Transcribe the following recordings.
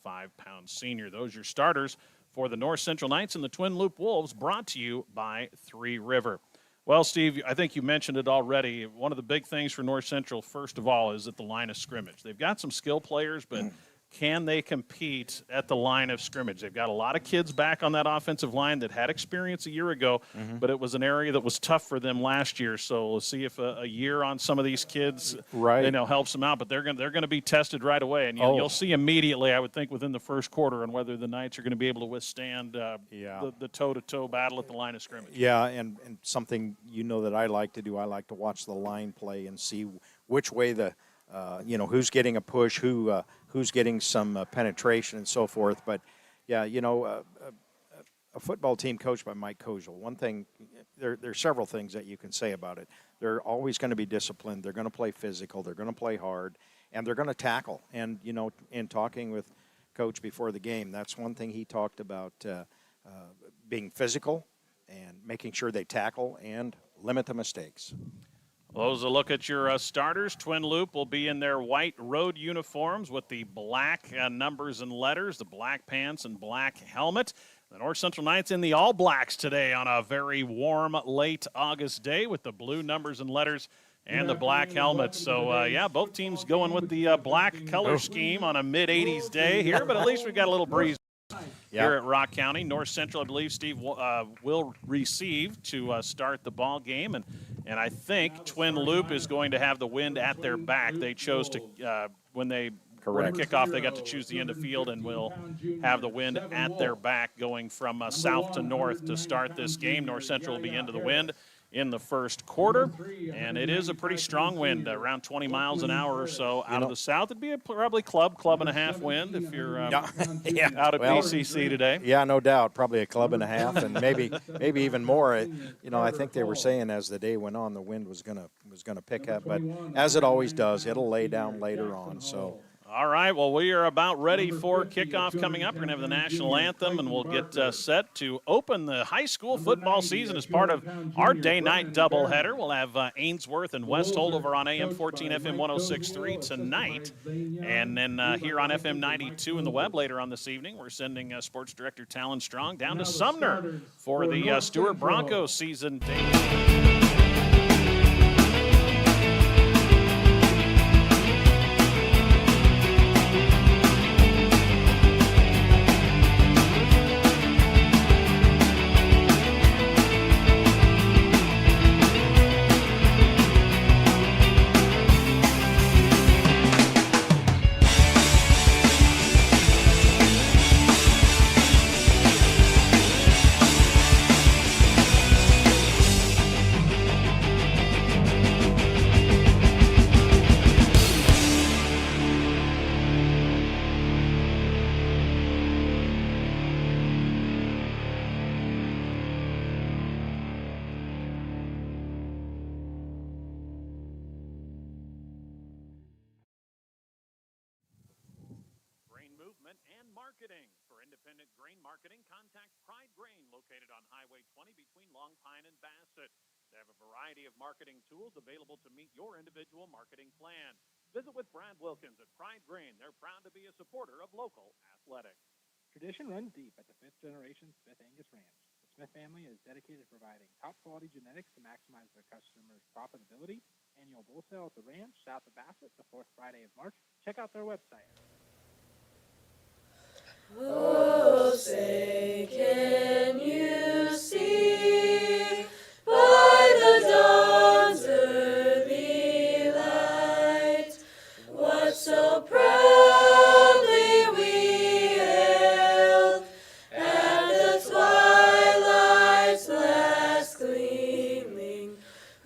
5-pound senior. Those are your starters for the North Central Knights and the Twin Loup Wolves, brought to you by Three River. Well, Steve, I think you mentioned it already. One of the big things for North Central, first of all, is at the line of scrimmage. They've got some skill players, but can they compete at the line of scrimmage? They've got a lot of kids back on that offensive line that had experience a year ago, but it was an area that was tough for them last year. So we'll see if a year on some of these kids helps them out. But they're going to be tested right away, and you'll see immediately, I would think, within the first quarter, on whether the Knights are going to be able to withstand the toe-to-toe battle at the line of scrimmage. Yeah, and something that I like to do, I like to watch the line play and see which way who's getting a push, who's getting some penetration and so forth. But, a football team coached by Mike Kozel, one thing, there's several things that you can say about it. They're always going to be disciplined. They're going to play physical. They're going to play hard, and they're going to tackle. And, in talking with Coach before the game, that's one thing he talked about, being physical and making sure they tackle and limit the mistakes. Well, as a look at your starters, Twin Loup will be in their white road uniforms with the black numbers and letters, the black pants and black helmet. The North Central Knights in the All Blacks today on a very warm late August day with the blue numbers and letters and the black helmets. So, both teams going with the black color scheme on a mid-80s day here, but at least we've got a little breeze here at Rock County. North Central, I believe, Steve, will receive to start the ball game. And I think Twin Loup is going to have the wind at their back. They chose to, when they were to kick off, they got to choose the end of field, and will have the wind at their back going from south to north to start this game. North Central will be into the wind in the first quarter, and it is a pretty strong wind, around 20 miles an hour or so out of the south. It'd be a probably club and a half wind if you're out at BCC today. Yeah, no doubt, probably a club and a half, and maybe even more. I think they were saying as the day went on, the wind was gonna pick up, but as it always does, it'll lay down later on. So. All right, well, we are about ready for kickoff coming up. We're going to have the national anthem, and we'll get set to open the high school football season as part of our day-night doubleheader. We'll have Ainsworth and Westhold over on AM 14, FM 106.3 tonight. And then here on FM 92 in the web later on this evening, we're sending Sports Director Talon Strong down to Sumner for the Stewart Broncos season debut. Marketing. For independent grain marketing, contact Pride Grain, located on Highway 20 between Long Pine and Bassett. They have a variety of marketing tools available to meet your individual marketing plan. Visit with Brad Wilkins at Pride Grain. They're proud to be a supporter of local athletics. Tradition runs deep at the fifth-generation Smith Angus Ranch. The Smith family is dedicated to providing top-quality genetics to maximize their customers' profitability. Annual bull sale at the ranch south of Bassett the fourth Friday of March. Check out their website. Oh, say, can you see by the dawn's early light what so proudly we hailed at the twilight's last gleaming,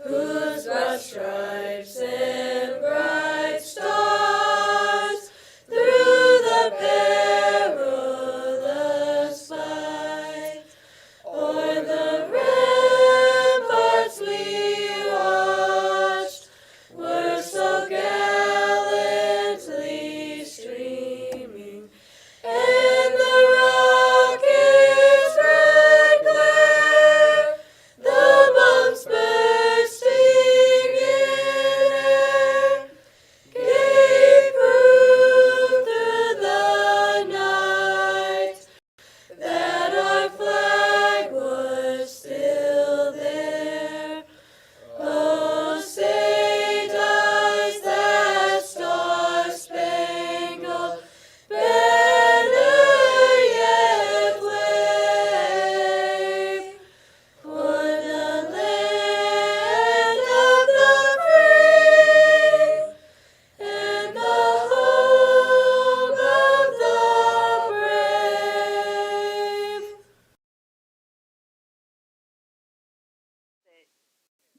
whose broad stripes and bright stars through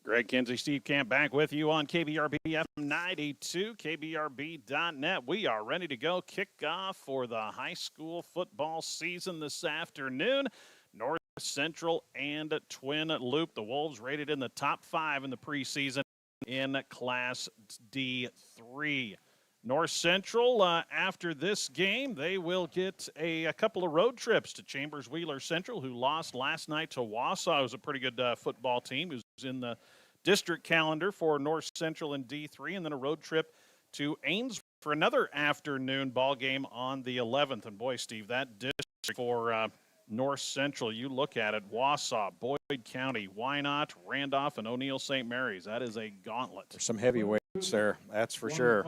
Greg Kinsey, Steve Camp back with you on KBRB FM 92, KBRB.net. We are ready to go. Kickoff for the high school football season this afternoon. North Central and Twin Loup. The Wolves rated in the top 5 in the preseason in Class D3. North Central, after this game, they will get a couple of road trips to Chambers Wheeler Central, who lost last night to Wausau. It was a pretty good football team. It was in the district calendar for North Central in D3, and then a road trip to Ames for another afternoon ball game on the 11th. And boy, Steve, that district for North Central, you look at it, Wausau, Boyd County, Wynot, Randolph, and O'Neill St. Mary's. That is a gauntlet. There's some heavyweights there, that's for sure.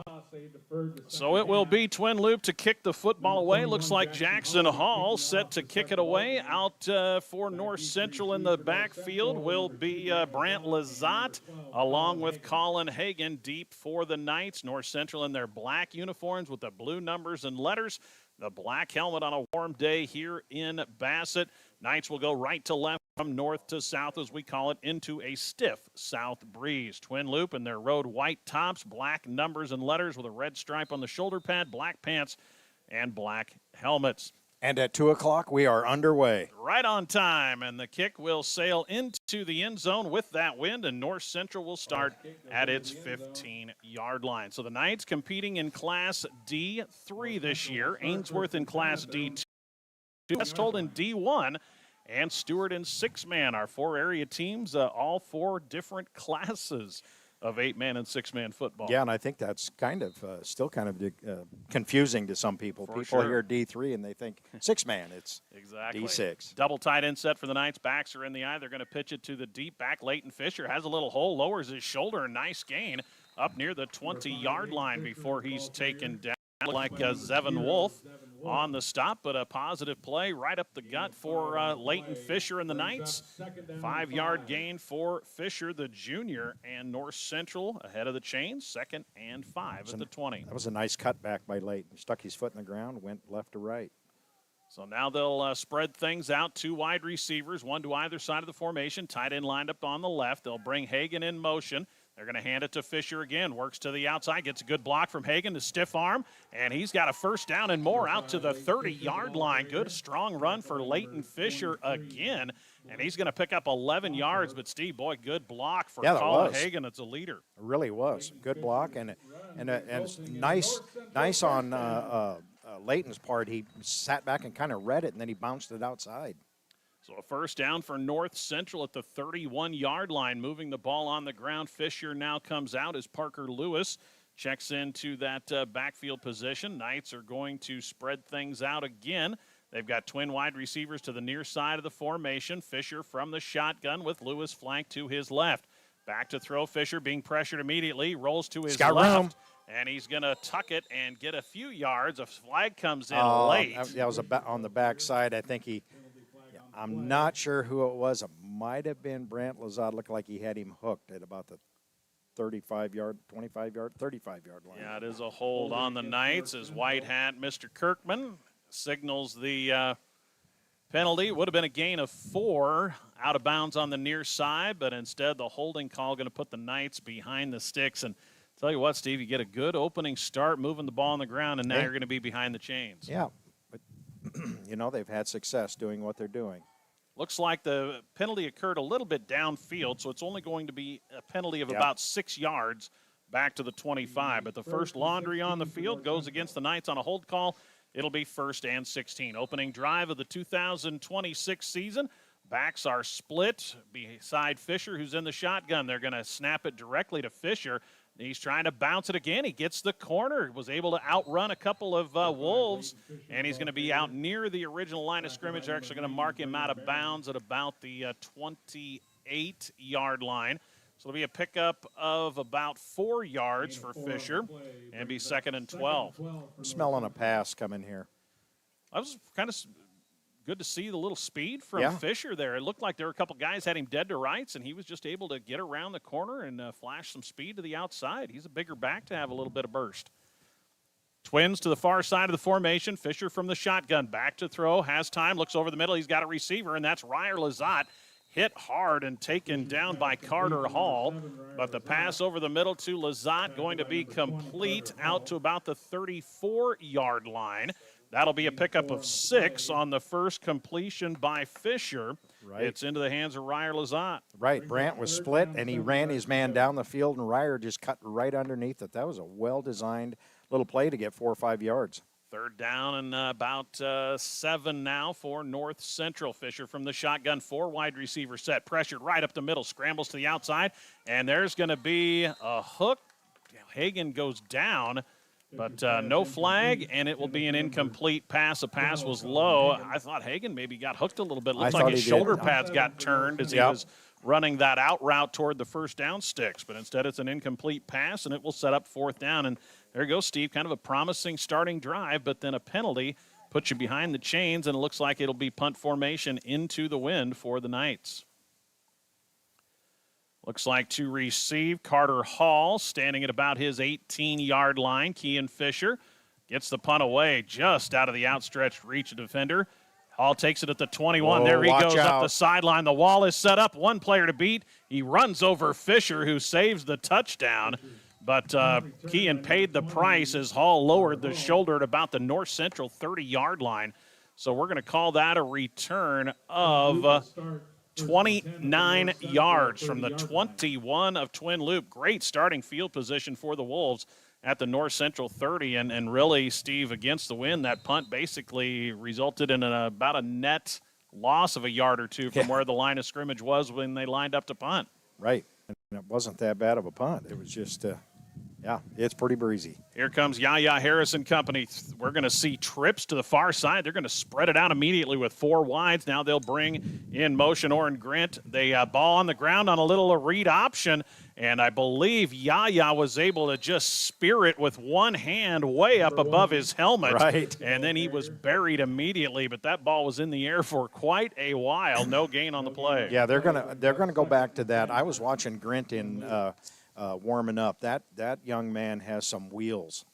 So it will be Twin Loup to kick the football away. Looks like Jackson Hall set to kick it away. Out for North Central in the backfield will be Brant Lazat along with Colin Hagan deep for the Knights. North Central in their black uniforms with the blue numbers and letters. The black helmet on a warm day here in Bassett. Knights will go right to left from north to south, as we call it, into a stiff south breeze. Twin Loup in their road white tops, black numbers and letters with a red stripe on the shoulder pad, black pants, and black helmets. And at 2 o'clock, we are underway. Right on time, and the kick will sail into the end zone with that wind, and North Central will start at its 15-yard line. So the Knights competing in Class D3 this year, Ainsworth in Class D2, Westhold in D1, and Stewart in 6-man. Our 4 area teams, all 4 different classes of 8-man and 6-man football. Yeah, and I think that's kind of still kind of confusing to some people. For People sure. hear D3 and they think 6-man. It's exactly D6. Double tight end set for the Knights. Backs are in the eye. They're going to pitch it to the deep back. Leighton Fisher has a little hole, lowers his shoulder. Nice gain up near the 20-yard line before he's taken down like Zevin Wolf on the stop, but a positive play right up the gut for Leighton Fisher and the Knights. 5-yard gain for Fisher, the junior, and North Central ahead of the chains, 2nd and 5 at the 20. That was a nice cutback by Leighton. Stuck his foot in the ground, went left to right. So now they'll spread things out. 2 wide receivers, 1 to either side of the formation. Tight end lined up on the left. They'll bring Hagan in motion. They're going to hand it to Fisher again. Works to the outside. Gets a good block from Hagan, the stiff arm. And he's got a first down and more out to the 30-yard line. Good, strong run for Leighton Fisher again. And he's going to pick up 11 yards. But, Steve, boy, good block for Colin Hagan. It's a leader. It really was. Good block. And nice on Leighton's part. He sat back and kind of read it, and then he bounced it outside. So a first down for North Central at the 31-yard line, moving the ball on the ground. Fisher now comes out as Parker Lewis checks into that backfield position. Knights are going to spread things out again. They've got twin wide receivers to the near side of the formation. Fisher from the shotgun with Lewis flanked to his left. Back to throw. Fisher being pressured immediately, rolls to his left. And he's going to tuck it and get a few yards. A flag comes in late. That was on the backside. I think I'm not sure who it was. It might have been Brant Lazat. Looked like he had him hooked at about the 35-yard, 25-yard, 35-yard line. Yeah, it is a hold on the Knights as White Hat Mr. Kirkman signals the penalty. Would have been a gain of 4 out of bounds on the near side, but instead the holding call going to put the Knights behind the sticks. And tell you what, Steve, you get a good opening start moving the ball on the ground, and now you're going to be behind the chains. Yeah. They've had success doing what they're doing. Looks like the penalty occurred a little bit downfield, so it's only going to be a penalty of about 6 yards back to the 25. But the first laundry on the field goes against the Knights on a hold call. It'll be 1st and 16. Opening drive of the 2026 season. Backs are split beside Fisher, who's in the shotgun. They're going to snap it directly to Fisher. He's trying to bounce it again. He gets the corner. Was able to outrun a couple of Wolves, and he's going to be out near the original line of scrimmage. They're actually going to mark him out of bounds at about the 28-yard line. So it'll be a pickup of about 4 yards for Fisher and be 2nd and 12. I'm smelling a pass coming here. I was kind of good to see the little speed from Fisher there. It looked like there were a couple guys had him dead to rights, and he was just able to get around the corner and flash some speed to the outside. He's a bigger back to have a little bit of burst. Twins to the far side of the formation. Fisher from the shotgun. Back to throw. Has time. Looks over the middle. He's got a receiver, and that's Ryer Lazat. hit hard and taken down by Carter Hall. But the pass over the middle to Lazat going to be complete out to about the 34-yard line. That'll be a pickup of 6 on the first completion by Fisher. Right. It's into the hands of Ryer Lazat. Right. Brandt was split, and he ran his man down the field, and Ryer just cut right underneath it. That was a well-designed little play to get 4 or 5 yards. Third down and about 7 now for North Central. Fisher from the shotgun, 4 wide receiver set, pressured right up the middle, scrambles to the outside, and there's going to be a hook. Hagan goes down, but no flag, and it will be an incomplete pass. The pass was low. I thought Hagan maybe got hooked a little bit. Looked like his shoulder pads got turned as he was running that out route toward the first down sticks, but instead it's an incomplete pass, and it will set up 4th down. And there goes Steve, kind of a promising starting drive, but then a penalty puts you behind the chains, and it looks like it'll be punt formation into the wind for the Knights. Looks like to receive, Carter Hall standing at about his 18-yard line. Kean Fisher gets the punt away just out of the outstretched reach of defender. Hall takes it at the 21. There he goes up the sideline. The wall is set up. One player to beat. He runs over Fisher, who saves the touchdown. But Kean paid the price as Hall lowered the shoulder at about the North Central 30-yard line. So we're going to call that a return of 29 yards from the 21 of Twin Loup. Great starting field position for the Wolves at the North Central 30. And really, Steve, against the wind, that punt basically resulted in about a net loss of a yard or two from where the line of scrimmage was when they lined up to punt. Right. And it wasn't that bad of a punt. It was just, it's pretty breezy. Here comes Yaya Harris and company. We're going to see trips to the far side. They're going to spread it out immediately with 4 wides. Now they'll bring in motion Oren Grint. They ball on the ground on a little read option, and I believe Yaya was able to just spear it with one hand way up above his helmet. Right. And then he was buried immediately, but that ball was in the air for quite a while. No gain on the play. Yeah, they're gonna go back to that. I was watching Grint in warming up. That young man has some wheels.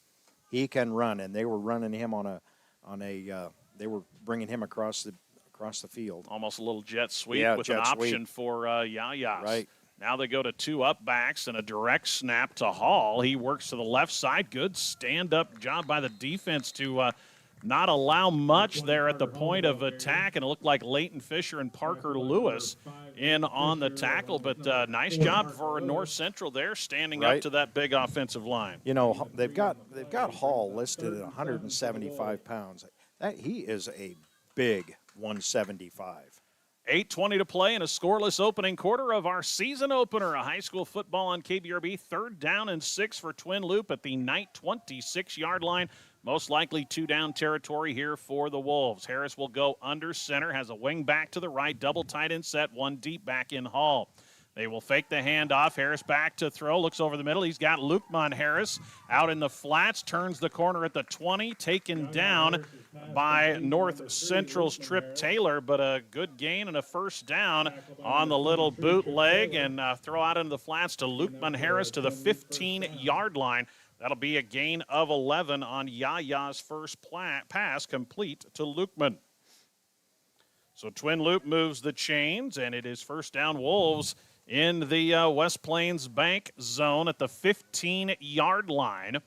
He can run, and they were running him they were bringing him across the field. Almost a little jet sweep with jet an option sweep for Yaya. Right. Now they go to 2 up backs and a direct snap to Hall. He works to the left side. Good stand-up job by the defense to not allow much there at the point of attack, and it looked like Leighton Fisher and Parker Lewis in on the tackle, but nice job for North Central there, standing up to that big offensive line. You know, they've got Hall listed at 175 pounds. He is a big 175. 8:20 to play in a scoreless opening quarter of our season opener. A high school football on KBRB. 3rd down and 6 for Twin Loup at the Knight 26-yard line. Most likely 2-down territory here for the Wolves. Harris will go under center, has a wing back to the right, double tight end set, 1 deep back in Hall. They will fake the handoff. Harris back to throw, looks over the middle. He's got Lukman Harris out in the flats, turns the corner at the 20, taken down by North Central's Trip Taylor, but a good gain and a 1st down on the little bootleg, and throw out into the flats to Lukman Harris to the 15-yard line. That'll be a gain of 11 on Yaya's first pass, complete to Lukman. So Twin Loup moves the chains, and it is 1st down Wolves in the West Plains Bank zone at the 15-yard line.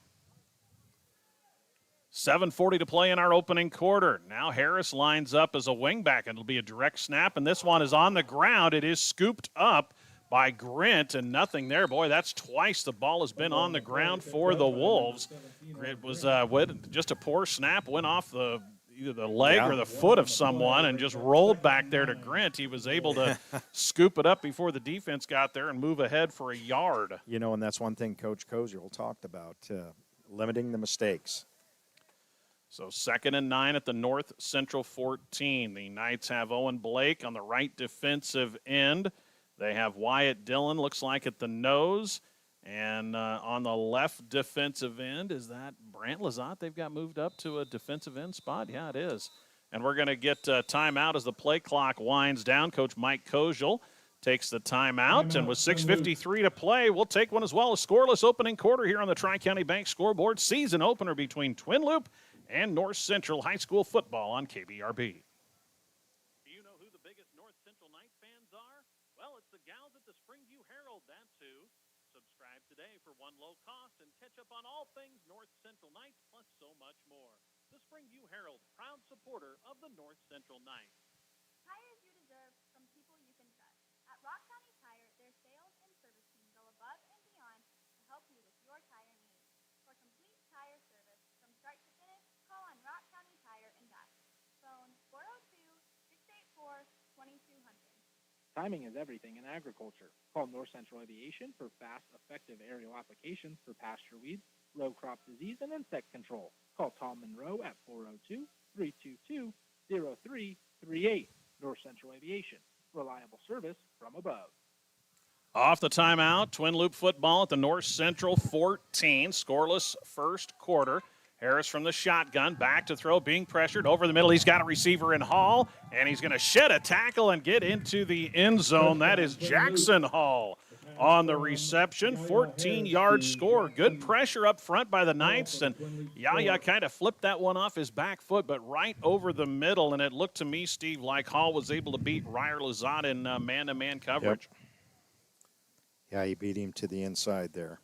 7:40 to play in our opening quarter. Now Harris lines up as a wingback, and it'll be a direct snap, and this one is on the ground. It is scooped up by Grint, and nothing there. Boy, that's twice the ball has been on the ground for the Wolves. It was just a poor snap, went off either the leg or the foot of someone and just rolled back there to Grint. He was able to scoop it up before the defense got there and move ahead for a yard. You know, and that's one thing Coach Koziel talked about, limiting the mistakes. So 2nd and 9 at the North Central 14. The Knights have Owen Blake on the right defensive end. They have Wyatt Dillon, looks like, at the nose. And on the left defensive end, is that Brant Lazat they've got moved up to a defensive end spot? Yeah, it is. And we're going to get timeout as the play clock winds down. Coach Mike Koziel takes the timeout. And with 6:53 to play, we'll take one as well. A scoreless opening quarter here on the Tri-County Bank scoreboard. Season opener between Twin Loup and North Central High School football on KBRB. Do you know who the biggest North Central Knights fans are? catch up on all things North Central Knights, plus so much more. The Springview Herald, proud supporter of the North Central Knights. Tires you deserve from people you can trust. At Rock County Tire, their sales and service team go above and beyond to help you with your tire needs. For complete tire service from start to finish, call on Rock County Tire in Bassett. Phone 402-684-2200. Timing is everything in agriculture. Call North Central Aviation for fast, effective aerial applications for pasture weeds, row crop disease, and insect control. Call Tom Monroe at 402-322-0338. North Central Aviation. Reliable service from above. Off the timeout, Twin Loup football at the North Central 14. Scoreless first quarter. Harris from the shotgun, back to throw, being pressured over the middle. He's got a receiver in Hall, and he's going to shed a tackle and get into the end zone. That is Jackson Hall on the reception. 14-yard score. Good pressure up front by the Knights, and Yaya kind of flipped that one off his back foot, but right over the middle, and it looked to me, Steve, like Hall was able to beat Ryer Lazat in man-to-man coverage. Yep. Yeah, he beat him to the inside there.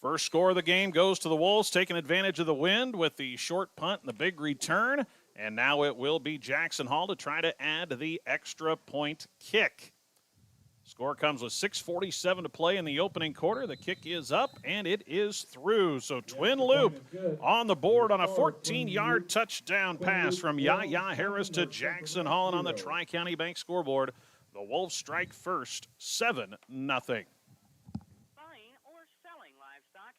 First score of the game goes to the Wolves, taking advantage of the wind with the short punt and the big return. And now it will be Jackson Hall to try to add the extra point kick. Score comes with 6:47 to play in the opening quarter. The kick is up, and it is through. So Twin Loup on the board on a 14-yard touchdown pass from Yaya Harris to Jackson Hall. And on the Tri-County Bank scoreboard, the Wolves strike first, 7-0.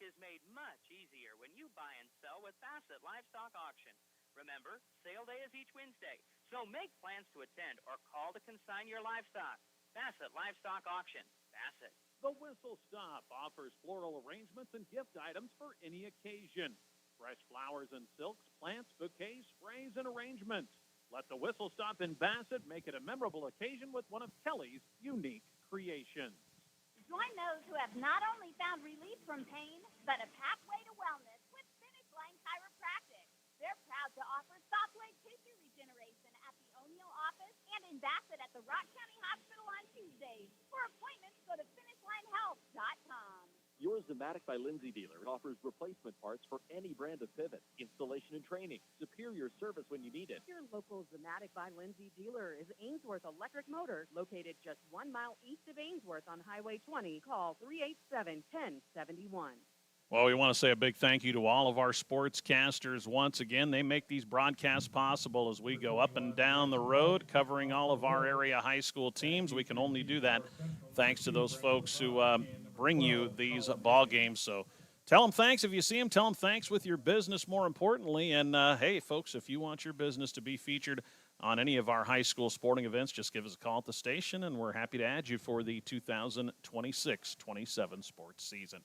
Is made much easier when you buy and sell with Bassett Livestock Auction. Remember, sale day is each Wednesday, so make plans to attend or call to consign your livestock. Bassett Livestock Auction. Bassett. The Whistle Stop offers floral arrangements and gift items for any occasion. Fresh flowers and silks, plants, bouquets, sprays, and arrangements. Let the Whistle Stop in Bassett make it a memorable occasion with one of Kelly's unique creations. Join those who have not only found relief from pain, but a pathway to wellness with Finish Line Chiropractic. They're proud to offer soft leg tissue regeneration at the O'Neill office and in Bassett at the Rock County Hospital on Tuesdays. For appointments, go to finishlinehealth.com. Your Zematic by Lindsay dealer offers replacement parts for any brand of pivot, installation and training, superior service when you need it. Your local Zematic by Lindsay dealer is Ainsworth Electric Motors, located just 1 mile east of Ainsworth on Highway 20. Call 387-1071. Well, we want to say a big thank you to all of our sportscasters once again. They make these broadcasts possible as we go up and down the road covering all of our area high school teams. We can only do that thanks to those folks who bring you these ball games. So tell them thanks if you see them. Tell them thanks with your business, more importantly. And, hey, folks, if you want your business to be featured on any of our high school sporting events, just give us a call at the station, and we're happy to add you for the 2026-27 sports season.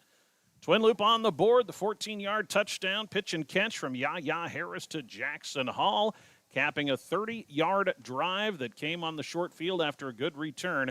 Twin Loup on the board, the 14-yard touchdown pitch and catch from Yaya Harris to Jackson Hall, capping a 30-yard drive that came on the short field after a good return.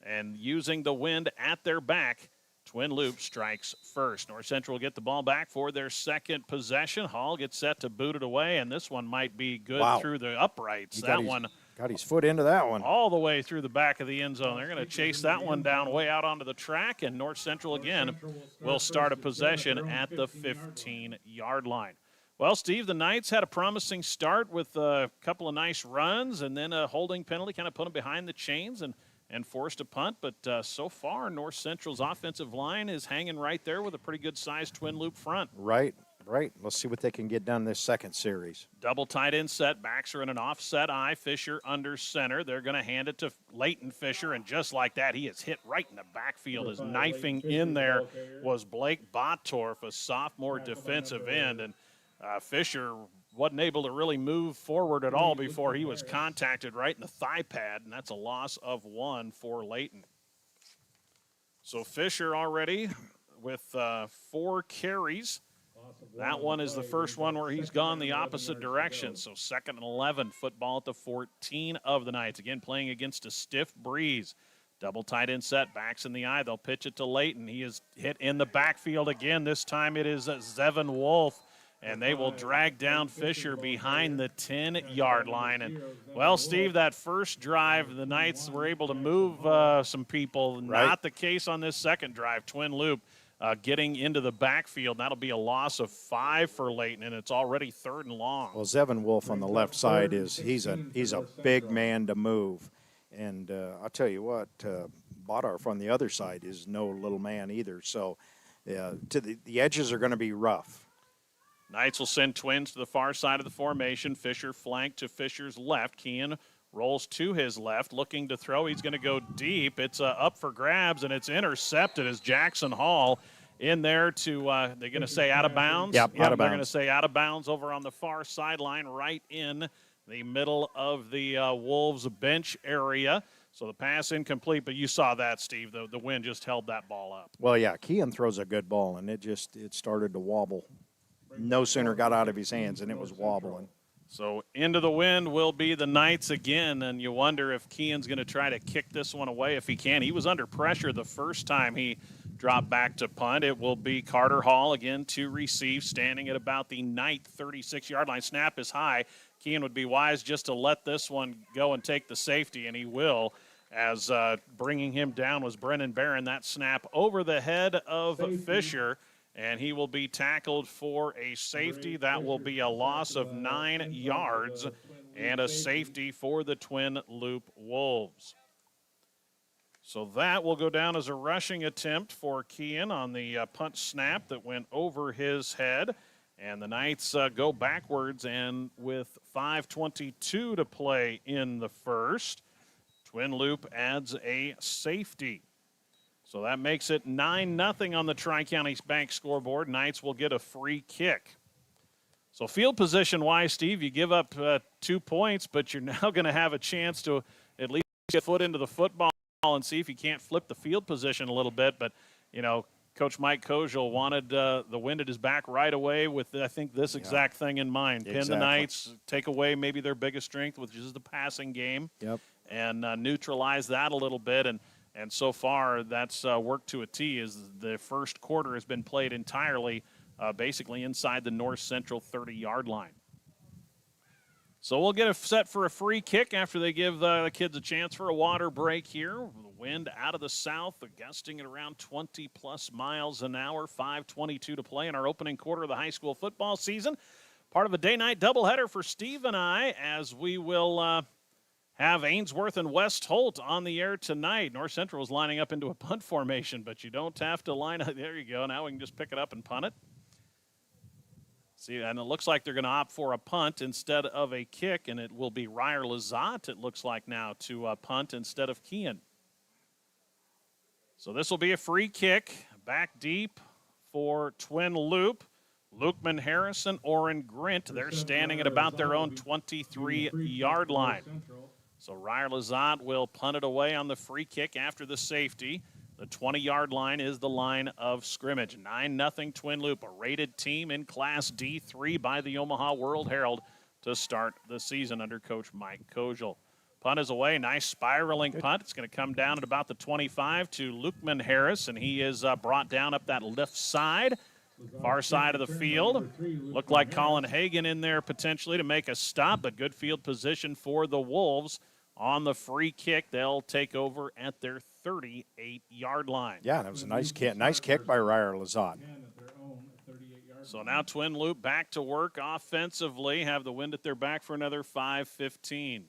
And using the wind at their back, Twin Loup strikes first. North Central will get the ball back for their second possession. Hall gets set to boot it away, and this one might be good through the uprights. That one got his foot into that one. All the way through the back of the end zone. They're going to chase that one down way out onto the track, and North Central again will start a possession at the 15-yard line. Well, Steve, the Knights had a promising start with a couple of nice runs and then a holding penalty, kind of put them behind the chains and forced a punt. But so far, North Central's offensive line is hanging right there with a pretty good-sized Twin Loup front. Right. Let's see what they can get done this second series. Double tight end set. Backs are in an offset eye. Fisher under center. They're going to hand it to Leighton Fisher, and just like that, he is hit right in the backfield. His knifing in there was Blake Bottorff, a sophomore defensive end, and Fisher wasn't able to really move forward at all before he was contacted right in the thigh pad, and that's a loss of 1 for Leighton. So Fisher already with 4 carries. That one is the first one where he's gone the opposite direction. So 2nd and 11, football at the 14 of the Knights. Again, playing against a stiff breeze. Double tight end set, backs in the eye. They'll pitch it to Leighton. He is hit in the backfield again. This time it is Zevin Wolf, and they will drag down Fisher behind the 10-yard line. And, well, Steve, that first drive, the Knights were able to move some people. Not the case on this second drive. Twin Loup getting into the backfield. That'll be a loss of 5 for Layton, and it's already 3rd and long. Well, Zevin Wolf on the left side he's a big man to move, and I'll tell you what, Bodarf on the other side is no little man either. So, the edges are going to be rough. Knights will send Twins to the far side of the formation. Fisher flank to Fisher's left. Kean rolls to his left, looking to throw. He's going to go deep. It's up for grabs, and it's intercepted as Jackson Hall in there to, they're going to say out of bounds? Yep, out of They're bounds. going to say out of bounds over on the far sideline, right in the middle of the Wolves bench area. So the pass incomplete, but you saw that, Steve. The wind just held that ball up. Well, yeah, Kean throws a good ball, and it started to wobble. No sooner got out of his hands, and it was wobbling. So into the wind will be the Knights again, and you wonder if Kean's going to try to kick this one away if he can. He was under pressure the first time he dropped back to punt. It will be Carter Hall again to receive, standing at about the Knight 36-yard line. Snap is high. Kean would be wise just to let this one go and take the safety, and he will, as bringing him down was Brennan Barron. That snap over the head of Fisher, and he will be tackled for a safety. That will be a loss of 9 yards and a safety for the Twin Loup Wolves. So that will go down as a rushing attempt for Kean on the punt snap that went over his head. And the Knights go backwards, and with 5:22 to play in the first, Twin Loup adds a safety. So that makes it 9-0 on the Tri-County Bank scoreboard. Knights will get a free kick. So field position-wise, Steve, you give up 2 points, but you're now going to have a chance to at least get foot into the football and see if you can't flip the field position a little bit. But, you know, Coach Mike Koziel wanted the wind at his back right away with, I think, this exact thing in mind. Pin the Knights, take away maybe their biggest strength, which is the passing game, and neutralize that a little bit. And so far, that's worked to a T, as the first quarter has been played entirely basically inside the north central 30-yard line. So we'll get a set for a free kick after they give the kids a chance for a water break here. The wind out of the south, gusting at around 20-plus miles an hour, 5:22 to play in our opening quarter of the high school football season. Part of a day-night doubleheader for Steve and I, as we will have Ainsworth and West Holt on the air tonight. North Central is lining up into a punt formation, but you don't have to line up. There you go. Now we can just pick it up and punt it. See, and it looks like they're going to opt for a punt instead of a kick, and it will be Ryer Lazat, it looks like now, to punt instead of Kean. So this will be a free kick, back deep for Twin Loup. Lukeman Harrison, Orrin Grint, they're standing at about their own 23-yard line. So Ryer Lazat will punt it away on the free kick after the safety. The 20-yard line is the line of scrimmage. 9-0 Twin Loup, a rated team in Class D3 by the Omaha World Herald to start the season under Coach Mike Koziel. Punt is away. Nice spiraling punt. It's going to come down at about the 25 to Lukeman Harris, and he is brought down up that left side. Far side of the field. Looked like Colin Hagan in there potentially to make a stop, but good field position for the Wolves on the free kick. They'll take over at their 38-yard line. Yeah, that was a nice kick. Nice kick by Ryer Lazat. So now Twin Loup back to work offensively, have the wind at their back for another 5:15.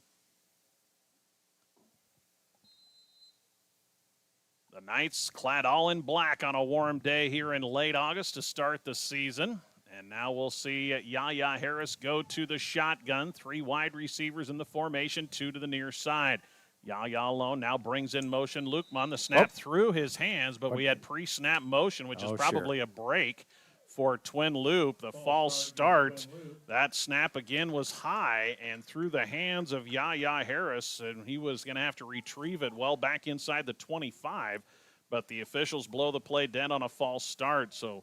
The Knights clad all in black on a warm day here in late August to start the season. And now we'll see Yaya Harris go to the shotgun. 3 wide receivers in the formation, 2 to the near side. Yaya alone now brings in motion. Lukman, the snap through his hands, but we had pre-snap motion, which is probably a break for Twin Loup. The false start, that snap again was high and through the hands of Yaya Harris, and he was going to have to retrieve it well back inside the 25, but the officials blow the play dead on a false start. So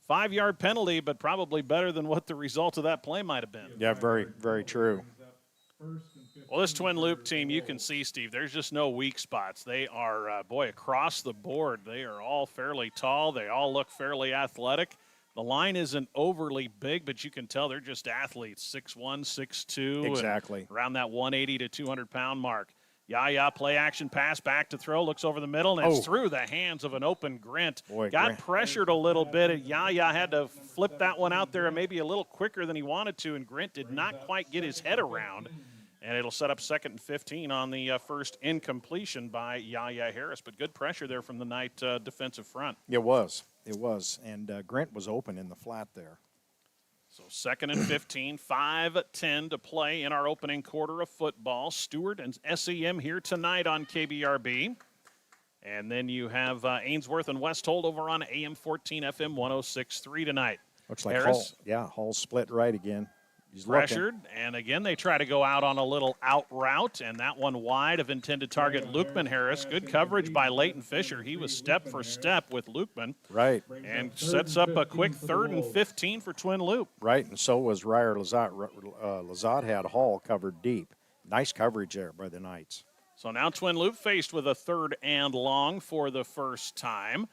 5-yard penalty, but probably better than what the result of that play might have been. Yeah, very, very true. Well, this Twin Loup team, you can see, Steve, there's just no weak spots. They are, across the board, they are all fairly tall. They all look fairly athletic. The line isn't overly big, but you can tell they're just athletes, 6'1", 6'2". Exactly. Around that 180 to 200-pound mark. Yaya play action pass back to throw, looks over the middle, and it's Oh. through the hands of an open Grint. Boy, Got Grint. pressured a little bit. Yaya had to flip that one out there maybe a little quicker than he wanted to, and Grint did not quite get his head around. And it'll set up 2nd and 15 on the first incompletion by Yaya Harris. But good pressure there from the Knight defensive front. It was. And Grint was open in the flat there. So 2nd and 15, 5:10 to play in our opening quarter of football. Stewart and SEM here tonight on KBRB. And then you have Ainsworth and Westhold over on AM 14, FM 106.3 tonight. Looks like Harris, Hall split right again. He's pressured, and again they try to go out on a little out route, and that one wide of intended target Lukeman Harris. Good coverage by Leighton Fisher. He was step for step with Lukeman. Right. And sets up a quick 3rd and 15 for Twin Loup. Right, and so was Ryer Lazat. Lazat had Hall covered deep. Nice coverage there by the Knights. So now Twin Loup faced with a 3rd and long for the first time.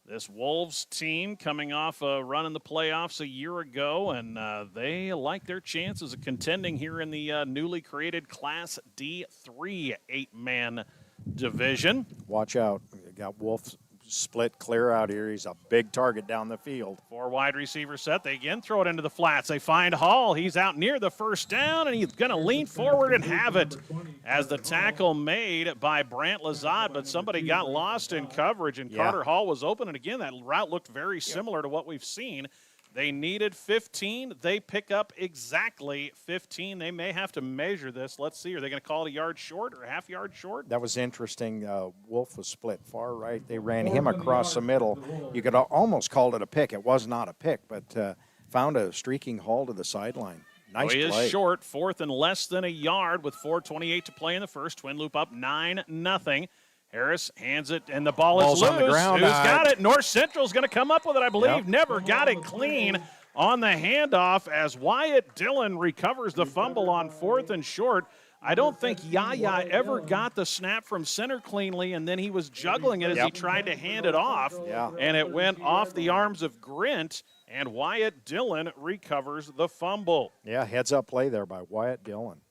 This Wolves team coming off a run in the playoffs a year ago, and they like their chances of contending here in the newly created Class D3 8-man division. Watch out. You got Wolf split clear out here. He's a big target down the field. 4 wide receiver set. They again throw it into the flats. They find Hall. He's out near the first down, and he's going to lean forward and have it as the tackle made by Brant Lazat, but somebody got lost in coverage, and Carter Hall was open. And again, that route looked very similar to what we've seen. They needed 15. They pick up exactly 15. They may have to measure this. Let's see. Are they going to call it a yard short or a half yard short? That was interesting. Wolf was split far right. They ran him across the middle. You could almost call it a pick. It was not a pick, but found a streaking Hall to the sideline. Nice He play. is short, 4th and less than a yard with 4:28 to play in the first. Twin Loup up 9-0. Harris hands it, and the ball Ball's is loose. on the ground. Who's got it? North Central's going to come up with it, I believe. Yep. Never got it clean on the handoff as Wyatt Dillon recovers the fumble on 4th and short. I don't think Yaya ever got the snap from center cleanly, and then he was juggling it as he tried to hand it off. Yeah. And it went off the arms of Grint, and Wyatt Dillon recovers the fumble. Yeah, heads-up play there by Wyatt Dillon.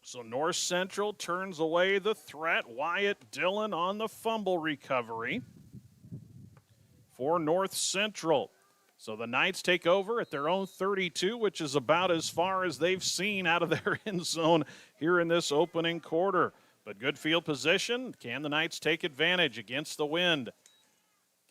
So North Central turns away the threat. Wyatt Dillon on the fumble recovery for North Central. So the Knights take over at their own 32, which is about as far as they've seen out of their end zone here in this opening quarter. But good field position. Can the Knights take advantage against the wind?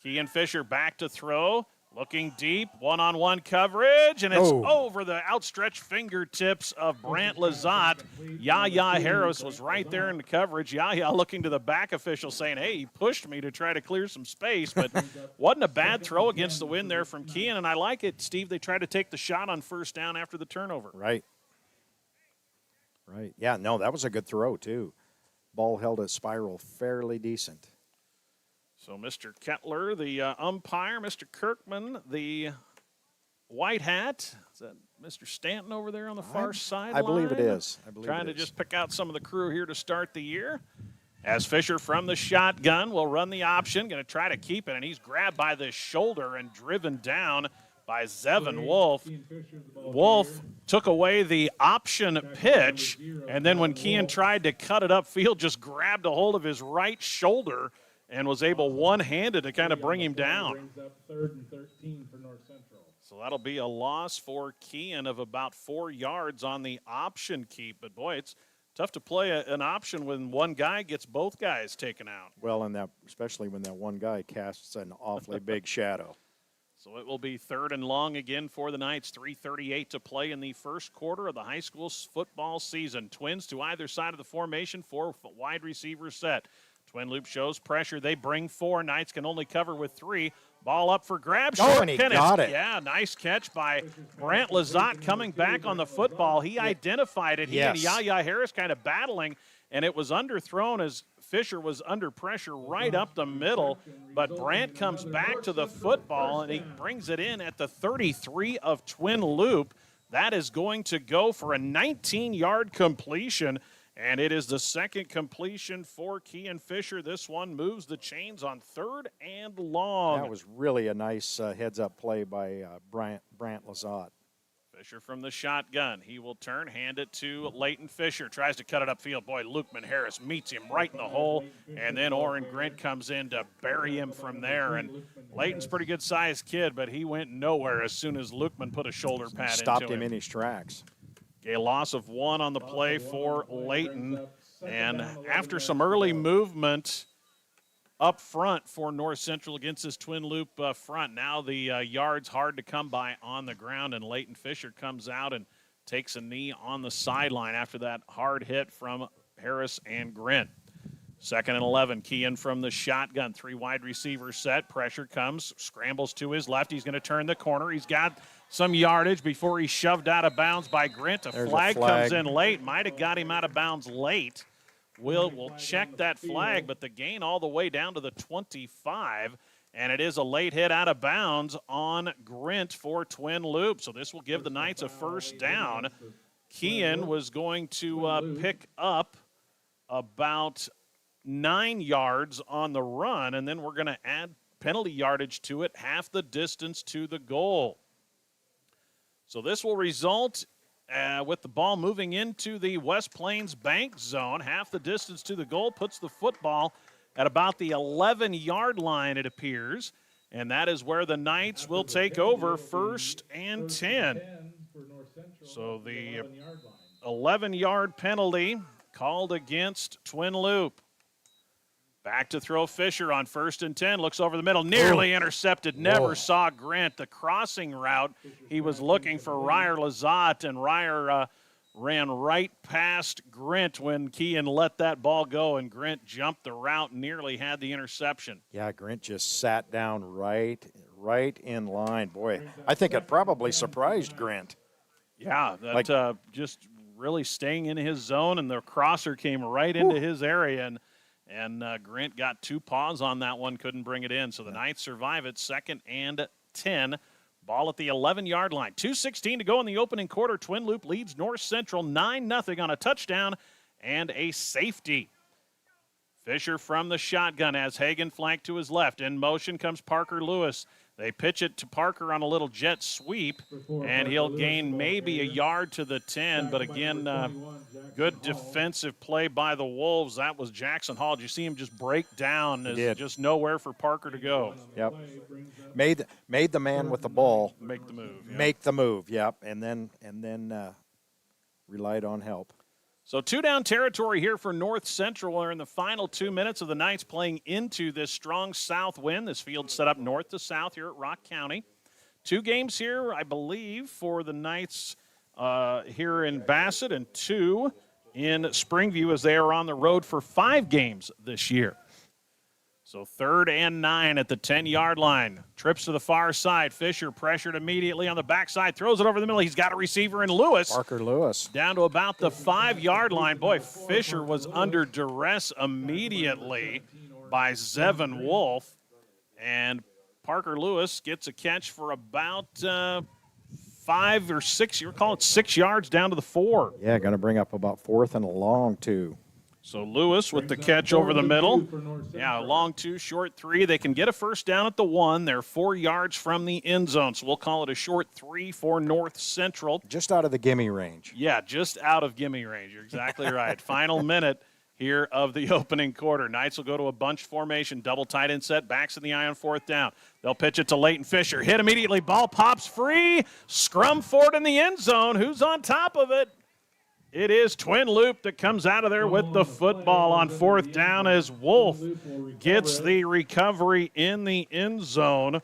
Kean Fisher back to throw. Looking deep, one-on-one coverage, and it's over the outstretched fingertips of Brant Lazat. Yaya Harris was right there in the coverage. Yaya looking to the back official saying, hey, he pushed me to try to clear some space, but wasn't a bad throw against the wind there from Kean, and I like it, Steve. They tried to take the shot on first down after the turnover. Right. Right. Yeah, no, that was a good throw, too. Ball held a spiral fairly decent. So Mr. Kettler, the umpire, Mr. Kirkman, the white hat. Is that Mr. Stanton over there on the far sideline? I believe it is. Trying to just pick out some of the crew here to start the year. As Fisher from the shotgun will run the option, going to try to keep it, and he's grabbed by the shoulder and driven down by Zevin Wolf. Wolf took away the option pitch, and then when Kean tried to cut it upfield, just grabbed a hold of his right shoulder and was able one-handed to kind of bring him down. Brings up 3rd and 13 for North Central. So that'll be a loss for Kean of about 4 yards on the option keep. But, boy, it's tough to play an option when one guy gets both guys taken out. Well, and that especially when that one guy casts an awfully big shadow. So it will be 3rd and long again for the Knights. 3:38 to play in the first quarter of the high school football season. Twins to either side of the formation, 4 wide receivers set. Twin Loup shows pressure. They bring 4. Knights can only cover with 3. Ball up for grabs. And he got it. Yeah, nice catch by Brant Lazat coming back on the football. He identified it. He and Yaya Harris kind of battling, and it was underthrown as Fisher was under pressure right up the middle. But Brant comes back to the football, and he brings it in at the 33 of Twin Loup. That is going to go for a 19-yard completion. And it is the second completion for Kean Fisher. This one moves the chains on 3rd and long. That was really a nice heads-up play by Brant Lazat. Fisher from the shotgun. He will turn, hand it to Leighton Fisher. Tries to cut it upfield. Boy, Lukeman Harris meets him right in the hole. And then Orrin Grint comes in to bury him from there. And Leighton's pretty good sized kid, but he went nowhere as soon as Lukeman put a shoulder pad Stopped into him in his tracks. A loss of 1 on the play for Leighton. And after some early movement up front for North Central against this Twin Loup front, now the yard's hard to come by on the ground, and Leighton Fisher comes out and takes a knee on the sideline after that hard hit from Harris and Grint. 2nd and 11, Kean from the shotgun. 3 wide receivers set. Pressure comes, scrambles to his left. He's going to turn the corner. He's got some yardage before he's shoved out of bounds by Grint. A flag comes in late. Might have got him out of bounds late. We'll check that flag, but the gain all the way down to the 25, and it is a late hit out of bounds on Grint for Twin Loup. So this will give the Knights a first down. Kean was going to pick up about 9 yards on the run, and then we're going to add penalty yardage to it, half the distance to the goal. So this will result with the ball moving into the West Plains Bank zone. Half the distance to the goal puts the football at about the 11-yard line, it appears. And that is where the Knights will take over 1st and 10. So the 11-yard penalty called against Twin Loup. Back to throw Fisher on 1st and 10. Looks over the middle. Nearly intercepted. Never saw Grint. The crossing route, he was looking for Ryer Lazat, and Ryer ran right past Grint when Kean let that ball go, and Grint jumped the route and nearly had the interception. Yeah, Grint just sat down right in line. Boy, I think it probably surprised Grint. Yeah, that just really staying in his zone, and the crosser came right into his area, and Grint got 2 paws on that one, couldn't bring it in. So the Knights survive it, 2nd and 10. Ball at the 11-yard line. 2:16 to go in the opening quarter. Twin Loup leads North Central 9-0 on a touchdown and a safety. Fisher from the shotgun as Hagan flanked to his left. In motion comes Parker Lewis. They pitch it to Parker on a little jet sweep, and he'll gain maybe a yard to the 10. But again, good defensive play by the Wolves. That was Jackson Hall. Did you see him just break down? There's just nowhere for Parker to go. Yep. Made the man with the ball make the move. Yep. Make the move. Yep. And then relied on help. So 2-down territory here for North Central. We're in the final 2 minutes of the Knights playing into this strong south wind. This field's set up north to south here at Rock County. 2 games here, I believe, for the Knights here in Bassett, and 2 in Springview as they are on the road for 5 games this year. So 3rd and 9 at the 10-yard line. Trips to the far side. Fisher pressured immediately on the backside. Throws it over the middle. He's got a receiver in Lewis. Parker Lewis. Down to about the 5-yard line. Boy, Fisher was under duress immediately by Zevin Wolf. And Parker Lewis gets a catch for about 5 or 6. You're calling it 6 yards down to the 4. Yeah, going to bring up about 4th and a long 2. So Lewis with the catch over the middle. Yeah, long 2, short 3. They can get a first down at the 1. They're 4 yards from the end zone, so we'll call it a short 3 for North Central. Just out of the gimme range. Yeah, just out of gimme range. You're exactly right. Final minute here of the opening quarter. Knights will go to a bunch formation, double tight end set, backs in the eye on 4th down. They'll pitch it to Leighton Fisher. Hit immediately, ball pops free. Scrum for it in the end zone. Who's on top of it? It is Twin Loup that comes out of there with the football on 4th down as Wolf gets the recovery in the end zone.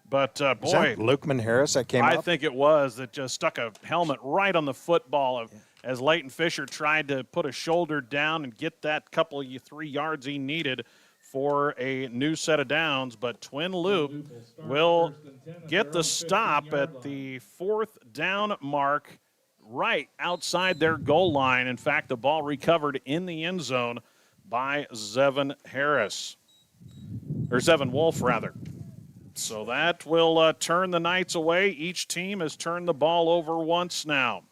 But, boy. Is that Lukeman Harris that came up? I think it was, that just stuck a helmet right on the football as Leighton Fisher tried to put a shoulder down and get that couple of 3 yards he needed for a new set of downs. But Twin Loup will get the stop at the 4th down mark, right outside their goal line. In fact, the ball recovered in the end zone by Zevin Wolf, rather. So that will turn the Knights away. Each team has turned the ball over once now.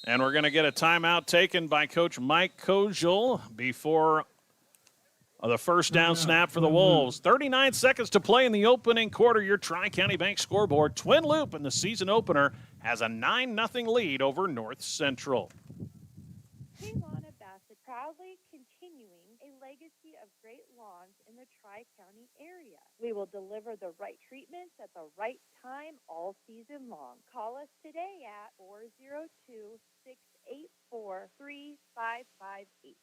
And we're going to get a timeout taken by Coach Mike Koziel before The first down snap for the Wolves. 39 seconds to play in the opening quarter. Your Tri-County Bank scoreboard. Twin Loup in the season opener has a 9-0 lead over North Central. Lawn of Bassett proudly continuing a legacy of great lawns in the Tri-County area. We will deliver the right treatments at the right time all season long. Call us today at 402-684-3558.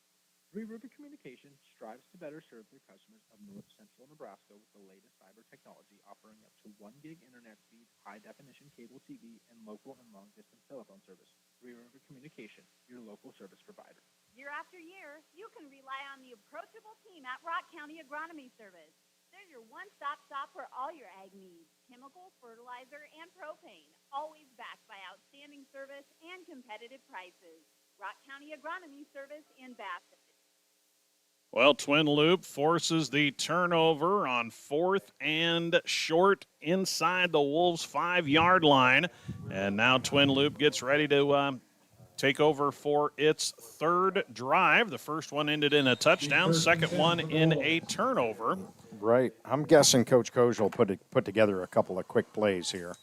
Three River Communications strives to better serve their customers of North Central Nebraska with the latest fiber technology, offering up to 1 gig internet speed, high-definition cable TV, and local and long-distance telephone service. Three River Communication, your local service provider. Year after year, you can rely on the approachable team at Rock County Agronomy Service. They're your one-stop shop for all your ag needs, chemical, fertilizer, and propane, always backed by outstanding service and competitive prices. Rock County Agronomy Service in Bassett. Well, Twin Loup forces the turnover on 4th and short inside the Wolves' 5-yard line. And now Twin Loup gets ready to take over for its third drive. The first one ended in a touchdown, second one in a turnover. Right. I'm guessing Coach Kojal put together a couple of quick plays here.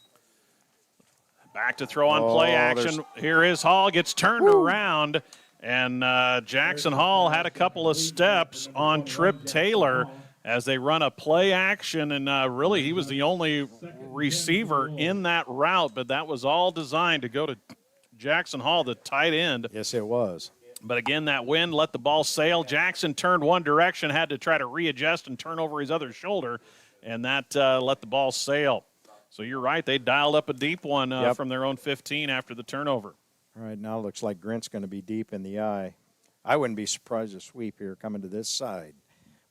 Back to throw on play action. Here is Hall, gets turned around. And Jackson Hall had a couple of steps on Trip Taylor as they run a play action. And really, he was the only receiver in that route. But that was all designed to go to Jackson Hall, the tight end. Yes, it was. But again, that wind let the ball sail. Jackson turned one direction, had to try to readjust and turn over his other shoulder. And that let the ball sail. So you're right. They dialed up a deep one from their own 15 after the turnover. All right, now it looks like Grint's going to be deep in the eye. I wouldn't be surprised if sweep here coming to this side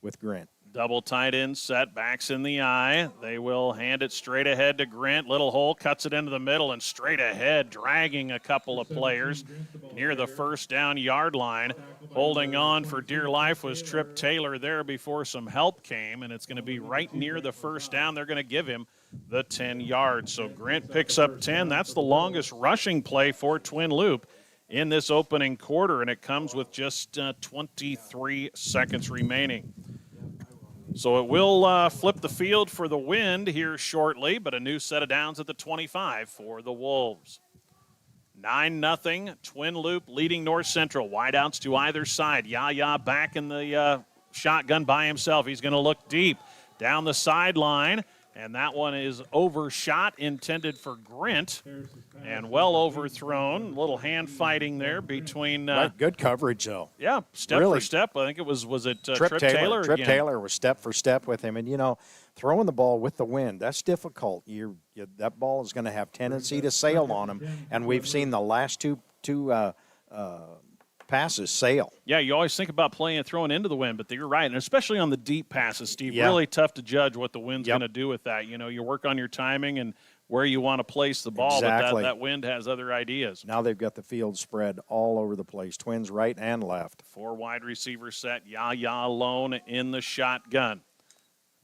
with Grint. Double tight end set, backs in the eye. They will hand it straight ahead to Grint. Little hole, cuts it into the middle and straight ahead, dragging a couple of players near the first down yard line. Holding on for dear life was Trip Taylor there before some help came, and it's going to be right near the first down. They're going to give him the 10 yards. So Grint picks up 10. That's the longest rushing play for Twin Loup in this opening quarter, and it comes with just 23 seconds remaining. So it will flip the field for the Wind here shortly, but a new set of downs at the 25 for the Wolves. 9-0, Twin Loup leading North Central. Wideouts to either side. Yaya back in the shotgun by himself. He's going to look deep down the sideline, and that one is overshot, intended for Grint, and well overthrown. A little hand fighting there between. Right, good coverage, though. Yeah, step really. for step. I think it was it Trip Taylor? Trip again? Taylor was step for step with him. And, you know, throwing the ball with the wind, that's difficult. That ball is going to have tendency to sail on him. And we've seen the last two passes sail. Yeah, you always think about throwing into the wind, but you're right. And especially on the deep passes, Steve, really tough to judge what the wind's going to do with that. You know, you work on your timing and where you want to place the ball, but that wind has other ideas. Now they've got the field spread all over the place, Twins right and left. 4 wide receiver set, Yaya alone in the shotgun.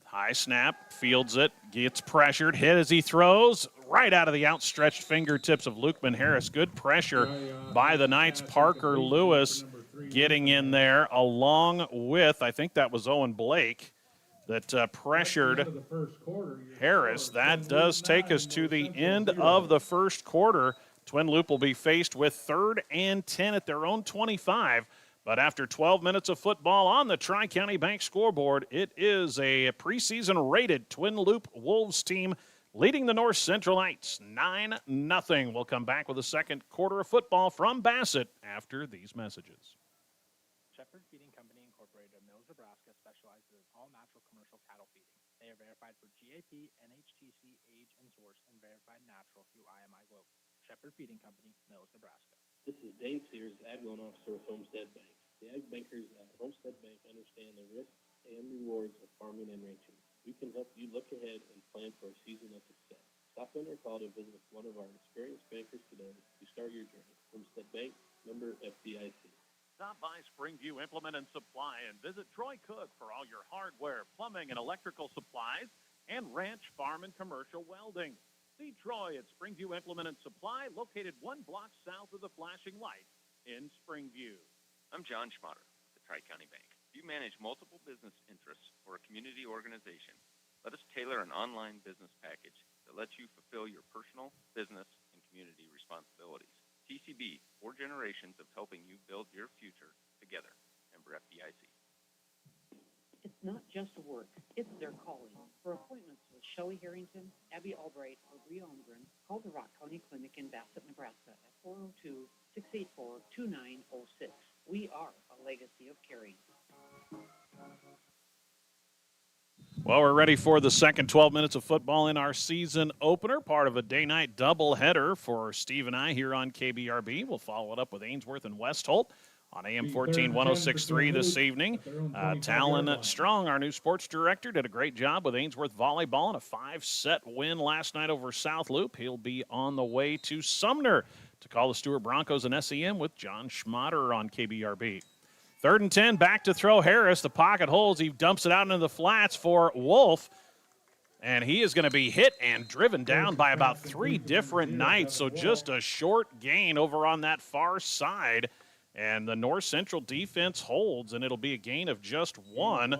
High snap, fields it, gets pressured, hit as he throws, right out of the outstretched fingertips of Lukeman Harris. Good pressure by the Knights. Parker Lewis getting in there along with, I think that was Owen Blake, that pressured Harris. That does take us to the end of the first quarter. Twin Loup will be faced with 3rd and 10 at their own 25. But after 12 minutes of football on the Tri-County Bank scoreboard, it is a preseason rated Twin Loup Wolves team leading the North Central Knights 9-0. We'll come back with a second quarter of football from Bassett after these messages. Shepherd Feeding Company Incorporated of Mills, Nebraska specializes in all-natural commercial cattle feeding. They are verified for GAP, NHTC, age, and source, and verified natural through IMI Global. Shepherd Feeding Company, Mills, Nebraska. This is Dave Sears, Ag Loan Officer with Homestead Bank. The ag bankers at Homestead Bank understand the risks and rewards of farming and ranching. We can help you look ahead and plan for a season of success. Stop in or call to visit one of our experienced bankers today to start your journey. Homestead Bank, member FDIC. Stop by Springview Implement and Supply and visit Troy Cook for all your hardware, plumbing, and electrical supplies, and ranch, farm, and commercial welding. See Troy at Springview Implement and Supply, located 1 block south of the flashing lights in Springview. I'm John Schmatter with the Tri-County Bank. you manage multiple business interests or a community organization, let us tailor an online business package that lets you fulfill your personal, business, and community responsibilities. TCB, 4 generations of helping you build your future together. Member FDIC. It's not just work, it's their calling. For appointments with Shelley Harrington, Abby Albright, or Bria Holmgren, call the Rock County Clinic in Bassett, Nebraska at 402-684-2906. We are a legacy of caring. Well, we're ready for the second 12 minutes of football in our season opener, part of a day-night doubleheader for Steve and I here on KBRB. We'll follow it up with Ainsworth and Westholt on AM 14 106.3 this evening. Talon Strong, our new sports director, did a great job with Ainsworth volleyball in a 5-set win last night over South Loup. He'll be on the way to Sumner to call the Stewart Broncos and SEM with John Schmatter on KBRB. 3rd and 10, back to throw Harris. The pocket holds. He dumps it out into the flats for Wolf. And he is going to be hit and driven down by about 3 different Knights. So just a short gain over on that far side. And the North Central defense holds, and it'll be a gain of just 1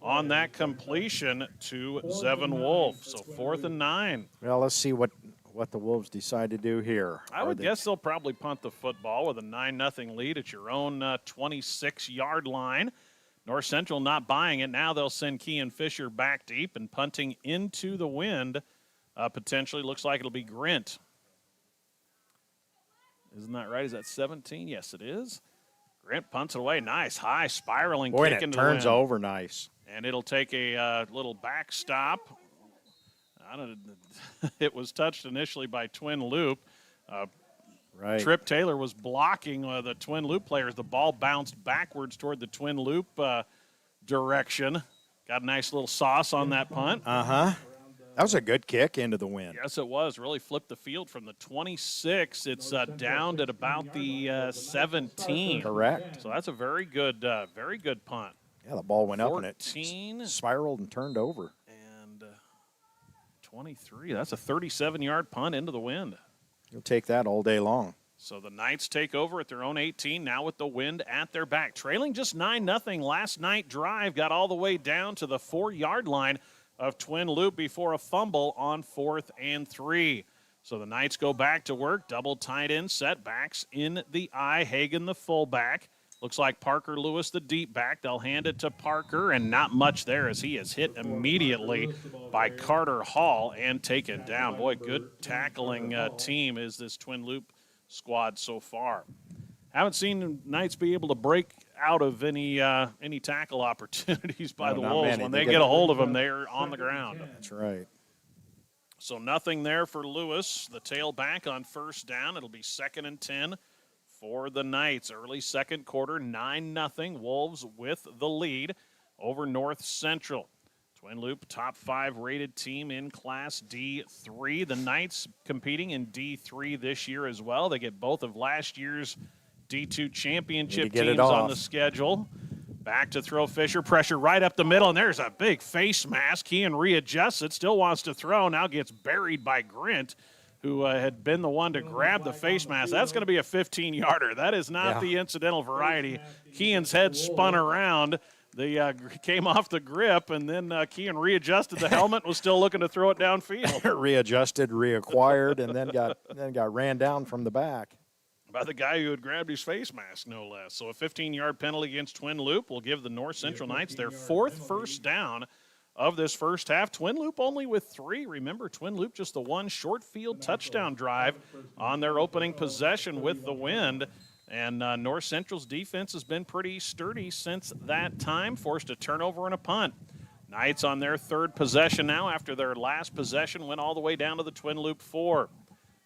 on that completion to Zevin Wolf. So 4th and 9. Well, let's see what the Wolves decide to do here. I would guess they'll probably punt the football with a 9-0 lead at your own 26-yard line. North Central not buying it. Now they'll send Kean Fisher back deep and punting into the wind. Potentially looks like it'll be Grint. Isn't that right? Is that 17? Yes, it is. Grint punts it away. Nice, high, spiraling kick into the wind. Turns over nice. And it'll take a little backstop. It was touched initially by Twin Loup. Right. Trip Taylor was blocking the Twin Loup players. The ball bounced backwards toward the Twin Loup direction. Got a nice little sauce on that punt. Uh-huh. That was a good kick into the wind. Yes, it was. Really flipped the field from the 26. It's down at about the 17. Correct. So that's a very good punt. Yeah, the ball went 14, up and it spiraled and turned over. And 23. That's a 37-yard punt into the wind. You'll take that all day long. So the Knights take over at their own 18, now with the wind at their back. Trailing just 9-0 last night drive, got all the way down to the 4-yard line of Twin Loup before a fumble on 4th and 3. So the Knights go back to work, double tight end setbacks in the eye. Hagan the fullback. Looks like Parker Lewis the deep back. They'll hand it to Parker, and not much there as he is hit immediately by Carter Hall and taken down. Boy, good tackling team is this Twin Loup squad so far. Haven't seen the Knights be able to break out of any tackle opportunities by the Wolves. Many. When they get a hold of them, they're on the ground. That's right. So nothing there for Lewis. The tailback on 1st down. It'll be 2nd and 10 for the Knights. Early second quarter, 9-0. Wolves with the lead over North Central. Twin Loup, top 5 rated team in Class D3. The Knights competing in D3 this year as well. They get both of last year's D2 championship teams on the schedule. Back to throw Fisher. Pressure right up the middle, and there's a big face mask. Kean readjusts it, still wants to throw, now gets buried by Grint, who had been the one to grab the face mask. That's going to be a 15-yarder. That is not the incidental variety. Kean's head spun around. The came off the grip, and then Kean readjusted the helmet, was still looking to throw it downfield. Readjusted, reacquired, and then got ran down from the back. By the guy who had grabbed his face mask, no less. So a 15-yard penalty against Twin Loup will give the North Central Knights their 4th first down of this first half. Twin Loup only with 3. Remember, Twin Loup just the one short field touchdown drive on their opening possession with the wind. And North Central's defense has been pretty sturdy since that time, forced a turnover and a punt. Knights on their 3rd possession now after their last possession went all the way down to the Twin Loup 4.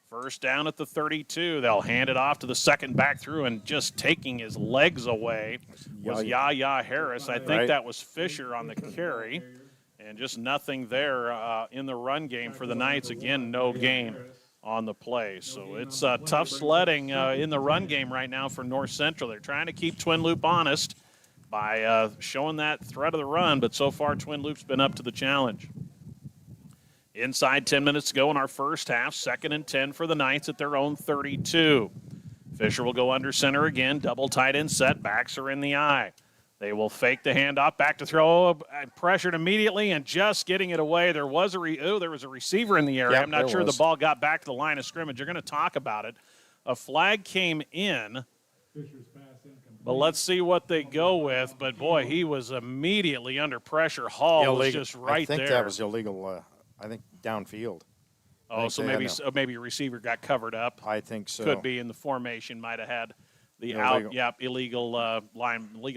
First down at the 32. They'll hand it off to the second back through, and just taking his legs away was Yaya Harris. I think that was Fisher on the carry. And just nothing there in the run game for the Knights. Again, no gain on the play. So it's tough sledding in the run game right now for North Central. They're trying to keep Twin Loup honest by showing that threat of the run, but so far Twin Loop's been up to the challenge. Inside 10 minutes to go in our first half. 2nd and 10 for the Knights at their own 32. Fisher will go under center again. Double tight end set. Backs are in the eye. They will fake the handoff, back to throw, pressured immediately, and just getting it away. There was a receiver in the area. Yep, I'm not sure was. the ball got back to the line of scrimmage. You're going to talk about it. A flag came in, Fisher's pass incomplete. but let's see what they go with. But, boy, he was immediately under pressure. Hall was just right there. I think that was illegal, I think, downfield. Oh, so maybe a receiver got covered up. I think so. Could be in the formation, might have had the illegal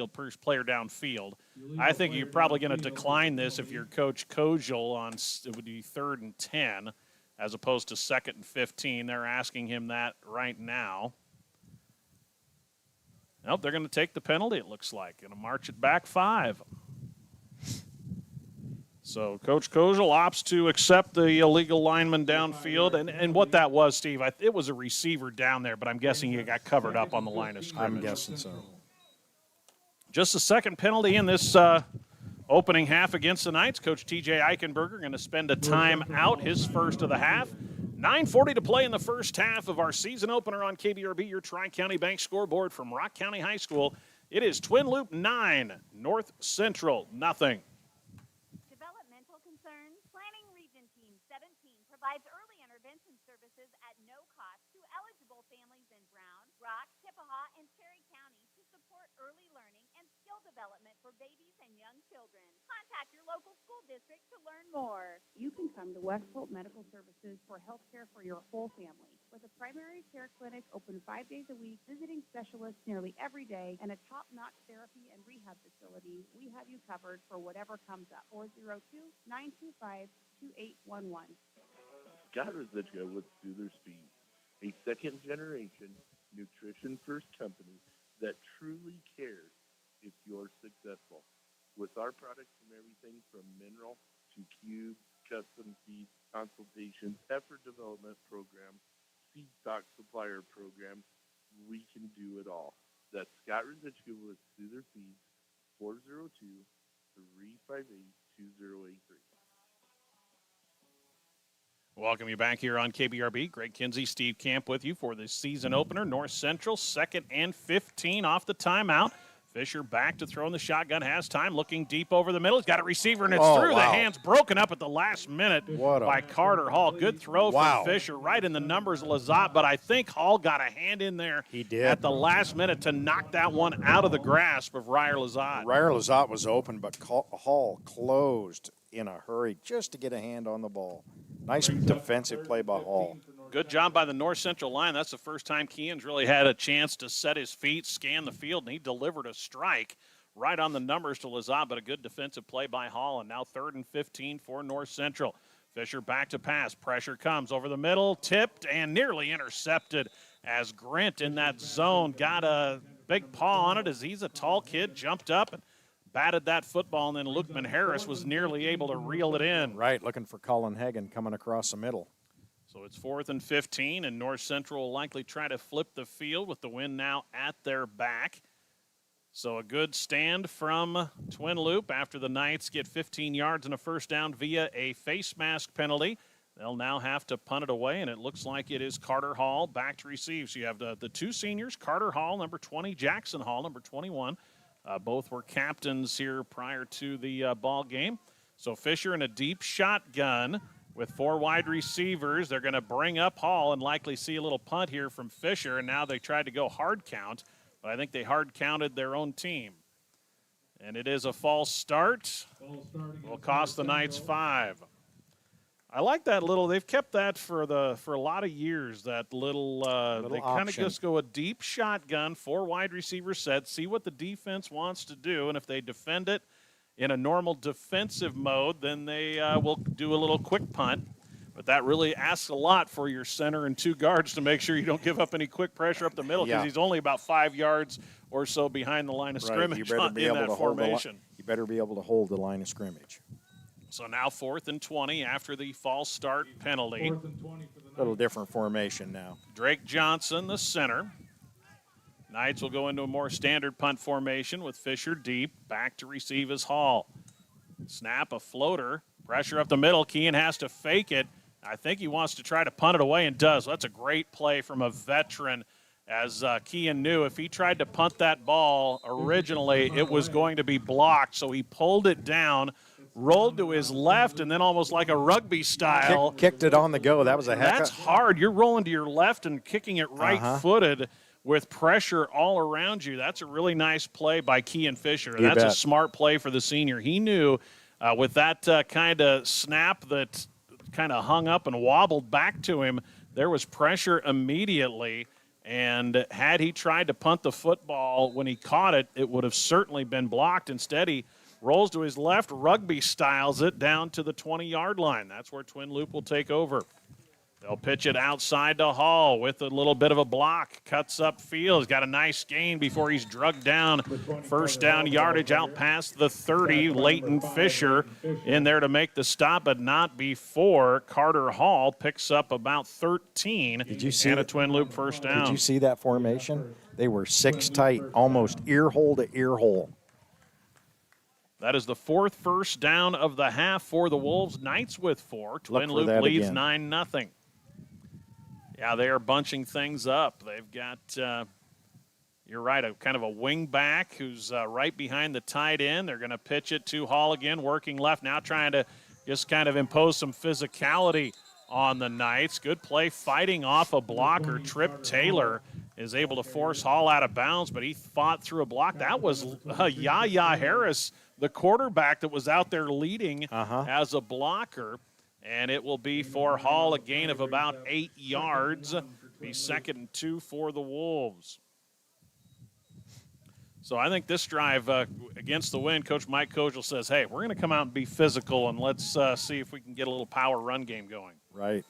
player downfield. I think you're probably going to decline this if you're Coach Kojal on it would be 3rd and 10 as opposed to 2nd and 15. They're asking him that right now. Nope, they're going to take the penalty, it looks like. Going to march it back 5. So Coach Kojal opts to accept the illegal lineman downfield. And what that was, Steve, it was a receiver down there, but I'm guessing he got covered up on the line of scrimmage. I'm guessing so. Just the second penalty in this opening half against the Knights. Coach T.J. Eichenberger going to spend a time out, his first of the half. 9:40 to play in the first half of our season opener on KBRB, your Tri-County Bank scoreboard from Rock County High School. It is Twin Loop 9, North Central nothing. Provides early intervention services at no cost to eligible families in Brown, Rock, Chippewa, and Cherry County to support early learning and skill development for babies and young children. Contact your local school district to learn more. You can come to West Holt Medical Services for health care for your whole family. With a primary care clinic open 5 days a week, visiting specialists nearly every day, and a top-notch therapy and rehab facility, we have you covered for whatever comes up. 402-925-2811. Scott Rosichka with Soother's Feed, a second-generation nutrition-first company that truly cares if you're successful. With our products from everything from mineral to cube, custom feed, consultations, heifer development programs, seed stock supplier programs, we can do it all. That's Scott Rosichka with Soother Feeds, 402-358-2083. Welcome you back here on KBRB. Greg Kinsey, Steve Camp with you for the season opener. North Central, 2nd and 15 off the timeout. Fisher back to throw in the shotgun, has time, looking deep over the middle. He's got a receiver, and it's through. Wow. The hands broken up at the last minute by Carter Hall. Good throw from Fisher, right in the numbers of Lazat, but I think Hall got a hand in there at the last minute to knock that one out of the grasp of Ryer Lazat. Ryer Lazat was open, but Hall closed in a hurry just to get a hand on the ball. Nice defensive play by Hall. Good job by the North Central line. That's the first time Kean's really had a chance to set his feet, scan the field, and he delivered a strike right on the numbers to Lazat, but a good defensive play by Hall. And now 3rd and 15 for North Central. Fisher back to pass. Pressure comes over the middle, tipped and nearly intercepted as Grint in that zone got a big paw on it as he's a tall kid, jumped up and batted that football, and then Lukeman Harris was nearly able to reel it in. Right, looking for Colin Hagan coming across the middle. So it's 4th and 15, and North Central will likely try to flip the field with the wind now at their back. So a good stand from Twin Loop after the Knights get 15 yards and a first down via a face mask penalty. They'll now have to punt it away, and it looks like it is Carter Hall back to receive. So you have the two seniors, Carter Hall, number 20, Jackson Hall, number 21. Both were captains here prior to the ball game. So Fisher in a deep shotgun with 4 wide receivers. They're going to bring up Hall and likely see a little punt here from Fisher, and now they tried to go hard count, but I think they hard counted their own team. And it is a false start. Will cost the Knights 5. I like that little. They've kept that for a lot of years. That little they kind of just go a deep shotgun, 4 wide receiver set, see what the defense wants to do, and if they defend it in a normal defensive mode, then they will do a little quick punt. But that really asks a lot for your center and 2 guards to make sure you don't give up any quick pressure up the middle, because he's only about 5 yards or so behind the line of scrimmage in that formation. You better be able to hold the line of scrimmage. So now 4th and 20 after the false start penalty. 4th and 20 for the Knights. Little different formation now. Drake Johnson, the center. Knights will go into a more standard punt formation with Fisher deep. Back to receive is Hall. Snap, a floater. Pressure up the middle. Kean has to fake it. I think he wants to try to punt it away and does. That's a great play from a veteran as Kean knew if he tried to punt that ball originally, it was going to be blocked. So he pulled it down, rolled to his left, and then almost like a rugby style. Kicked it on the go. That was a heck That's of hard. You're rolling to your left and kicking it right-footed with pressure all around you. That's a really nice play by Kean Fisher. You That's a bet. smart play for the senior. He knew with that kind of snap that kind of hung up and wobbled back to him, there was pressure immediately. And had he tried to punt the football when he caught it, it would have certainly been blocked. Instead, he rolls to his left, rugby styles it down to the 20-yard line. That's where Twin Loup will take over. They'll pitch it outside to Hall with a little bit of a block. Cuts up field. He's got a nice gain before he's drugged down. First down yardage out past the 30. Leighton Fisher in there to make the stop, but not before Carter Hall picks up about 13. Did you see and a Twin Loop first down. Did you see that formation? They were 6 tight, almost ear hole to ear hole. That is the 4th first down of the half for the Wolves. Knights with 4. Twin Loop leads 9-0. Yeah, they are bunching things up. They've got, you're right, a kind of a wing back who's right behind the tight end. They're going to pitch it to Hall again, working left, now trying to just kind of impose some physicality on the Knights. Good play fighting off a blocker. Trip Taylor is able to force Hall out of bounds, but he fought through a block. That was Yaya Harris, the quarterback that was out there leading as a blocker. And it will be for Hall a gain of about 8 yards. Be 2nd and 2 for the Wolves. So I think this drive against the wind, Coach Mike Kogel says, hey, we're going to come out and be physical, and let's see if we can get a little power run game going. Right.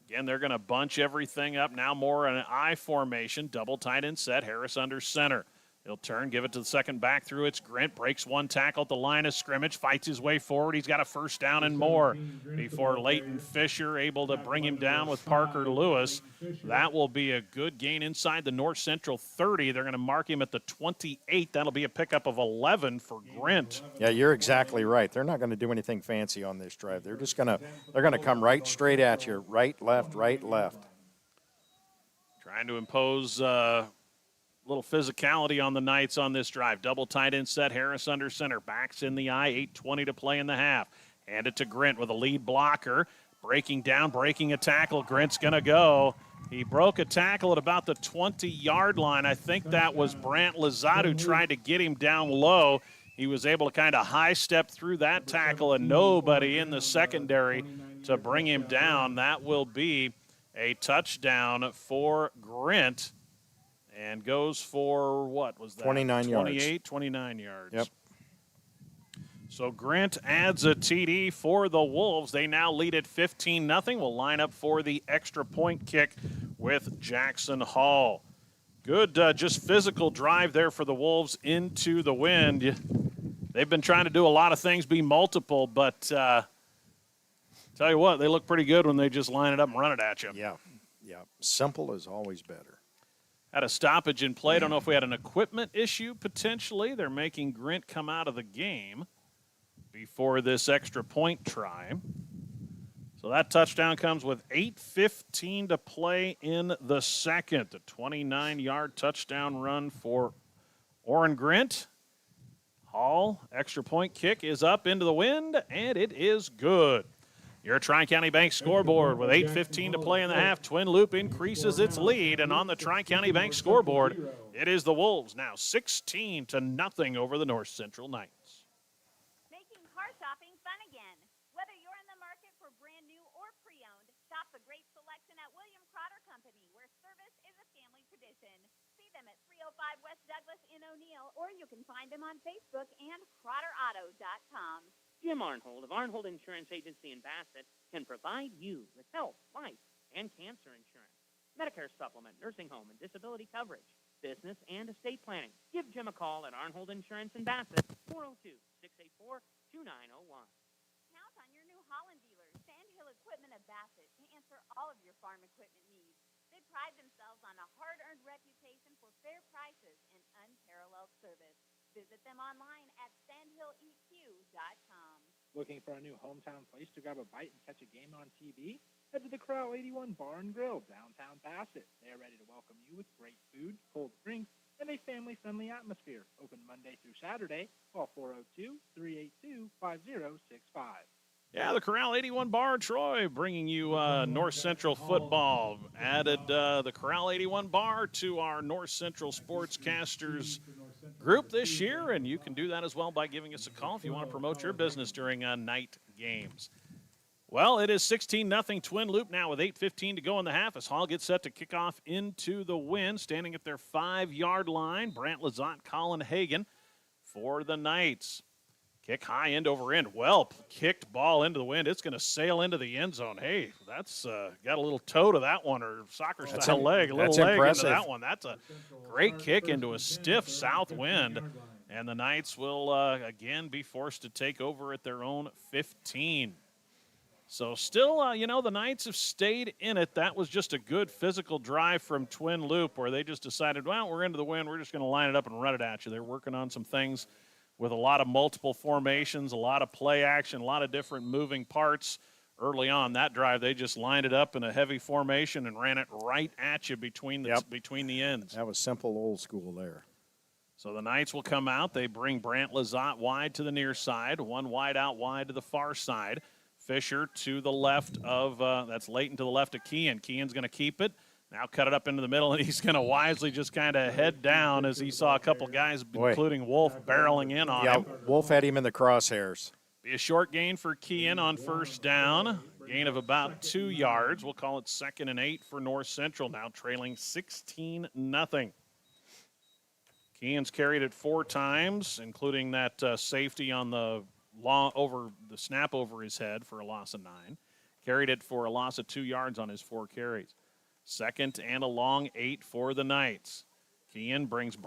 Again, they're going to bunch everything up now more in an I formation, double tight end set, Harris under center. He'll turn, give it to the second back through. It's Grint, breaks one tackle at the line of scrimmage, fights his way forward. He's got a first down and more before Leighton Fisher able to bring him down with Parker Lewis. That will be a good gain inside the North Central 30. They're going to mark him at the 28. That'll be a pickup of 11 for Grint. Yeah, you're exactly right. They're not going to do anything fancy on this drive. They're just going to come right straight at you, right, left, right, left. Trying to impose little physicality on the Knights on this drive. Double tight end set, Harris under center. Backs in the eye, 8:20 to play in the half. Hand it to Grint with a lead blocker. Breaking down, breaking a tackle. Grint's going to go. He broke a tackle at about the 20-yard line. I think that was Brant Lozado tried to get him down low. He was able to kind of high step through that tackle and nobody in the secondary to bring him down. That will be a touchdown for Grint. And goes for, what was that? 29 yards. 29 yards. Yep. So Grint adds a TD for the Wolves. They now lead at 15-0. Will line up for the extra point kick with Jackson Hall. Good, just physical drive there for the Wolves into the wind. They've been trying to do a lot of things, be multiple, but tell you what, they look pretty good when they just line it up and run it at you. Yeah. Simple is always better. Had a stoppage in play. I don't know if we had an equipment issue potentially. They're making Grint come out of the game before this extra point try. So that touchdown comes with 8:15 to play in the second. A 29-yard touchdown run for Orrin Grint. Hall, extra point kick is up into the wind, and it is good. Your Tri-County Bank scoreboard with 8:15 to play in the half. Twin Loop increases its lead, and on the Tri-County Bank scoreboard, it is the Wolves now 16-0 over the North Central Knights. Making car shopping fun again. Whether you're in the market for brand new or pre-owned, shop the great selection at William Crotter Company, where service is a family tradition. See them at 305 West Douglas in O'Neill, or you can find them on Facebook and CrotterAuto.com. Jim Arnhold of Arnhold Insurance Agency in Bassett can provide you with health, life, and cancer insurance, Medicare supplement, nursing home, and disability coverage, business and estate planning. Give Jim a call at Arnhold Insurance in Bassett, 402-684-2901. Count on your new Holland dealer, Sandhill Equipment of Bassett, to answer all of your farm equipment needs. They pride themselves on a hard-earned reputation for fair prices and unparalleled service. Visit them online at sandhilleq.com. Looking for a new hometown place to grab a bite and catch a game on TV? Head to the Corral 81 Bar and Grill, downtown Bassett. They are ready to welcome you with great food, cold drinks, and a family-friendly atmosphere. Open Monday through Saturday. Call 402-382-5065. Yeah, the Corral 81 Bar, Troy, bringing you North Central football. Added the Corral 81 Bar to our North Central Sportscasters group this year, and you can do that as well by giving us a call if you want to promote your business during night games. Well, it is 16-0 Twin Loup now with 8:15 to go in the half as Hall gets set to kick off into the wind. Standing at their 5-yard line, Brant Lazat, Colin Hagan for the Knights. Kick high end over end. Well kicked ball into the wind. It's going to sail into the end zone. Hey, that's got a little toe to that one, or soccer-style leg. A little leg impressive. into that one. That's a great kick into a stiff south wind. And the Knights will, again, be forced to take over at their own 15. So still, the Knights have stayed in it. That was just a good physical drive from Twin Loup where they just decided, well, we're into the wind. We're just going to line it up and run it at you. They're working on some things with a lot of multiple formations, a lot of play action, a lot of different moving parts. Early on that drive, they just lined it up in a heavy formation and ran it right at you between the ends. That was simple old school there. So the Knights will come out. They bring Brant Lazat wide to the near side, one wide out wide to the far side. Fisher to the left of, that's Leighton to the left of Kean. Kean's going to keep it. Now cut it up into the middle, and he's going to wisely just kind of head down as he saw a couple guys, including Wolf, barreling in on him. Wolf had him in the crosshairs. Be a short gain for Kean on first down. Gain of about 2 yards. We'll call it 2nd and 8 for North Central, now trailing 16-0. Kean's carried it 4 times, including that safety on the snap over his head for a loss of 9. Carried it for a loss of 2 yards on his 4 carries. 2nd and a long 8 for the Knights. Kean brings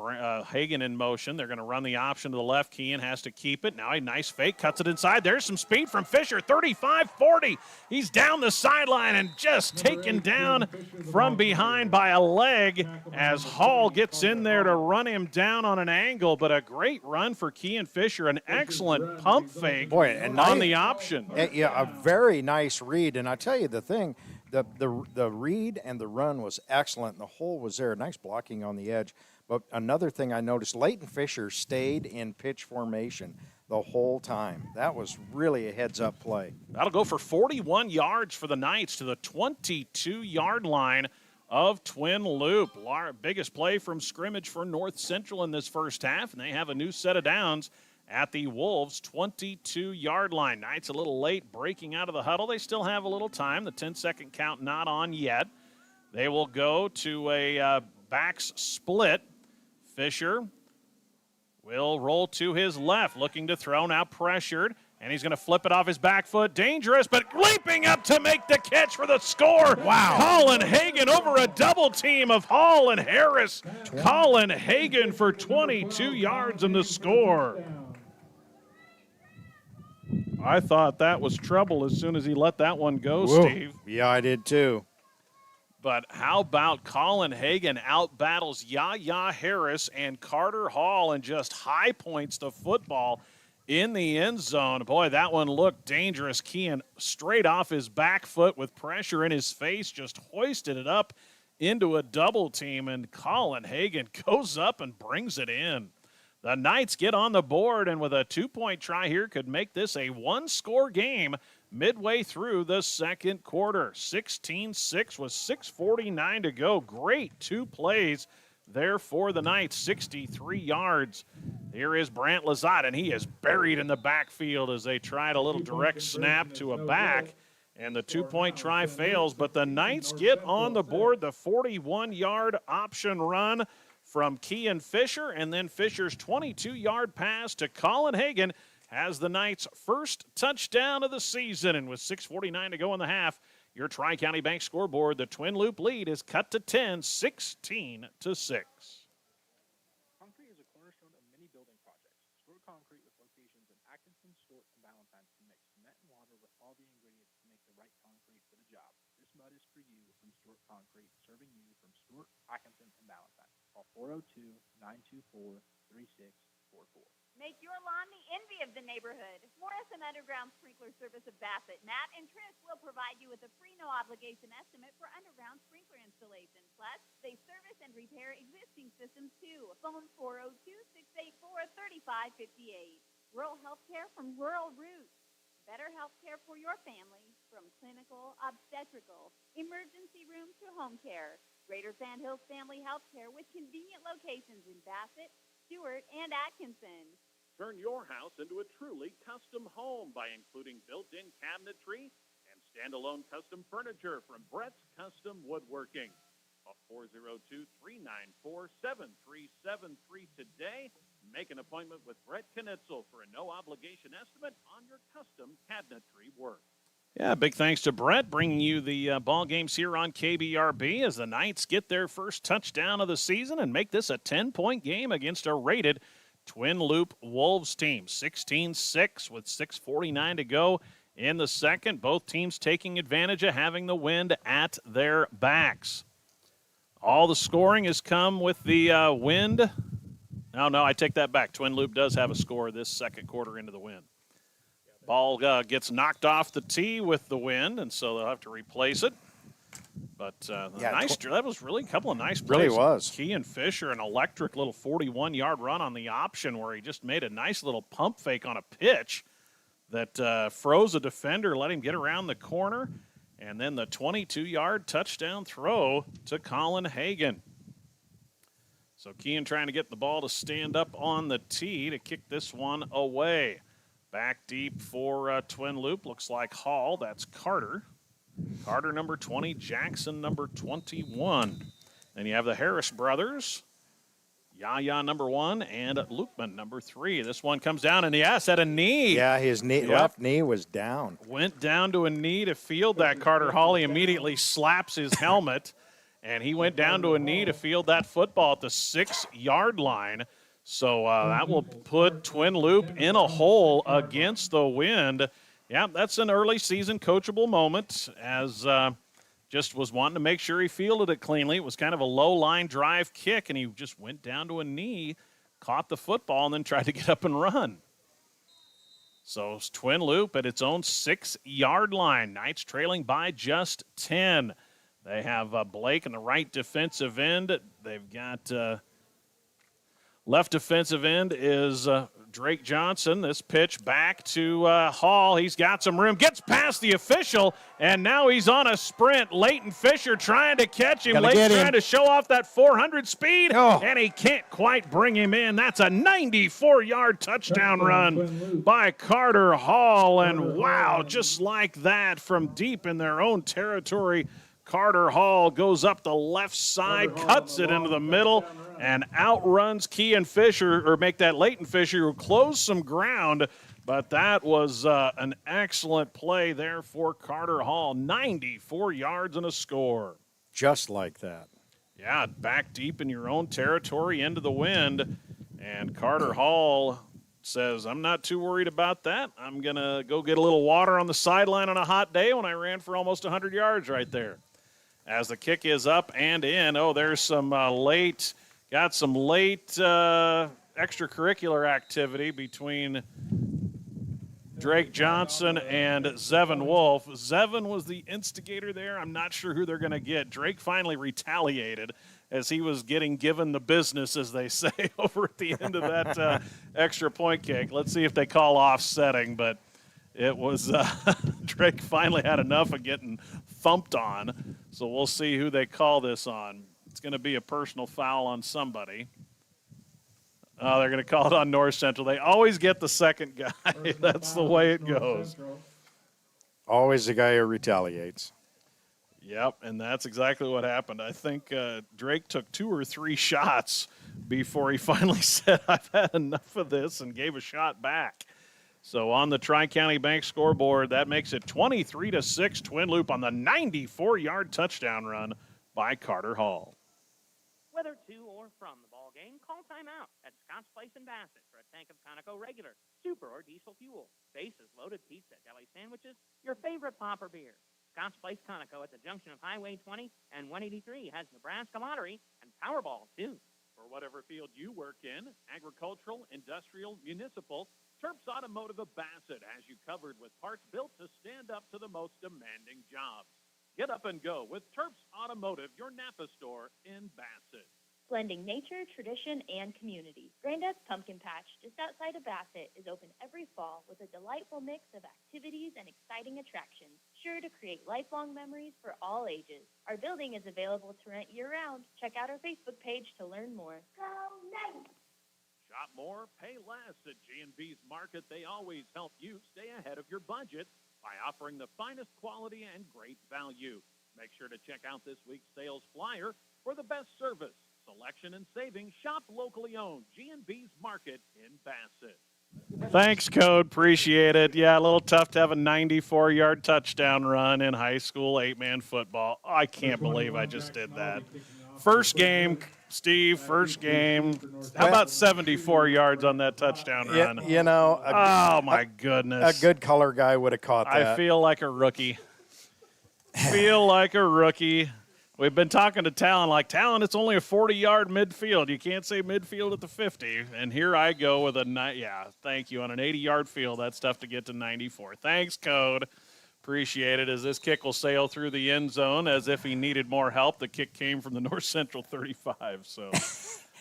Hagan in motion. They're going to run the option to the left. Kean has to keep it. Now a nice fake, cuts it inside. There's some speed from Fisher, 35-40. He's down the sideline and just taken down from behind by a leg as Hall gets in there to run him down on an angle. But a great run for Kean Fisher, an excellent pump fake on the option. Yeah, a very nice read. And I tell you the thing, the read and the run was excellent. The hole was there. Nice blocking on the edge. But another thing I noticed, Leighton Fisher stayed in pitch formation the whole time. That was really a heads-up play. That'll go for 41 yards for the Knights to the 22-yard line of Twin Loup. Biggest play from scrimmage for North Central in this first half, and they have a new set of downs at the Wolves' 22-yard line. Knights a little late breaking out of the huddle. They still have a little time. The 10-second count not on yet. They will go to a backs split. Fisher will roll to his left, looking to throw, now pressured, and he's going to flip it off his back foot. Dangerous, but leaping up to make the catch for the score. Wow. Colin Hagan over a double team of Hall and Harris. Colin Hagan for 22 yards in the score. I thought that was trouble as soon as he let that one go, Whoa. Steve. Yeah, I did too. But how about Colin Hagan out-battles Yaya Harris and Carter Hall and just high points the football in the end zone. Boy, that one looked dangerous. Kean straight off his back foot with pressure in his face, just hoisted it up into a double team, and Colin Hagan goes up and brings it in. The Knights get on the board, and with a 2-point try here, could make this a one-score game midway through the second quarter. 16-6 with 6:49 to go. Great 2 plays there for the Knights, 63 yards. Here is Brant Lazat, and he is buried in the backfield as they tried a little direct snap to a back, and the 2-point try fails. But the Knights get on the board, the 41-yard option run from Kean Fisher, and then Fisher's 22-yard pass to Colin Hagan has the Knights' first touchdown of the season. And with 6:49 to go in the half, your Tri-County Bank scoreboard, the Twin Loup lead is cut to 10, 16-6. Concrete is a cornerstone of many building projects. Stewart Concrete with locations in Atkinson, Stewart, and Valentine can mix cement and water with all the ingredients to make the right concrete for the job. This mud is for you from Stewart Concrete, serving you from Stewart, Atkinson, and Valentine. Call 402-924-3600. Make your lawn the envy of the neighborhood. Morrison Underground Sprinkler Service of Bassett, Matt and Trish will provide you with a free no-obligation estimate for underground sprinkler installation. Plus, they service and repair existing systems too. Phone 402-684-3558. Rural health care from rural roots. Better health care for your family, from clinical, obstetrical, emergency room to home care. Greater Sand Hills Family Health Care with convenient locations in Bassett, Stewart, and Atkinson. Turn your house into a truly custom home by including built-in cabinetry and standalone custom furniture from Brett's Custom Woodworking. Call 402-394-7373 today. Make an appointment with Brett Knitzel for a no-obligation estimate on your custom cabinetry work. Yeah, big thanks to Brett bringing you the ball games here on KBRB as the Knights get their first touchdown of the season and make this a 10-point game against a rated Twin Loup Wolves team. 16-6 with 6:49 to go in the second. Both teams taking advantage of having the wind at their backs. All the scoring has come with the wind. No, I take that back. Twin Loup does have a score this second quarter into the wind. Ball gets knocked off the tee with the wind, and so they'll have to replace it. But that was really a couple of nice plays. Really was. Kean Fisher, an electric little 41-yard run on the option where he just made a nice little pump fake on a pitch that froze a defender, let him get around the corner, and then the 22-yard touchdown throw to Colin Hagan. So Kean trying to get the ball to stand up on the tee to kick this one away. Back deep for Twin Loup. Looks like Hall. That's Carter. Carter, number 20. Jackson, number 21. Then you have the Harris brothers. Yaya, number 1, and Lukman, number 3. This one comes down, and yes, at a knee. Yeah, his knee, left knee was down. Went down to a knee to field that Carter Hall. He immediately slaps his helmet, and he went down to a knee to field that football at the 6-yard line. So that will put Twin Loup in a hole against the wind. Yeah, that's an early season coachable moment as just was wanting to make sure he fielded it cleanly. It was kind of a low line drive kick, and he just went down to a knee, caught the football, and then tried to get up and run. So it's Twin Loup at its own 6-yard line. Knights trailing by just 10. They have Blake in the right defensive end. They've got left defensive end is Drake Johnson. This pitch back to Hall. He's got some room. Gets past the official, and now he's on a sprint. Leighton Fisher trying to catch him. Leighton trying to show off that 400 speed, and he can't quite bring him in. That's a 94-yard touchdown run by Carter Hall. And wow, just like that from deep in their own territory, Carter Hall goes up the left side, cuts it into the middle, and outruns Kean Fisher, or make that Leighton Fisher, who closed some ground. But that was an excellent play there for Carter Hall. 94 yards and a score. Just like that. Yeah, back deep in your own territory into the wind. And Carter Hall says, I'm not too worried about that. I'm going to go get a little water on the sideline on a hot day when I ran for almost 100 yards right there. As the kick is up and in. Oh, there's some late extracurricular activity between Drake Johnson and Zevin Wolf. Zevin was the instigator there. I'm not sure who they're going to get. Drake finally retaliated as he was getting given the business, as they say, over at the end of that extra point kick. Let's see if they call offsetting, but it was Drake finally had enough of getting thumped on. So we'll see who they call this on. It's going to be a personal foul on somebody. Oh, they're going to call it on North Central. They always get the second guy. That's the way it goes. Always the guy who retaliates. Yep, and that's exactly what happened. I think Drake took 2 or 3 shots before he finally said, I've had enough of this, and gave a shot back. So on the Tri-County Bank scoreboard, that makes it 23-6 Twin Loup on the 94-yard touchdown run by Carter Hall. Whether to or from the ball game, call timeout at Scott's Place in Bassett for a tank of Conoco regular, super, or diesel fuel, bases, loaded pizza, deli sandwiches, your favorite pop or beer. Scott's Place Conoco at the junction of Highway 20 and 183 has Nebraska Lottery and Powerball, too. For whatever field you work in, agricultural, industrial, municipal, Terps Automotive of Bassett has you covered with parts built to stand up to the most demanding jobs. Get up and go with Terps Automotive, your Napa store in Bassett. Blending nature, tradition, and community. Granddad's Pumpkin Patch, just outside of Bassett, is open every fall with a delightful mix of activities and exciting attractions, sure to create lifelong memories for all ages. Our building is available to rent year-round. Check out our Facebook page to learn more. Go Knights! Shop more, pay less at G&B's Market. They always help you stay ahead of your budget by offering the finest quality and great value. Make sure to check out this week's sales flyer for the best service, selection, and savings. Shop locally owned G&B's Market in Bassett. Thanks, Code. Appreciate it. Yeah, a little tough to have a 94-yard touchdown run in high school 8-man football. Oh, I can't believe I just did that. First game, Steve, first game. How about 74 yards on that touchdown run? You know, oh, my goodness. A good color guy would have caught that. I feel like a rookie. Feel like a rookie. We've been talking to Talon, like, Talon, it's only a 40-yard midfield. You can't say midfield at the 50. And here I go with thank you. On an 80-yard field, that's tough to get to 94. Thanks, Code. Appreciate it, as this kick will sail through the end zone as if he needed more help. The kick came from the North Central 35. So,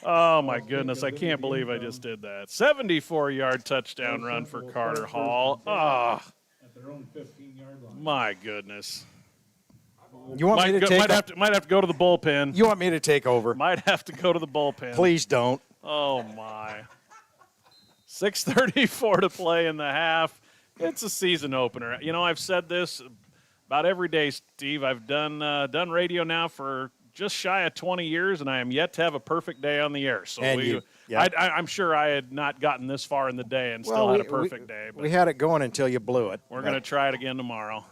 oh, my goodness, I can't believe I just did that. 74-yard touchdown run for Carter Hall. Oh, At their own 15-yard line. my goodness. You want me to take might have to go to the bullpen. You want me to take over? Might have to go to the bullpen. Please don't. Oh, my. 6:34 to play in the half. It's a season opener. You know, I've said this about every day, Steve. I've done radio now for just shy of 20 years, and I am yet to have a perfect day on the air. So I'm sure I had not gotten this far in the day and still had a perfect day. But we had it going until you blew it. We're going to try it again tomorrow.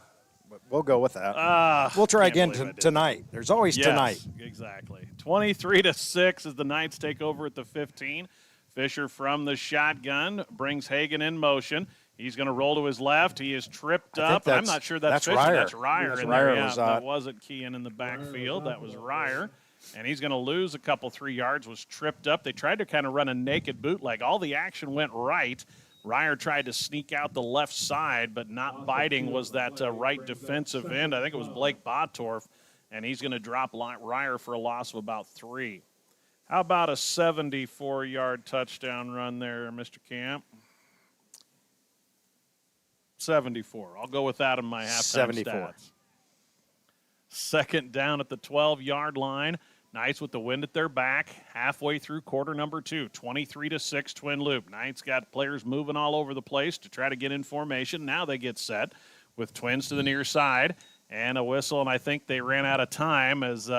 But we'll go with that. We'll try again tonight. There's always tonight. Exactly. 23-6 as the Knights take over at the 15. Fisher from the shotgun brings Hagan in motion. He's going to roll to his left. He is tripped up. I'm not sure that's Fisher. Ryer. That's Ryer That's in Ryer there. Yeah, Lazat. that wasn't Kean in the backfield. That was Ryer. And he's going to lose a couple, 3 yards, was tripped up. They tried to kind of run a naked bootleg. All the action went right. Ryer tried to sneak out the left side, but not biting was that right defensive end. I think it was Blake Botorf, and he's going to drop Ryer for a loss of about 3. How about a 74-yard touchdown run there, Mr. Camp? 74. I'll go with that in my halftime 74. stats. Second down at the 12-yard line. Knights with the wind at their back, halfway through quarter number 2, 23-6 Twin Loup. Knights got players moving all over the place to try to get in formation. Now they get set with Twins to the near side and a whistle, and I think they ran out of time as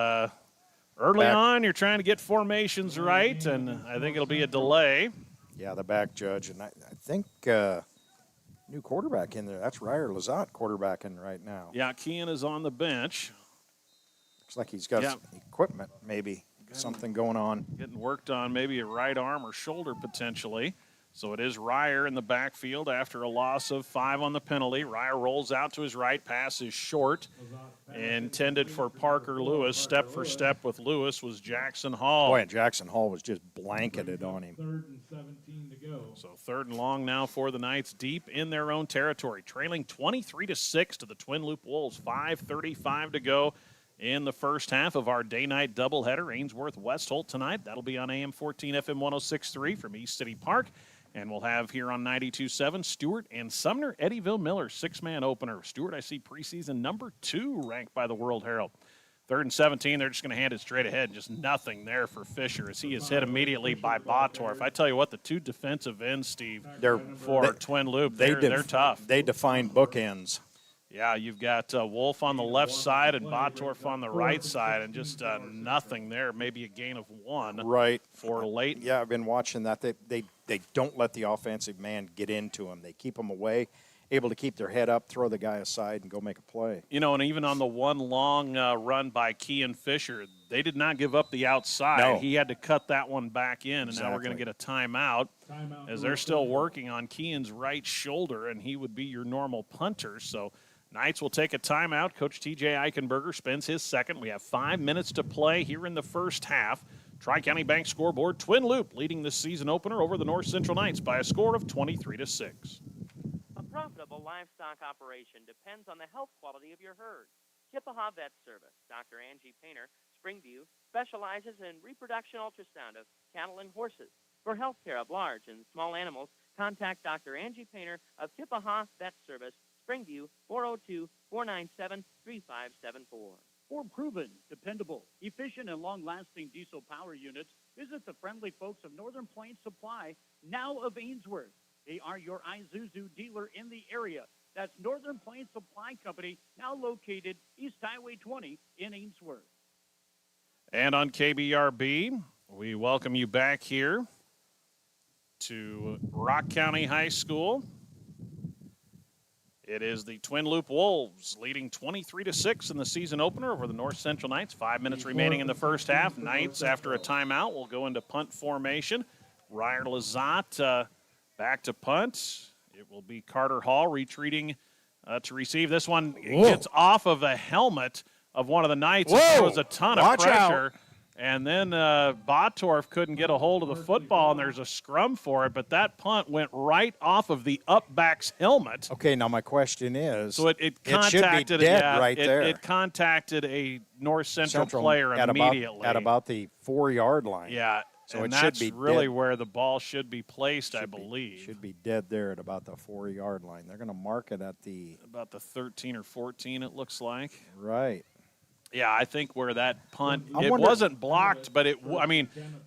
early on you're trying to get formations right, and I think it'll be a delay. Yeah, the back judge, and I think new quarterback in there. That's Ryer Lazat quarterbacking right now. Yeah, Kean is on the bench. Looks like he's got some equipment, maybe something going on. Getting worked on, maybe a right arm or shoulder potentially. So it is Ryer in the backfield after a loss of 5 on the penalty. Ryer rolls out to his right, pass is short, intended for Parker Lewis. Step for step with Lewis was Jackson Hall. Boy, and Jackson Hall was just blanketed on him. 3rd and 17 to go. So 3rd and long now for the Knights, deep in their own territory, trailing 23-6 to the Twin Loup Wolves. 5:35 to go in the first half of our day-night doubleheader. Ainsworth-Westholt tonight. That'll be on AM 14, FM 106.3 from East City Park. And we'll have here on 92.7 Stewart and Sumner, Eddyville Miller, 6-man opener. Stewart, I see preseason number 2 ranked by the World Herald. 3rd and 17, they're just going to hand it straight ahead. Just nothing there for Fisher as he is hit immediately by Botorf. I tell you what, the 2 defensive ends, Steve, for Twin Loup, they're tough. They define bookends. Yeah, you've got Wolf on the left side and Botorf on the right side, and just nothing there. Maybe a gain of 1 for Leighton. Yeah, I've been watching that. They don't let the offensive man get into him. They keep them away, able to keep their head up, throw the guy aside, and go make a play. You know, and even on the one long run by Kean Fisher, they did not give up the outside. No. He had to cut that one back in, and now we're going to get a timeout as they're still working on Kean's right shoulder, and he would be your normal punter. So Knights will take a timeout. Coach T.J. Eichenberger spends his second. We have 5 minutes to play here in the first half. Tri-County Bank scoreboard, Twin Loup leading the season opener over the North Central Knights by a score of 23-6. A profitable livestock operation depends on the health quality of your herd. Chippewa Vet Service, Dr. Angie Painter, Springview, specializes in reproduction ultrasound of cattle and horses. For health care of large and small animals, contact Dr. Angie Painter of Chippewa Vet Service, Springview, 402-497-3574. For proven, dependable, efficient, and long-lasting diesel power units, visit the friendly folks of Northern Plains Supply, now of Ainsworth. They are your Isuzu dealer in the area. That's Northern Plains Supply Company, now located East Highway 20 in Ainsworth. And on KBRB, we welcome you back here to Rock County High School. It is the Twin Loup Wolves leading 23-6 in the season opener over the North Central Knights. 5 minutes remaining in the first half. Knights, after a timeout, will go into punt formation. Ryer Lazat back to punt. It will be Carter Hall retreating to receive. This one gets off of a helmet of one of the Knights. And throws a ton of pressure. And then Bottorff couldn't get a hold of the football, and there's a scrum for it. But that punt went right off of the up-back's helmet. Okay, now my question is, so it contacted, should be dead right there. It contacted a North Central player immediately. At about the 4-yard line. Yeah, so and it that's should be really dead. where the ball should be placed, I believe. Should be dead there at about the 4-yard line. They're going to mark it at about the 13 or 14, it looks like. Right. Yeah, I think where that punt, it wasn't blocked, but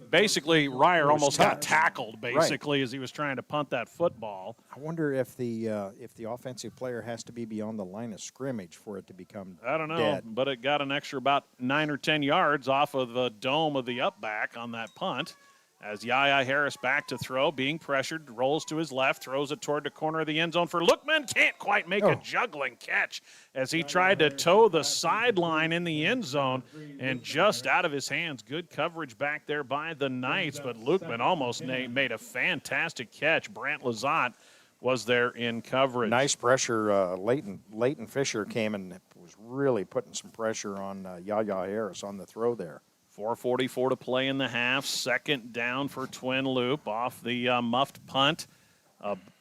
basically Ryer almost got tackled, basically, as he was trying to punt that football. I wonder if the offensive player has to be beyond the line of scrimmage for it to become I don't know, dead. but it got an extra about 9 or 10 yards off of the dome of the up back on that punt. As Yaya Harris back to throw, being pressured, rolls to his left, throws it toward the corner of the end zone for Lookman. Can't quite make a juggling catch as he tried to toe the sideline in the end zone and just out of his hands. Good coverage back there by the Knights, but Lookman almost made a fantastic catch. Brant Lazat was there in coverage. Nice pressure. Leighton Fisher came and was really putting some pressure on Yaya Harris on the throw there. 4:44 to play in the half. Second down for Twin Loup off the muffed punt.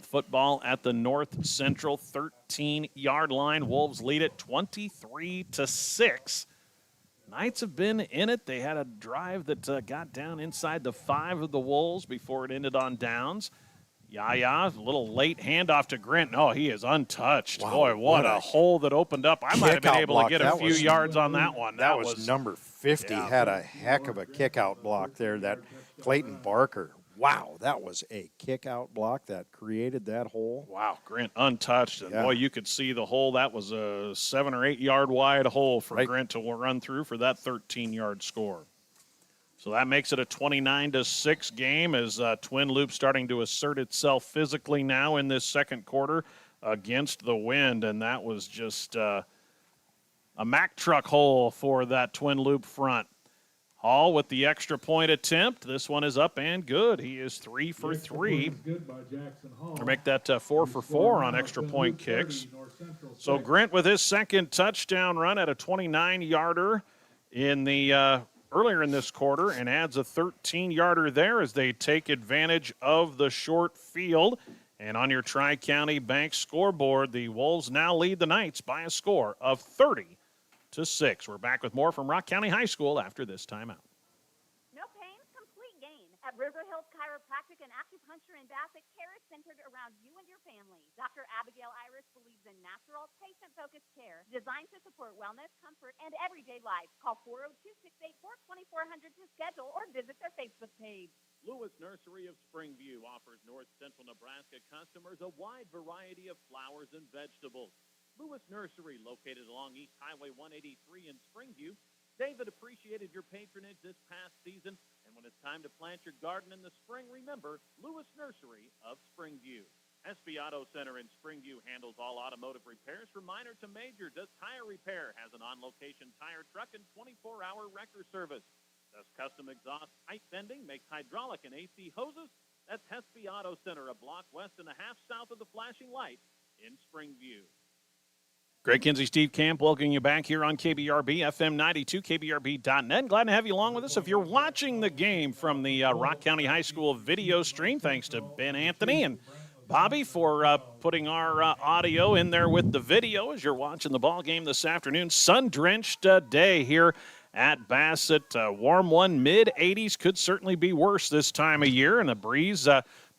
Football at the North Central 13-yard line. Wolves lead it 23-6. Knights have been in it. They had a drive that got down inside the 5 of the Wolves before it ended on downs. Yaya, a little late handoff to Grint. No, he is untouched. Wow, Boy, what a hole that opened up. I might have been able to get a few yards on that one. That was number 50. Had a heck of a kick-out block there, that Clayton Barker. Wow, that was a kick-out block that created that hole. Wow, Grint untouched. And, boy, you could see the hole. That was a 7 or 8 yard wide hole for Grint to run through for that 13-yard score. So that makes it a 29-6 game as Twin Loup starting to assert itself physically now in this second quarter against the wind. And that was just a Mack truck hole for that Twin Loup front. Hall with the extra point attempt. This one is up and good. He is 3 for 3. Or make that 4 for 4 on extra point kicks. So Grint with his second touchdown run at a 29-yarder in the earlier in this quarter and adds a 13-yarder there as they take advantage of the short field. And on your Tri-County Bank scoreboard, the Wolves now lead the Knights by a score of 30-6. We're back with more from Rock County High School after this timeout. No pain, complete gain. At River Hills Chiropractic and Acupuncture in Bassett, care is centered around you and your family. Dr. Abigail Iris believes in natural, patient-focused care designed to support wellness, comfort, and everyday life. Call 402-684-2400 to schedule or visit their Facebook page. Lewis Nursery of Springview offers North Central Nebraska customers a wide variety of flowers and vegetables. Lewis Nursery, located along East Highway 183 in Springview. David appreciated your patronage this past season, and when it's time to plant your garden in the spring, remember Lewis Nursery of Springview. SB Auto Center in Springview handles all automotive repairs from minor to major. Does tire repair, has an on-location tire truck and 24-hour wrecker service. Does custom exhaust pipe bending, makes hydraulic and AC hoses. That's Hesby Auto Center, a block west and a half south of the flashing light in Springview. Greg Kinsey, Steve Camp, welcoming you back here on KBRB, FM 92, KBRB.net. Glad to have you along with us. If you're watching the game from the Rock County High School video stream, thanks to Ben Anthony and Bobby for putting our audio in there with the video as you're watching the ball game this afternoon. Sun-drenched day here at Bassett. Warm one, mid-80s. Could certainly be worse this time of year, and the breeze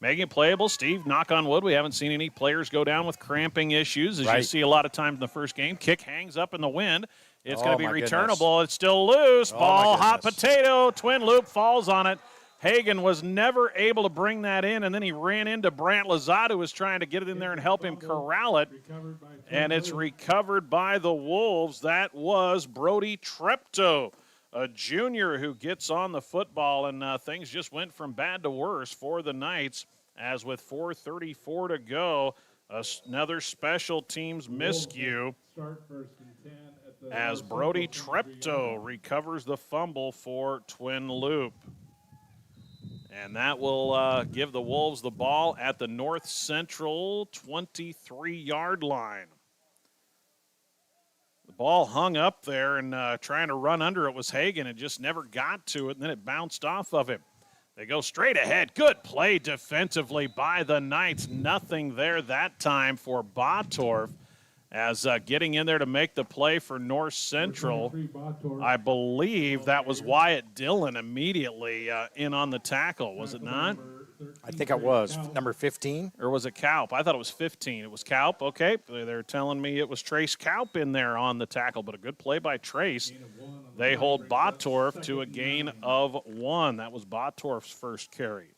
making it playable. Steve, knock on wood, we haven't seen any players go down with cramping issues, as you see a lot of times in the first game. Kick hangs up in the wind. It's going to be returnable. It's still loose. Ball, hot potato. Twin Loup falls on it. Hagan was never able to bring that in, and then he ran into Brant Lazada, who was trying to get it in there and help him corral it. And it's recovered by the Wolves. That was Brody Treptow, a junior who gets on the football, and things just went from bad to worse for the Knights, as with 4:34 to go, another special teams miscue as Brody Treptow recovers the fumble for Twin Loup. And that will give the Wolves the ball at the North Central 23-yard line. The ball hung up there, and trying to run under it was Hagan, and just never got to it, and then it bounced off of him. They go straight ahead. Good play defensively by the Knights. Nothing there that time for Botorf, as getting in there to make the play for North Central. I believe that was Wyatt Dillon immediately in on the tackle, was it not? I think it was number 15. Or was it Kaup? I thought it was 15. It was Kaup. Okay, they're telling me it was Trace Kaup in there on the tackle, but a good play by Trace. They hold Botorf to a gain of 1. That was Botorf's first carry.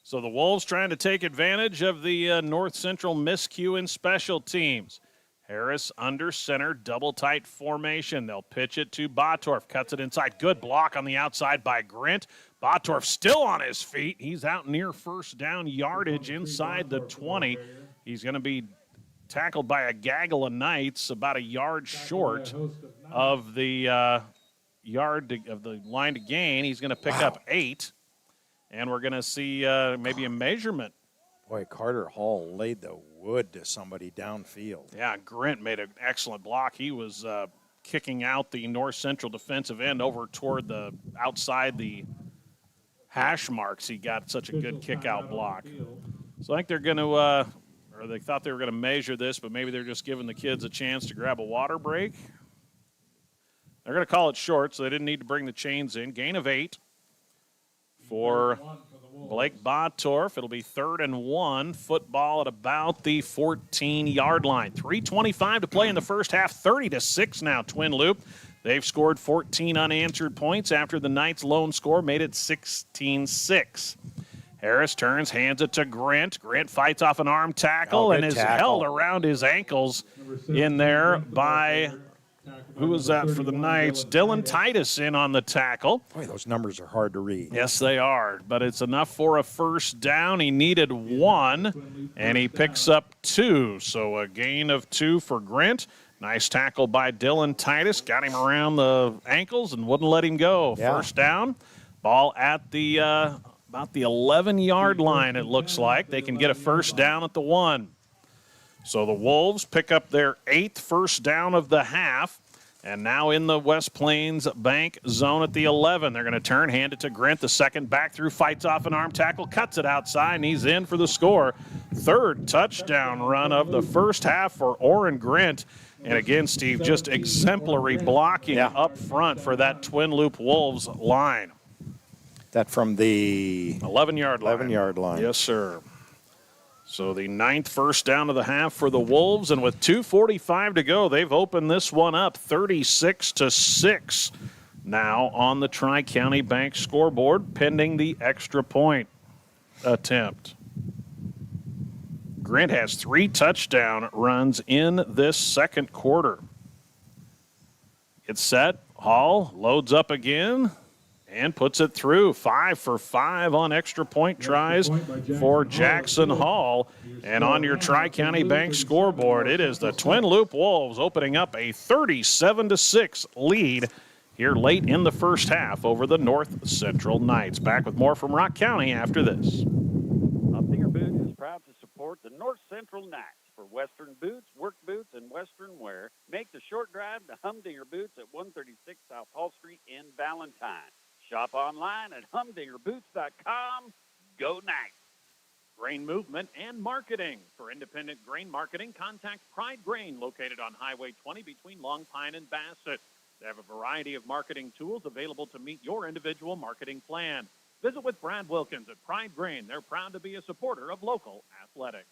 So the Wolves trying to take advantage of the North Central miscue in special teams. Harris under center, double tight formation. They'll pitch it to Botorf. Cuts it inside. Good block on the outside by Grint. Botorf still on his feet. He's out near first down yardage inside the 20. He's going to be tackled by a gaggle of Knights about a yard short of the of the line to gain. He's going to pick up 8. And we're going to see maybe a measurement. Boy, Carter Hall laid the wood to somebody downfield. Yeah, Grint made an excellent block. He was kicking out the North Central defensive end over toward the outside the hash marks. He got such a good kick-out block. So I think they're going to, or they thought they were going to measure this, but maybe they're just giving the kids a chance to grab a water break. They're going to call it short, so they didn't need to bring the chains in. Gain of 8. For Blake Botorf, it'll be 3rd and 1. Football at about the 14-yard line. 3:25 to play in the first half. 30-6 now, Twin Loup. They've scored 14 unanswered points after the Knights' lone score made it 16-6. Harris turns, hands it to Grint. Grint fights off an arm tackle and is held around his ankles in there by... Who was that for the Knights? Dylan Titus in on the tackle. Boy, those numbers are hard to read. Yes, they are, but it's enough for a first down. He needed 1, and he picks up 2. So a gain of 2 for Grint. Nice tackle by Dylan Titus. Got him around the ankles and wouldn't let him go. Yeah. First down. Ball at the about the 11-yard line, it looks like. They can get a first down at the 1. So the Wolves pick up their 8th first down of the half. And now in the West Plains Bank zone at the 11. They're going to turn, hand it to Grint. The second back through, fights off an arm tackle, cuts it outside, and he's in for the score. 3rd touchdown run of the first half for Orrin Grint. And again, Steve, just exemplary blocking up front for that Twin Loup Wolves line. That from the 11-yard line. 11-yard line. Yes, sir. So the 9th first down of the half for the Wolves, and with 2:45 to go, they've opened this one up 36-6 now on the Tri-County Bank scoreboard, pending the extra point attempt. Grint has 3 touchdown runs in this second quarter. It's set. Hall loads up again and puts it through. 5 for 5 on extra point tries for Jackson Hall. And on your Tri-County Bank scoreboard, it is the Twin Loup Wolves opening up a 37-6 lead here late in the first half over the North Central Knights. Back with more from Rock County after this. Finger Boot is proud to support the North Central Knights. for Western boots, work boots, and Western wear. Make the short drive to Humdinger Boots at 136 South Hall Street in Valentine. Shop online at humdingerboots.com. Go Knights! Grain movement and marketing. For independent grain marketing, contact Pride Grain, located on Highway 20 between Long Pine and Bassett. They have a variety of marketing tools available to meet your individual marketing plan. Visit with Brad Wilkins at Pride Grain. They're proud to be a supporter of local athletics.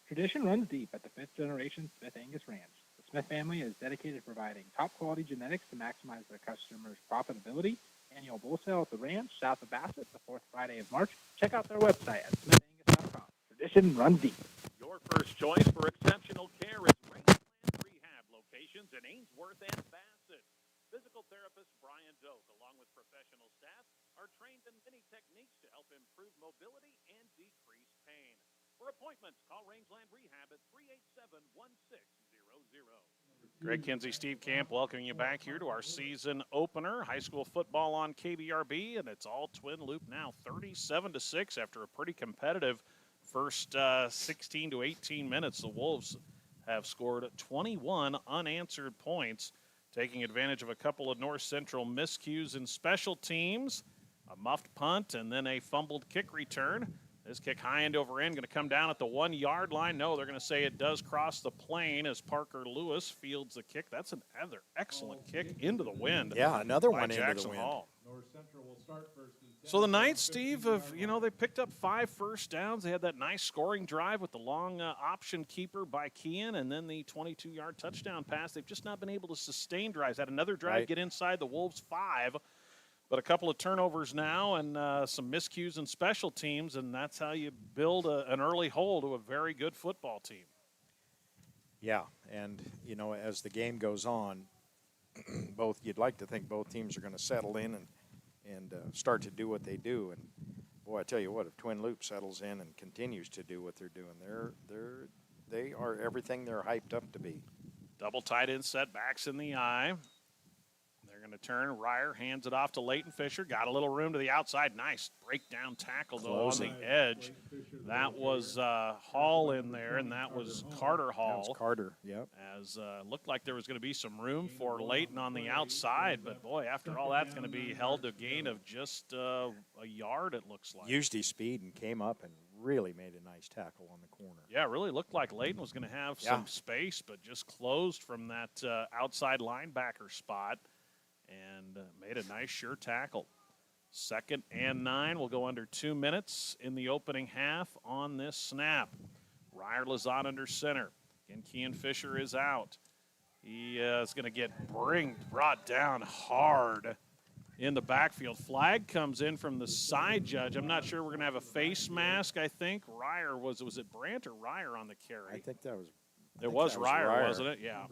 Tradition runs deep at the fifth-generation Smith Angus Ranch. The Smith family is dedicated to providing top-quality genetics to maximize their customers' profitability. Annual bull sale at the ranch south of Bassett the fourth Friday of March. Check out their website at smithangus.com. Tradition runs deep. Your first choice for exceptional care is Rangeland Rehab locations in Ainsworth and Bassett. Physical therapist Brian Doak, along with professional staff, are trained in many techniques to help improve mobility and decrease pain. For appointments, call Rangeland Rehab at 387-1600. Greg Kinsey, Steve Camp, welcoming you back here to our season opener. High school football on KBRB, and it's all Twin Loup now, 37-6 after a pretty competitive first 16 to 18 minutes. The Wolves have scored 21 unanswered points, taking advantage of a couple of North Central miscues in special teams, a muffed punt, and then a fumbled kick return. This kick high end over end, going to come down at the 1 yard line. No, they're going to say it does cross the plane as Parker Lewis fields the kick. That's another excellent kick into the wind. Yeah, another by one into Jackson the wind. Hall. North Central will start first and 10. So the Knights, Steve, they picked up 5 first downs. They had that nice scoring drive with the long option keeper by Kean, and then the 22-yard touchdown pass. They've just not been able to sustain drives. Had another drive get inside the Wolves' 5, but a couple of turnovers now and some miscues in special teams, and that's how you build an early hole to a very good football team. Yeah, and, as the game goes on, you'd like to think both teams are going to settle in and start to do what they do. And, boy, I tell you what, if Twin Loup settles in and continues to do what they're doing, they are everything they're hyped up to be. Double tight end set, backs in the eye. They're going to turn. Ryer hands it off to Leighton Fisher. Got a little room to the outside. Nice breakdown tackle, though, on the edge. That was Hall in there, and that was Carter Hall. That was Carter, yep. As looked like there was going to be some room for Leighton on the outside, but, boy, after all that's going to be held to a gain of just a yard, it looks like. Used his speed and came up and really made a nice tackle on the corner. Yeah, it really looked like Leighton was going to have some space, but just closed from that outside linebacker spot. And made a nice, sure tackle. 2nd and 9 will go under 2 minutes in the opening half on this snap. Ryer Lazat under center. Again, Kean Fisher is out. He is going to get brought down hard in the backfield. Flag comes in from the side judge. I'm not sure we're going to have a face mask, I think. Ryer, was it Brandt or Ryer on the carry? I think that was It was Ryer, wasn't it? Yeah.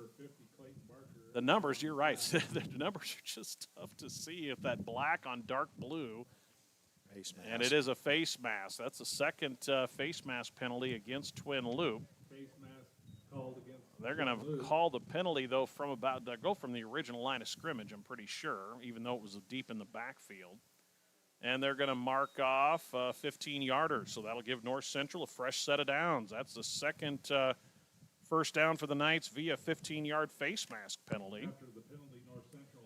The numbers, you're right. The numbers are just tough to see if that black on dark blue. Face mask. And it is a face mask. That's the second face mask penalty against Twin Loup. Face mask called against. They're going to call the penalty, though, from the original line of scrimmage, I'm pretty sure, even though it was deep in the backfield. And they're going to mark off 15-yarder. So that'll give North Central a fresh set of downs. That's the second first down for the Knights via 15-yard face mask penalty.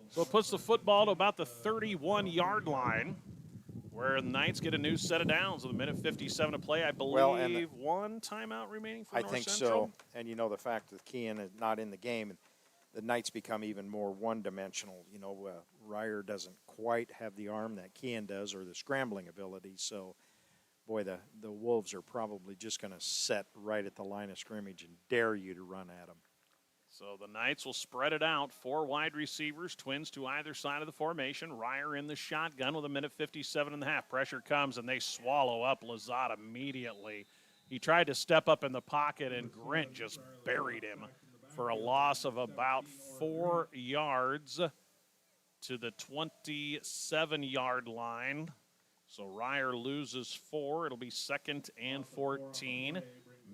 So it puts the football to about the 31-yard line, where the Knights get a new set of downs with a minute 57 to play. I believe one timeout remaining for North Central. I think so. And, the fact that Kean is not in the game, and the Knights become even more one-dimensional. Ryer doesn't quite have the arm that Kean does or the scrambling ability, so boy, the Wolves are probably just going to set right at the line of scrimmage and dare you to run at them. So the Knights will spread it out. 4 wide receivers, twins to either side of the formation. Ryer in the shotgun with a minute 57 and a half. Pressure comes, and they swallow up Lazat immediately. He tried to step up in the pocket, and Grint just buried him for a loss of about 4 yards to the 27-yard line. So Ryer loses 4. It'll be 2nd and 14.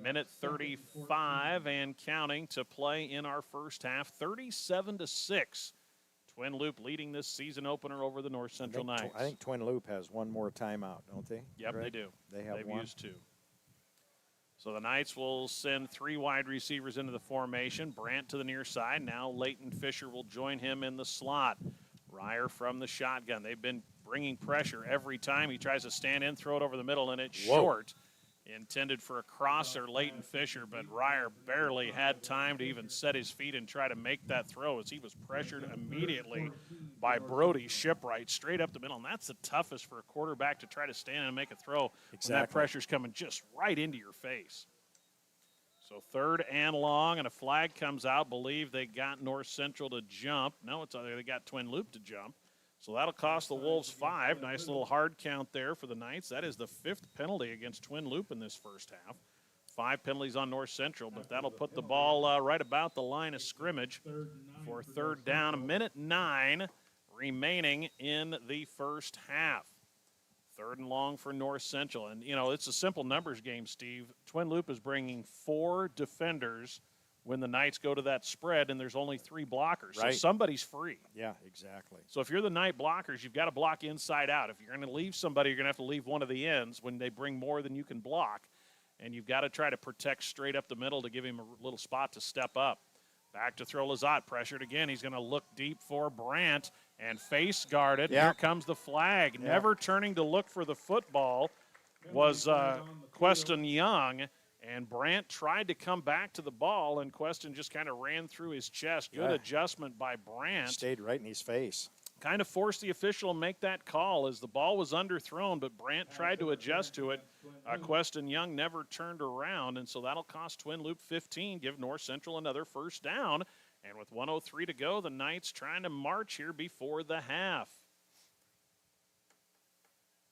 Minute 35 and counting to play in our first half. 37-6. Twin Loup leading this season opener over the North Central Knights. I think Twin Loup has one more timeout, don't they? Yep, Greg? They do. They've used 2. So the Knights will send 3 wide receivers into the formation. Brandt to the near side. Now Leighton Fisher will join him in the slot. Ryer from the shotgun. They've been bringing pressure every time he tries to stand in, throw it over the middle, and it's short. Intended for a crosser, Leighton Fisher, but Ryer barely had time to even set his feet and try to make that throw as he was pressured immediately by Brody Shipwright straight up the middle. And that's the toughest for a quarterback to try to stand and make a throw when that pressure's coming just right into your face. So 3rd and long, and a flag comes out. Believe they got North Central to jump. No, they got Twin Loup to jump. So that'll cost the Wolves 5. Nice little hard count there for the Knights. That is the 5th penalty against Twin Loup in this first half. 5 penalties on North Central, but that'll put the ball right about the line of scrimmage for 3rd down. 1:09 remaining in the first half. 3rd and long for North Central. And, you know, it's a simple numbers game, Steve. Twin Loup is bringing 4 defenders when the Knights go to that spread, and there's only 3 blockers. Right. So somebody's free. Yeah, exactly. So if you're the Knight blockers, you've got to block inside out. If you're going to leave somebody, you're going to have to leave one of the ends when they bring more than you can block. And you've got to try to protect straight up the middle to give him a little spot to step up. Back to throw Lizotte, pressured again. He's going to look deep for Brandt and face guarded. Yeah. Here comes the flag. Yeah. Never turning to look for the football was Queston Young. And Brandt tried to come back to the ball, and Queston just kind of ran through his chest. Good adjustment by Brandt. Stayed right in his face. Kind of forced the official to make that call as the ball was underthrown, but Brandt tried to adjust to it. Queston Young never turned around, and so that'll cost Twin Loup 15, give North Central another first down. And with 1:03 to go, the Knights trying to march here before the half.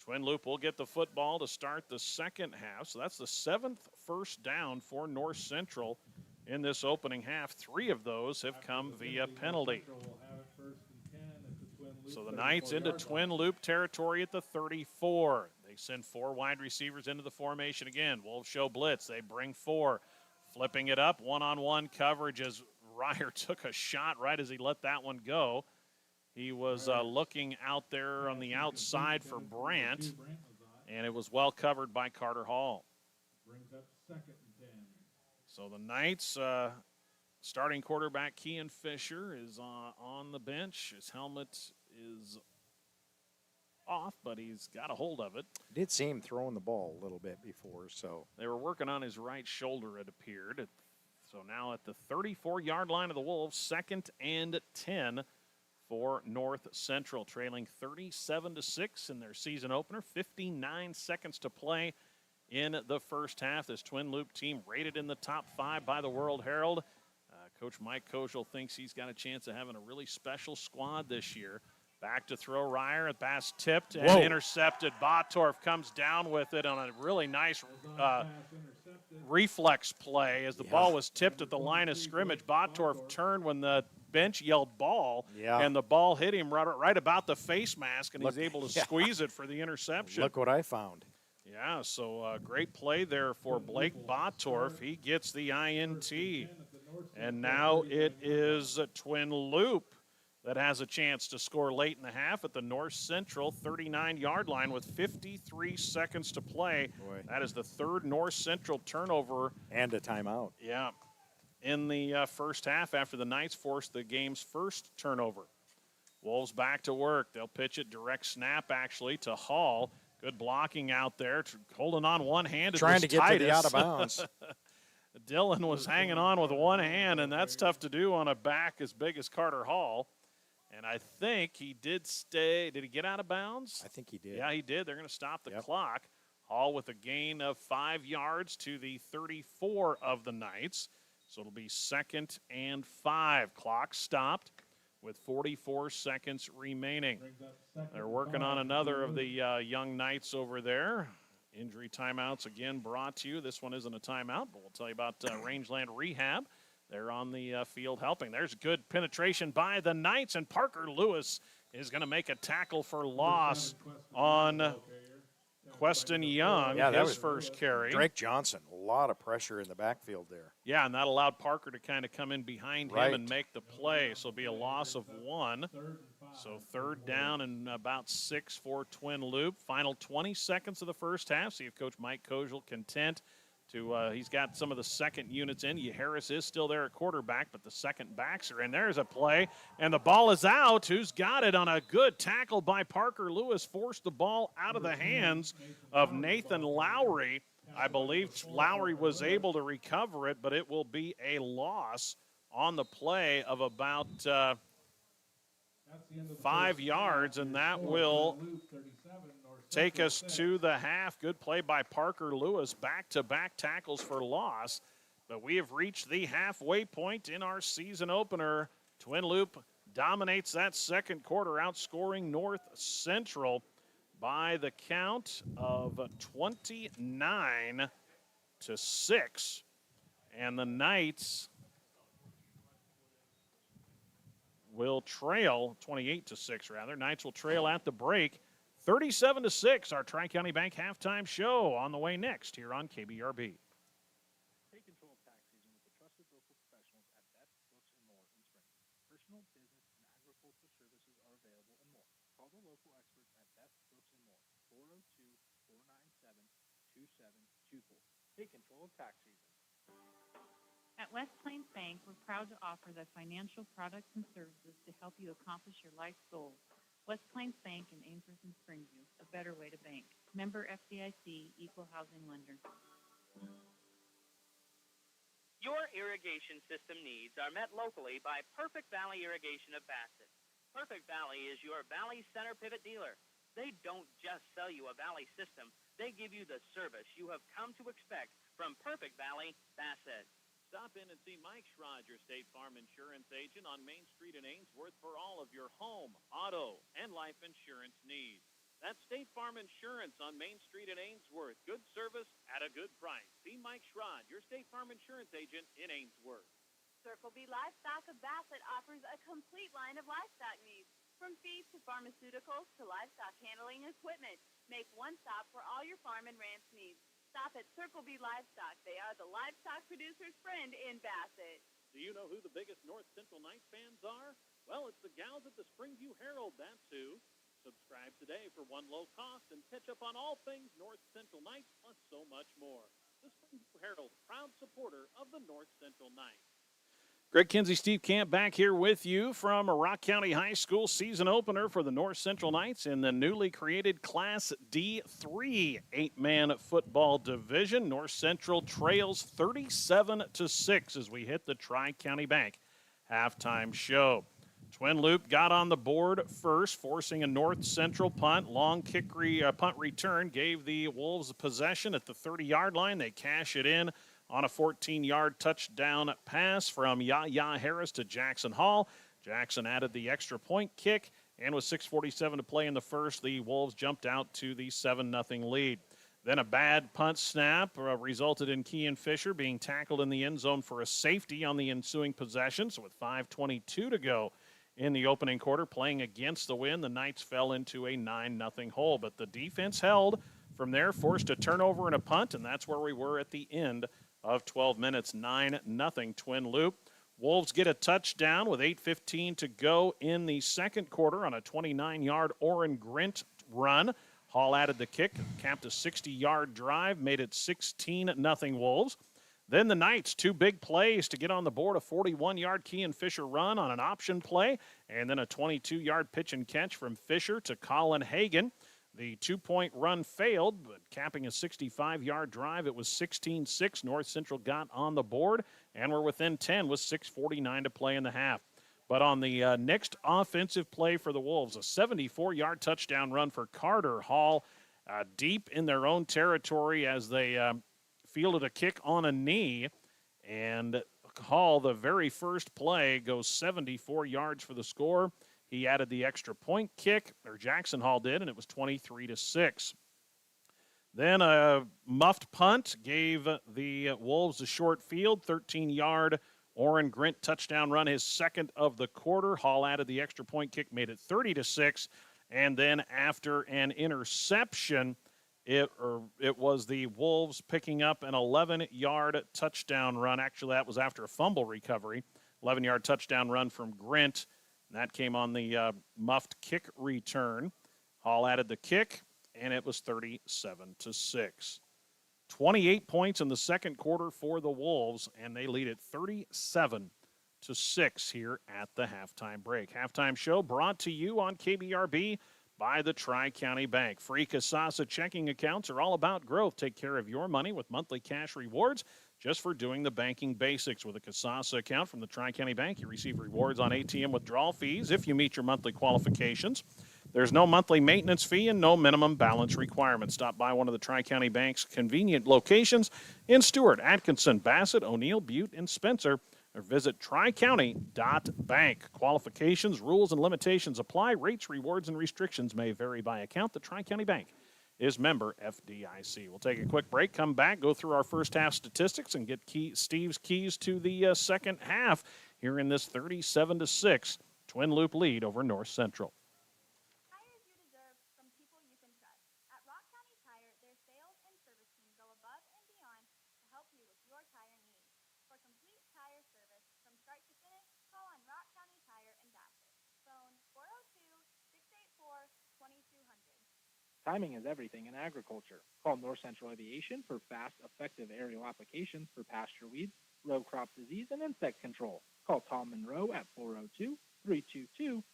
Twin Loup will get the football to start the second half. So that's the 7th first down for North Central in this opening half. 3 of those have come via penalty. So the Knights into Twin Loup territory at the 34. They send 4 wide receivers into the formation again. Wolves show blitz. They bring 4. Flipping it up, one-on-one coverage as Ryer took a shot right as he let that one go. He was looking out there on the outside for Brandt, and it was well covered by Carter Hall. Brings up 2nd and 10. So the Knights starting quarterback Kean Fisher is on the bench. His helmet is off, but he's got a hold of it. Did see him throwing the ball a little bit before, so. They were working on his right shoulder, it appeared. So now at the 34-yard line of the Wolves, 2nd and 10 for North Central, trailing 37-6 in their season opener. 59 seconds to play in the first half. This Twin Loup team rated in the top 5 by the World Herald. Coach Mike Kozel thinks he's got a chance of having a really special squad this year. Back to throw Ryer. Pass tipped and intercepted. Botorf comes down with it on a really nice reflex play as the ball was tipped at the line of scrimmage. Botorf turned when the bench yelled ball, and the ball hit him right about the face mask, and he's able to squeeze it for the interception. Look what I found. Yeah, so great play there for Blake Botorf. He gets the INT. And now it is Twin Loup that has a chance to score late in the half at the North Central 39-yard line with 53 seconds to play. Boy. That is the 3rd North Central turnover. And a timeout. Yeah, in the first half after the Knights forced the game's first turnover. Wolves back to work. They'll pitch it direct snap, actually, to Hall. Good blocking out there, holding on one hand. Trying to get to the out of bounds. Dylan was hanging on with one hand, and that's tough to do on a back as big as Carter Hall. And I think he did stay. Did he get out of bounds? I think he did. Yeah, he did. They're going to stop the clock. Hall with a gain of 5 yards to the 34 of the Knights. So it'll be 2nd and 5. Clock stopped with 44 seconds remaining. They're working on another of the young Knights over there. Injury timeouts again brought to you. This one isn't a timeout, but we'll tell you about Rangeland Rehab. They're on the field helping. There's good penetration by the Knights, and Parker Lewis is going to make a tackle for loss on Queston Young, that his was first carry. Drake Johnson, a lot of pressure in the backfield there. Yeah, and that allowed Parker to kind of come in behind him and make the play. So it'll be a loss of 1. So 3rd down and about 6 for Twin Loup. Final 20 seconds of the first half. See if Coach Mike Kozel content He's got some of the second units in. Harris is still there at quarterback, but the second backs are in. There's a play, and the ball is out. Who's got it on a good tackle by Parker Lewis? Forced the ball out of the hands of Nathan Lowry. I believe Lowry was able to recover it, but it will be a loss on the play of about 5 yards, and that will take us to the half. Good play by Parker Lewis. Back-to-back tackles for loss. But we have reached the halfway point in our season opener. Twin Loup dominates that second quarter, outscoring North Central by the count of 29-6. And the Knights will trail 28-6 rather. Knights will trail at the break 37-6. Our Tri-County Bank halftime show on the way next here on KBRB. Take control of tax season with the trusted local professionals at Best Books and More in Spring. Personal, business, and agricultural services are available and more. Call the local experts at Best Books and More, 402-497-2724. Take control of tax season. At West Plains Bank, we're proud to offer the financial products and services to help you accomplish your life's goals. West Plains Bank in Ainsworth and Springview, a better way to bank. Member FDIC, Equal Housing Lender. Your irrigation system needs are met locally by Perfect Valley Irrigation of Bassett. Perfect Valley is your Valley Center Pivot dealer. They don't just sell you a Valley system. They give you the service you have come to expect from Perfect Valley Bassett. Stop in and see Mike Schrod, your State Farm insurance agent on Main Street in Ainsworth for all of your home, auto, and life insurance needs. That's State Farm Insurance on Main Street in Ainsworth. Good service at a good price. See Mike Schrod, your State Farm insurance agent in Ainsworth. Circle B Livestock of Bassett offers a complete line of livestock needs, from feed to pharmaceuticals to livestock handling equipment. Make one stop for all your farm and ranch needs. Stop at Circle B Livestock. They are the livestock producer's friend in Bassett. Do you know who the biggest North Central Knights fans are? Well, it's the gals at the Springview Herald, that's who. Subscribe today for one low cost and catch up on all things North Central Knights, plus so much more. The Springview Herald, proud supporter of the North Central Knights. Greg Kinsey, Steve Camp back here with you from a Rock County High School season opener for the North Central Knights in the newly created Class D3 8-man football division. North Central trails 37-6 as we hit the Tri-County Bank halftime show. Twin Loup got on the board first, forcing a North Central punt. Long punt return gave the Wolves possession at the 30-yard line. They cash it in on a 14-yard touchdown pass from Yaya Harris to Jackson Hall. Jackson added the extra point kick, and with 6:47 to play in the first, the Wolves jumped out to the 7-0 lead. Then a bad punt snap resulted in Kean Fisher being tackled in the end zone for a safety on the ensuing possession. So with 5:22 to go in the opening quarter, playing against the wind, the Knights fell into a 9-0 hole. But the defense held from there, forced a turnover and a punt, and that's where we were at the end of 12 minutes, 9-0 Twin Loup. Wolves get a touchdown with 8:15 to go in the second quarter on a 29-yard Orrin Grint run. Hall added the kick, capped a 60-yard drive, made it 16-0 Wolves. Then the Knights, two big plays to get on the board, a 41-yard Kean Fisher run on an option play, and then a 22-yard pitch and catch from Fisher to Colin Hagan. The two-point run failed, but capping a 65-yard drive, it was 16-6. North Central got on the board, and we're within 10 with 6:49 to play in the half. But on the next offensive play for the Wolves, a 74-yard touchdown run for Carter Hall, deep in their own territory as they fielded a kick on a knee. And Hall, the very first play, goes 74 yards for the score. He added the extra point kick, or Jackson Hall did, and it was 23-6. Then a muffed punt gave the Wolves a short field, 13-yard Orrin Grint touchdown run, his second of the quarter. Hall added the extra point kick, made it 30-6. And then after an interception, it was the Wolves picking up an 11-yard touchdown run. Actually, that was after a fumble recovery. 11-yard touchdown run from Grint. And that came on the muffed kick return. Hall added the kick, and it was 37-6. 28 points in the second quarter for the Wolves, and they lead it 37-6 here at the halftime break. Halftime show brought to you on KBRB by the Tri-County Bank. Free Kasasa checking accounts are all about growth. Take care of your money with monthly cash rewards just for doing the banking basics. With a Kasasa account from the Tri-County Bank, you receive rewards on ATM withdrawal fees if you meet your monthly qualifications. There's no monthly maintenance fee and no minimum balance requirement. Stop by one of the Tri-County Bank's convenient locations in Stewart, Atkinson, Bassett, O'Neill, Butte, and Spencer, or visit tricounty.bank. Qualifications, rules, and limitations apply. Rates, rewards, and restrictions may vary by account. The Tri-County Bank is member FDIC. We'll take a quick break, come back, go through our first half statistics, and get Steve's keys to the second half here in this 37-6 Twin Loop lead over North Central. Timing is everything in agriculture. Call North Central Aviation for fast, effective aerial applications for pasture weeds, row crop disease, and insect control. Call Tom Monroe at 402-322-0338.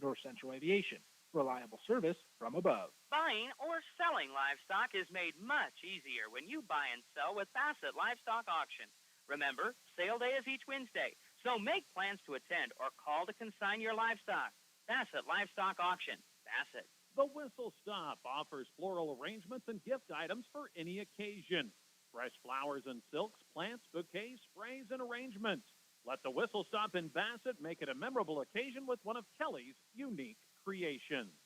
North Central Aviation. Reliable service from above. Buying or selling livestock is made much easier when you buy and sell with Bassett Livestock Auction. Remember, sale day is each Wednesday, so make plans to attend or call to consign your livestock. Bassett Livestock Auction. Bassett. The Whistle Stop offers floral arrangements and gift items for any occasion. Fresh flowers and silks, plants, bouquets, sprays, and arrangements. Let the Whistle Stop in Bassett make it a memorable occasion with one of Kelly's unique creations.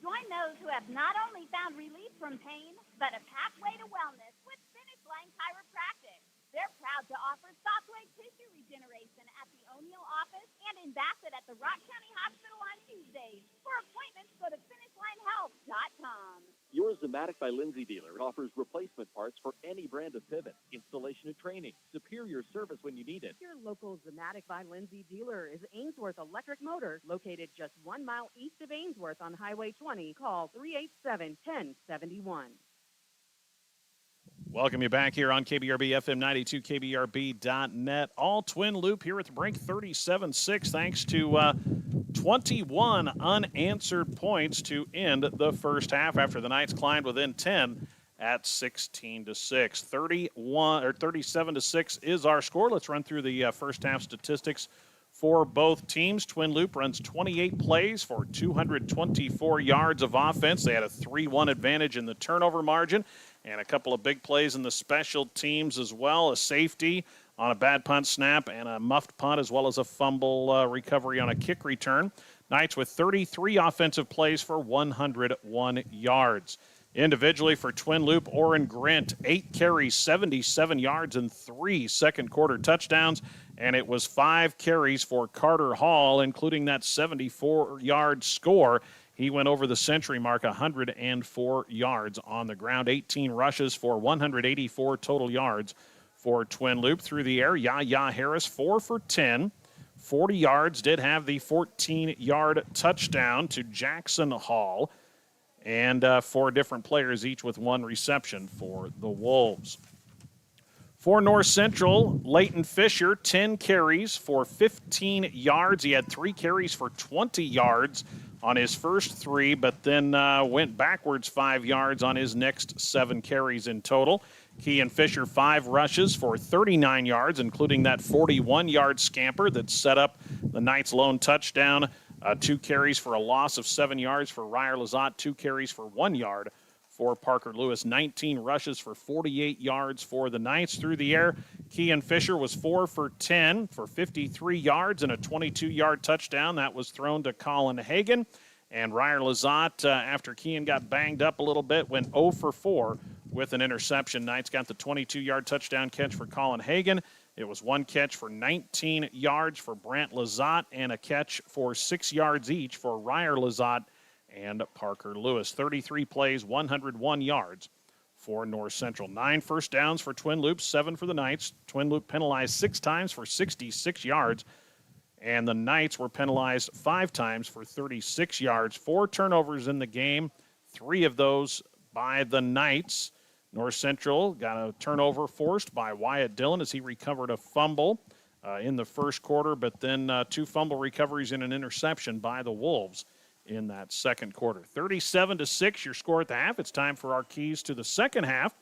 Join those who have not only found relief from pain, but a pathway to wellness with Finish Line Chiropractic. They're proud to offer software tissue regeneration at the O'Neill office and in Bassett at the Rock County Hospital on Tuesdays. For appointments, go to finishlinehealth.com. Your Zematic by Lindsay dealer offers replacement parts for any brand of pivot, installation and training, superior service when you need it. Your local Zematic by Lindsay dealer is Ainsworth Electric Motors, located just 1 mile east of Ainsworth on Highway 20. Call 387-1071. Welcome you back here on KBRB FM 92, KBRB.net. All Twin Loop here at the break, 37-6, thanks to 21 unanswered points to end the first half after the Knights climbed within 10 at 16-6. 37-6 is our score. Let's run through the first half statistics for both teams. Twin Loop runs 28 plays for 224 yards of offense. They had a 3-1 advantage in the turnover margin, and a couple of big plays in the special teams as well, a safety on a bad punt snap and a muffed punt, as well as a fumble recovery on a kick return. Knights with 33 offensive plays for 101 yards. Individually for Twin Loop, Orrin Grint, 8 carries, 77 yards, and 3 second-quarter touchdowns. And it was 5 carries for Carter Hall, including that 74-yard score. He went over the century mark, 104 yards on the ground, 18 rushes for 184 total yards for Twin Loop. Through the air, Yahya Harris, 4 for 10, 40 yards, did have the 14-yard touchdown to Jackson Hall, and 4 different players, each with 1 reception for the Wolves. For North Central, Leighton Fisher, 10 carries for 15 yards. He had 3 carries for 20 yards on his first 3, but then went backwards 5 yards on his next 7 carries in total. Kean Fisher, 5 rushes for 39 yards, including that 41-yard scamper that set up the Knights' lone touchdown. 2 carries for a loss of 7 yards for Ryer Lazat, 2 carries for 1 yard for Parker Lewis. 19 rushes for 48 yards for the Knights. Through the air, Kean Fisher was 4 for 10 for 53 yards and a 22-yard touchdown. That was thrown to Colin Hagan. And Ryer Lazat, after Kean got banged up a little bit, went 0 for 4 with an interception. Knights got the 22-yard touchdown catch for Colin Hagan. It was 1 catch for 19 yards for Brant Lazat and a catch for 6 yards each for Ryer Lazat and Parker Lewis. 33 plays, 101 yards for North Central. 9 first downs for Twin Loop, 7 for the Knights. Twin Loop penalized 6 times for 66 yards, and the Knights were penalized 5 times for 36 yards. 4 turnovers in the game, 3 of those by the Knights. North Central got a turnover forced by Wyatt Dillon as he recovered a fumble in the first quarter, but then 2 fumble recoveries and an interception by the Wolves in that second quarter. 37-6, your score at the half. It's time for our keys to the second half,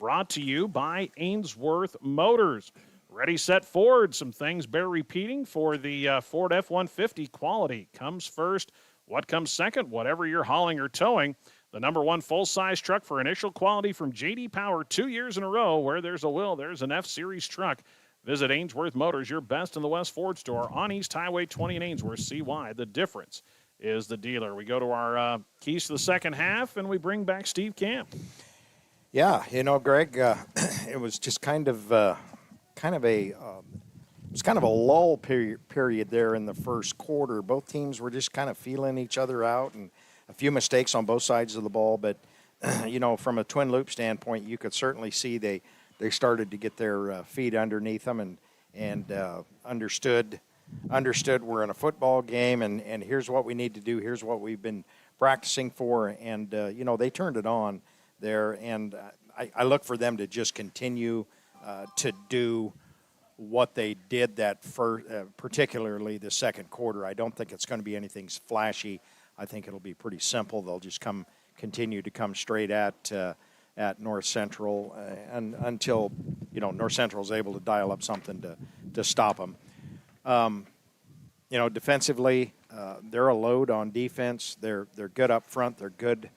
brought to you by Ainsworth Motors. Ready, set, Ford. Some things bear repeating for the Ford F-150. Quality comes first. What comes second? Whatever you're hauling or towing. The number 1 full-size truck for initial quality from J.D. Power 2 years in a row. Where there's a will, there's an F-Series truck. Visit Ainsworth Motors, your best in the West Ford store on East Highway 20 in Ainsworth. See why the difference is the dealer. We go to our keys to the second half, and we bring back Steve Camp. Yeah, Greg, it was just kind of a lull period there in the first quarter. Both teams were just kind of feeling each other out, and a few mistakes on both sides of the ball. But from a Twin Loup standpoint, you could certainly see they started to get their feet underneath them and understood we're in a football game, and here's what we need to do. Here's what we've been practicing for, and they turned it on there, and I look for them to just continue to do what they did that particularly the second quarter. I don't think it's going to be anything flashy. I think it'll be pretty simple. They'll just continue to come straight at North Central and until North Central is able to dial up something to stop them. Defensively, they're a load on defense. They're good up front. They're good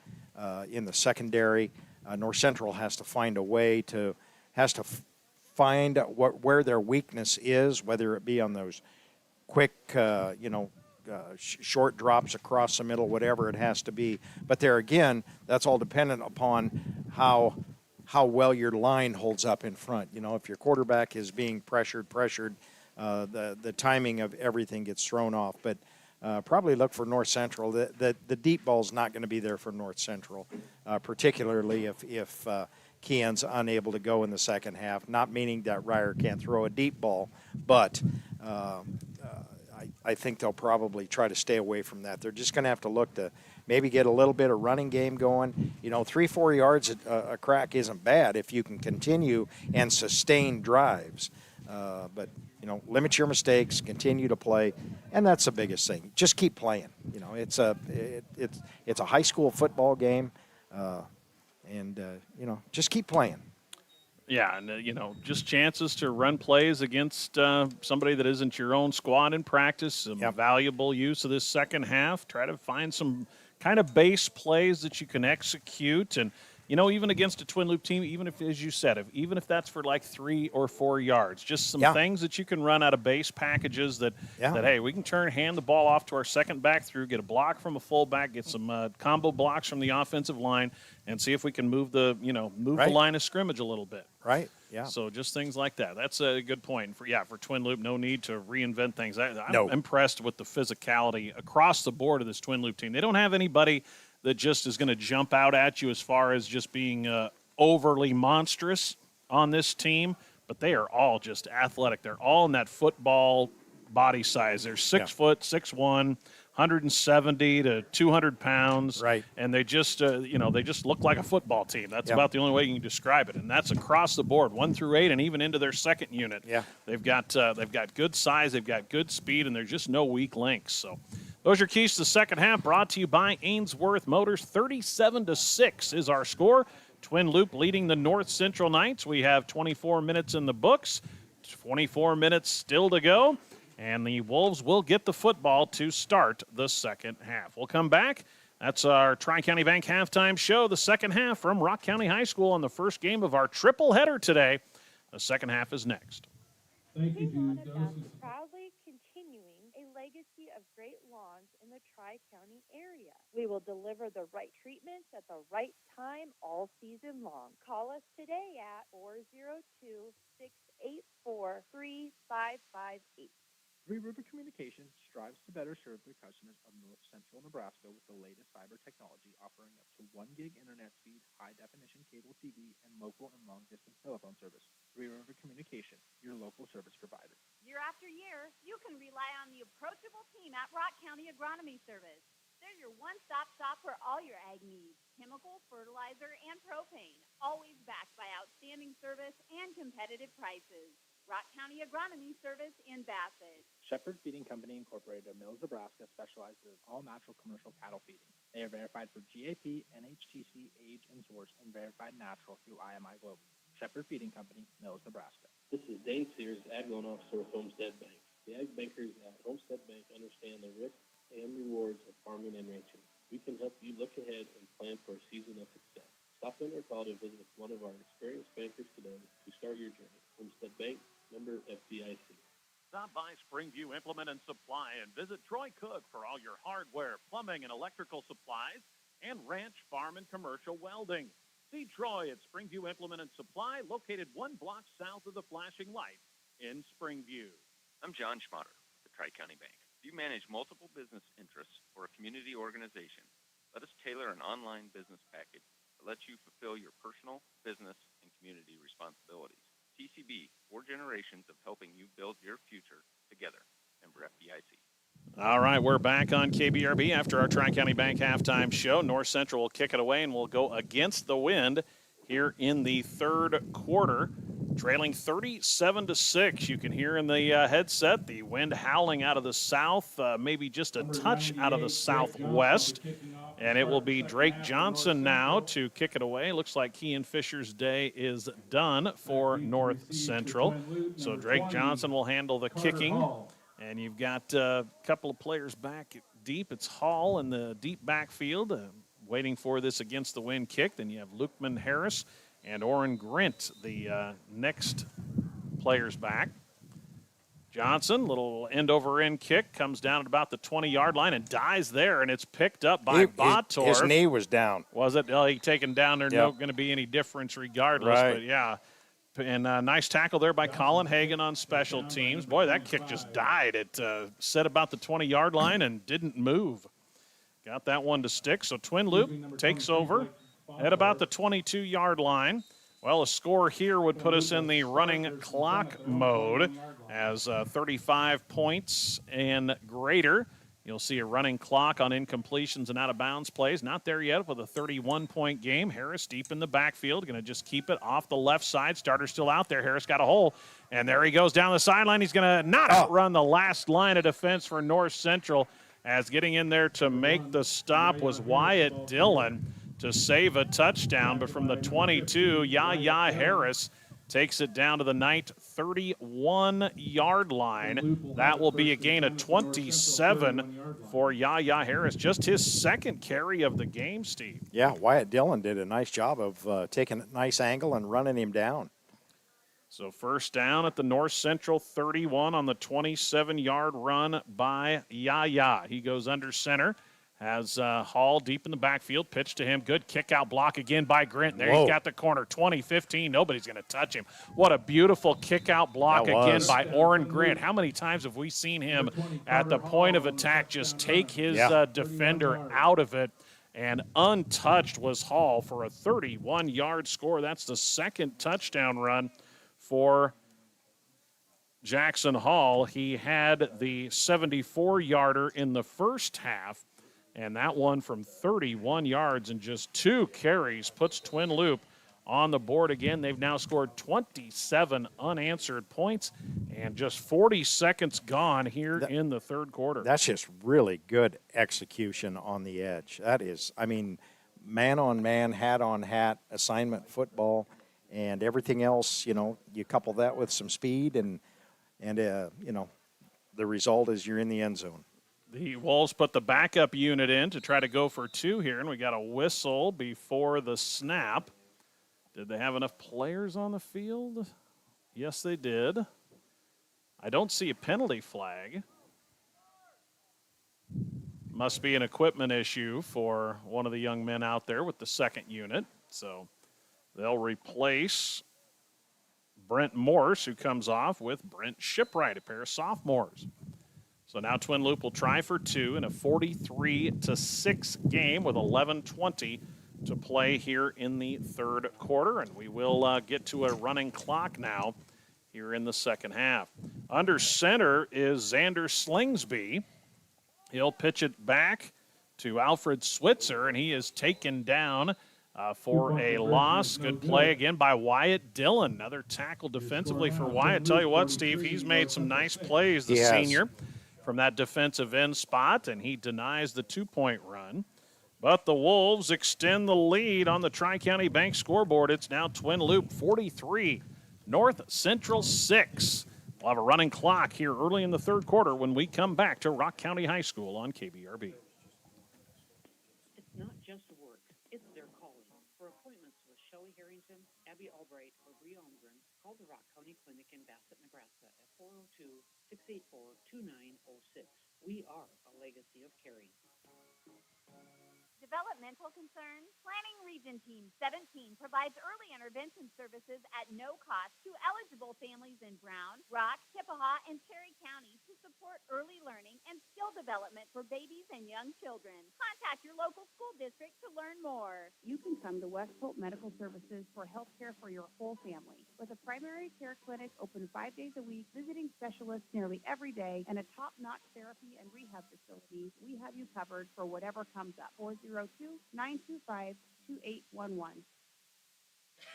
in the secondary. North Central has to find a way find where their weakness is, whether it be on those quick, short drops across the middle, whatever it has to be. But there again, that's all dependent upon how well your line holds up in front. If your quarterback is being pressured, the timing of everything gets thrown off. But probably look for North Central. The deep ball's not going to be there for North Central, particularly if Keon's unable to go in the second half. Not meaning that Ryer can't throw a deep ball, but I think they'll probably try to stay away from that. They're just going to have to look to maybe get a little bit of running game going. 3-4 yards a crack isn't bad if you can continue and sustain drives. But limit your mistakes, continue to play, and that's the biggest thing. Just keep playing. It's a high school football game, and just keep playing. Yeah, and just chances to run plays against somebody that isn't your own squad in practice. Some valuable use of this second half. Try to find some kind of base plays that you can execute, and even against a Twin Loup team, even if, as you said, even if that's for like 3 or 4 yards, just some things that you can run out of base packages that hey, we can hand the ball off to our second back through, get a block from a fullback, get some combo blocks from the offensive line, and see if we can move the line of scrimmage a little bit. Right. Yeah. So just things like that. That's a good point. For Twin Loup, no need to reinvent things. I'm No. impressed with the physicality across the board of this Twin Loup team. They don't have anybody that just is going to jump out at you as far as just being overly monstrous on this team, but they are all just athletic. They're all in that football body size. They're 6 foot, 6'1", 170 to 200 pounds. Right. And they just, they just look like a football team. That's about the only way you can describe it. And that's across the board, 1 through 8, and even into their second unit. Yeah. They've got good size, they've got good speed, and there's just no weak links. So those are your keys to the second half, brought to you by Ainsworth Motors. 37-6 is our score. Twin Loup leading the North Central Knights. We have 24 minutes in the books, 24 minutes still to go. And the Wolves will get the football to start the second half. We'll come back. That's our Tri-County Bank halftime show, the second half from Rock County High School on the first game of our triple header today. The second half is next. Thank you, dude. Proudly continuing a legacy of great lawns in the Tri-County area. We will deliver the right treatments at the right time all season long. Call us today at 402-684-3558. Three River Communications strives to better serve the customers of North Central Nebraska with the latest fiber technology, offering up to 1 gig internet speed, high-definition cable TV, and local and long-distance telephone service. Three River Communications, your local service provider. Year after year, you can rely on the approachable team at Rock County Agronomy Service. They're your one-stop shop for all your ag needs. chemical, fertilizer, and propane, always backed by outstanding service and competitive prices. Rock County Agronomy Service in Bassett. Shepherd Feeding Company Incorporated of Mills, Nebraska specializes in all-natural commercial cattle feeding. They are verified for GAP, NHTC, age, and source, and verified natural through IMI Global. Shepherd Feeding Company, Mills, Nebraska. This is Dane Sears, Ag Loan Officer with Homestead Bank. The ag bankers at Homestead Bank understand the risks and rewards of farming and ranching. We can help you look ahead and plan for a season of success. Stop in or call to visit one of our experienced bankers today to start your journey. Homestead Bank, member FDIC. Stop by Springview Implement and Supply and visit Troy Cook for all your hardware, plumbing, and electrical supplies, and ranch, farm, and commercial welding. See Troy at Springview Implement and Supply, located 1 block south of the flashing light in Springview. I'm John Schmatter, the Tri-County Bank. If you manage multiple business interests or a community organization, let us tailor an online business package that lets you fulfill your personal, business, and community responsibilities. TCB, 4 generations of helping you build your future together. Member FDIC. All right, we're back on KBRB after our Tri-County Bank halftime show. North Central will kick it away and will go against the wind here in the third quarter, trailing 37-6. You can hear in the headset the wind howling out of the south, maybe just a touch out of the southwest. And it will be Drake Johnson now to kick it away. Looks like Kean Fisher's day is done for North Central. So Drake Johnson will handle the kicking. And you've got a couple of players back deep. It's Hall in the deep backfield, waiting for this against the wind kick. Then you have Lukeman Harris and Orrin Grint, the next players back. Johnson, little end-over-end kick, comes down at about the 20-yard line and dies there, and it's picked up by Botorf. His knee was down. Was it? He taken down there, no going to be any difference regardless. Right. But, yeah. And nice tackle there by Colin Hagan on special teams. Boy, that kick just died. It set about the 20-yard line and didn't move. Got that one to stick. So Twin Loup takes over at about the 22-yard line. Well, a score here would put us in the running clock mode as 35 points and greater. You'll see a running clock on incompletions and out-of-bounds plays. Not there yet with a 31-point game. Harris deep in the backfield, going to just keep it off the left side. Starter still out there. Harris got a hole, and there he goes down the sideline. He's going to not outrun the last line of defense for North Central, as getting in there to make the stop was Wyatt Dillon to save a touchdown. But from the 22, Yaya Harris takes it down to the Knight 31-yard line. That will be a gain of 27 for Yaya Harris. Just his second carry of the game, Steve. Yeah, Wyatt Dillon did a nice job of taking a nice angle and running him down. So first down at the North Central 31 on the 27-yard run by Yaya. He goes under center. Has Hall deep in the backfield, pitch to him. Good kick-out block again by Grint. There he's got the corner, 20-15. Nobody's going to touch him. What a beautiful kick-out block again by Orrin Grint. How many times have we seen him at the point of attack just take his defender out of it? And untouched was Hall for a 31-yard score. That's the second touchdown run for Jackson Hall. He had the 74-yarder in the first half. And that one from 31 yards and just 2 carries puts Twin Loup on the board again. They've now scored 27 unanswered points and just 40 seconds gone here in the third quarter. That's just really good execution on the edge. That is, I mean, man-on-man, hat-on-hat, assignment football, and everything else, you couple that with some speed and the result is you're in the end zone. The Wolves put the backup unit in to try to go for 2 here, and we got a whistle before the snap. Did they have enough players on the field? Yes, they did. I don't see a penalty flag. Must be an equipment issue for one of the young men out there with the second unit. So they'll replace Brent Morse, who comes off with Brent Shipwright, a pair of sophomores. So now Twin Loup will try for 2 in a 43-6 game with 11:20 to play here in the third quarter. And we will get to a running clock now here in the second half. Under center is Xander Slingsby. He'll pitch it back to Alfred Switzer, and he is taken down for a loss. Good play again by Wyatt Dillon. Another tackle defensively for Wyatt. Tell you what, Steve, he's made some nice plays, the senior, from that defensive end spot, and he denies the 2-point run. But the Wolves extend the lead on the Tri-County Bank scoreboard. It's now Twin Loup 43, North Central 6. We'll have a running clock here early in the third quarter when we come back to Rock County High School on KBRB. It's not just work, it's their calling. For appointments with Shelley Harrington, Abby Albright, or Bree Almgren, call the Rock County Clinic in Bassett, Nebraska at 402-684-2906. We are a legacy of caring. Developmental concerns? Planning Region Team 17 provides early intervention services at no cost to eligible families in Brown, Rock, Chippewa, and Cherry County to support early learning and skill development for babies and young children. Contact your local school district to learn more. You can come to West Hope Medical Services for health care for your whole family. With a primary care clinic open 5 days a week, visiting specialists nearly every day, and a top-notch therapy and rehab facility, we have you covered for whatever comes up. 402-925-2811.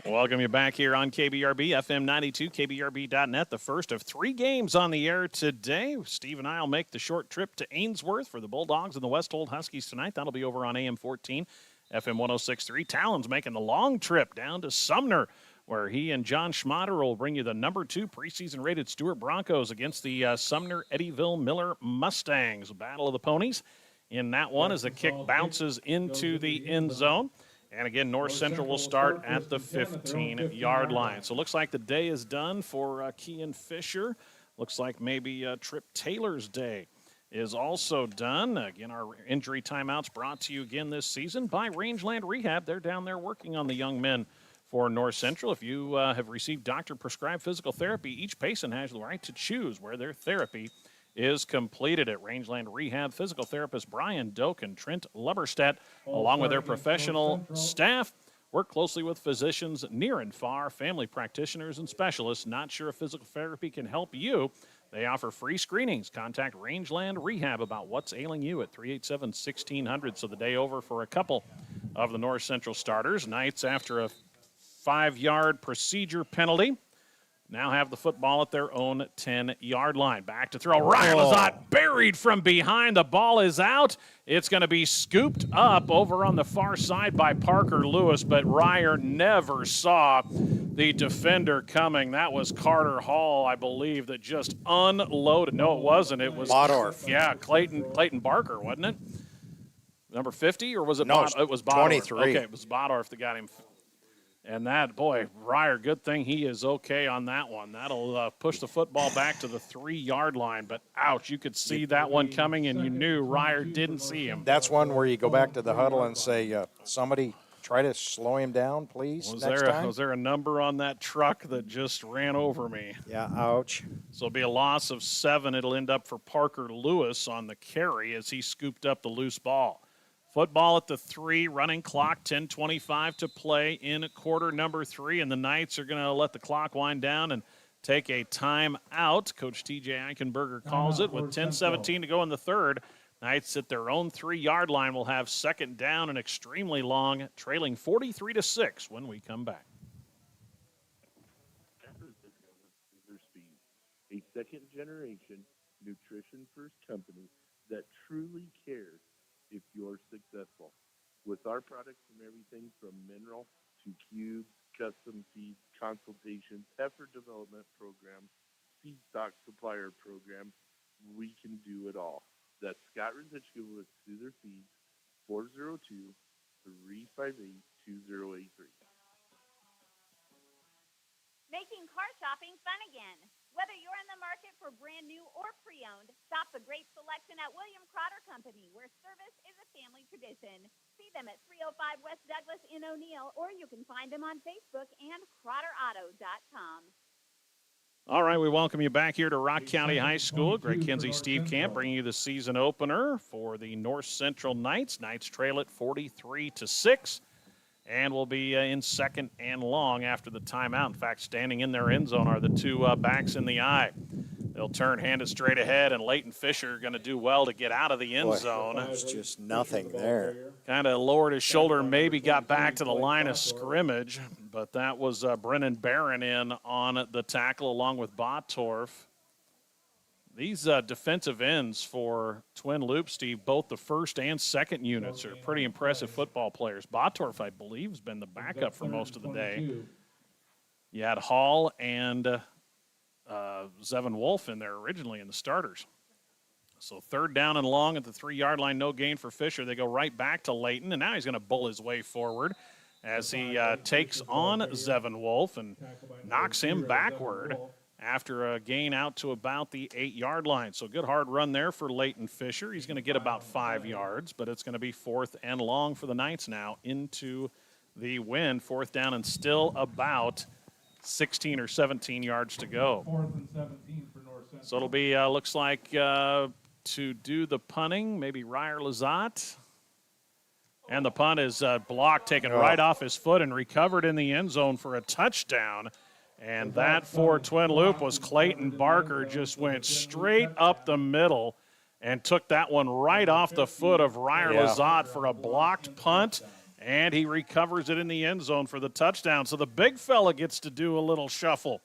Welcome you back here on KBRB, FM 92, KBRB.net. The first of 3 games on the air today. Steve and I will make the short trip to Ainsworth for the Bulldogs and the Westhold Huskies tonight. That'll be over on AM 14, FM 106.3. Talon's making the long trip down to Sumner, where he and John Schmatter will bring you the number 2 preseason rated Stewart Broncos against the Sumner Eddyville Miller Mustangs. Battle of the Ponies in that one as the kick bounces into the end zone. And again, North Central will start at the 15-yard line. So it looks like the day is done for Kean Fisher. Looks like maybe Trip Taylor's day is also done. Again, our injury timeouts brought to you again this season by Rangeland Rehab. They're down there working on the young men for North Central. If you have received doctor-prescribed physical therapy, each patient has the right to choose where their therapy is completed at Rangeland Rehab. Physical therapist Brian Doak and Trent Lubberstadt, along with their professional staff, work closely with physicians near and far, family practitioners, and specialists. Not sure if physical therapy can help you? They offer free screenings. Contact Rangeland Rehab about what's ailing you at 387-1600. So the day over for a couple of the North Central starters. Knights, after a 5-yard procedure penalty, now have the football at their own 10-yard line. Back to throw. Ryan Lazat buried from behind. The ball is out. It's going to be scooped up over on the far side by Parker Lewis, but Ryer never saw the defender coming. That was Carter Hall, I believe, that just unloaded. No, it wasn't. It was Bodorf. Yeah, Clayton Barker, wasn't it? Number 50, or was it? No, it was Bodorf. 23. Okay, it was Bodorf that got him. And that, boy, Ryer, good thing he is okay on that one. That'll push the football back to the 3-yard line. But, ouch, you could see that one coming, and you knew Ryer didn't see him. That's one where you go back to the huddle and say, somebody try to slow him down, please, Was next time. Was there a number on that truck that just ran over me? Yeah, ouch. So it'll be a loss of 7. It'll end up for Parker Lewis on the carry as he scooped up the loose ball. Football at the 3, running clock, 10:25 to play in quarter number 3, and the Knights are going to let the clock wind down and take a timeout. Coach T.J. Eichenberger calls it with 10:17 to go in the third. Knights at their own 3-yard line will have second down and extremely long, trailing 43-6 when we come back. A second-generation, nutrition-first company that truly cares if you're successful. With our products from everything from mineral to cubes, custom feeds, consultations, heifer development programs, seed stock supplier programs, we can do it all. That's Scott Rosichka with Soother Feeds, 402-358-2083. Making car shopping fun again. Whether you're in the market for brand new or pre-owned, stop the great selection at William Crotter Company, where service is a family tradition. See them at 305 West Douglas in O'Neill, or you can find them on Facebook and CrotterAuto.com. All right, we welcome you back here to Rock County High School. Greg Kinsey, Steve Camp bringing you the season opener for the North Central Knights. Knights trail it 43-6. And will be in second and long after the timeout. In fact, standing in their end zone are the 2 backs in the eye. They'll turn, hand it straight ahead, and Leighton Fisher going to do well to get out of the end zone. There's just nothing there. Kind of lowered his shoulder, maybe got back to the line of scrimmage, but that was Brennan Barron in on the tackle along with Bottorff. These defensive ends for Twin Loup, Steve, both the first and second units are pretty impressive football players. Bottorff, I believe, has been the backup for most of the day. You had Hall and Zevin Wolf in there originally in the starters. So third down and long at the 3-yard line, no gain for Fisher. They go right back to Leighton, and now he's going to bull his way forward as he takes on Zevin Wolf and knocks him backward after a gain out to about the 8-yard line. So good hard run there for Leighton Fisher. He's going to get about 5 yards, but it's going to be fourth and long for the Knights now into the wind. Fourth down and still about 16 or 17 yards to go. 4th and 17 for North Central. So it'll be, looks like, to do the punting, maybe Ryer Lazat. And the punt is blocked, taken right off his foot and recovered in the end zone for a touchdown. And that for Twin Loup was Clayton Barker, just went straight up the middle and took that one right off the foot of Ryer Lazat for a blocked punt. And he recovers it in the end zone for the touchdown. So the big fella gets to do a little shuffle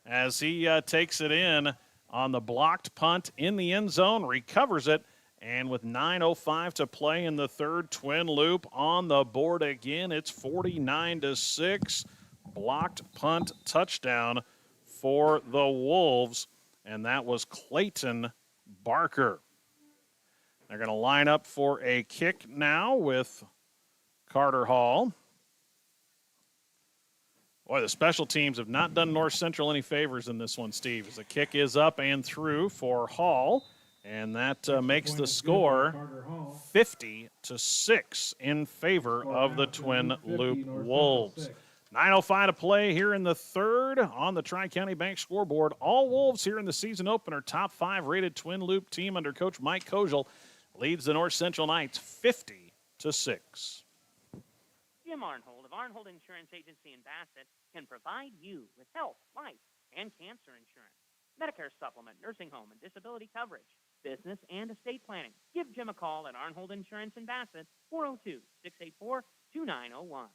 as he takes it in on the blocked punt in the end zone, recovers it, and with 9:05 to play in the third, Twin Loup on the board again. It's 49-6. Blocked punt touchdown for the Wolves, and that was Clayton Barker. They're going to line up for a kick now with Carter Hall. Boy, the special teams have not done North Central any favors in this one, Steve, as the kick is up and through for Hall, and that makes the score 50-6 in favor of the Twin Loup Wolves. 9:05 to play here in the third on the Tri-County Bank scoreboard. All Wolves here in the season opener. Top 5 rated Twin Loup team under Coach Mike Kojal leads the North Central Knights 50-6. Jim Arnhold of Arnhold Insurance Agency in Bassett can provide you with health, life, and cancer insurance, Medicare supplement, nursing home, and disability coverage, business and estate planning. Give Jim a call at Arnhold Insurance in Bassett, 402-684-2901.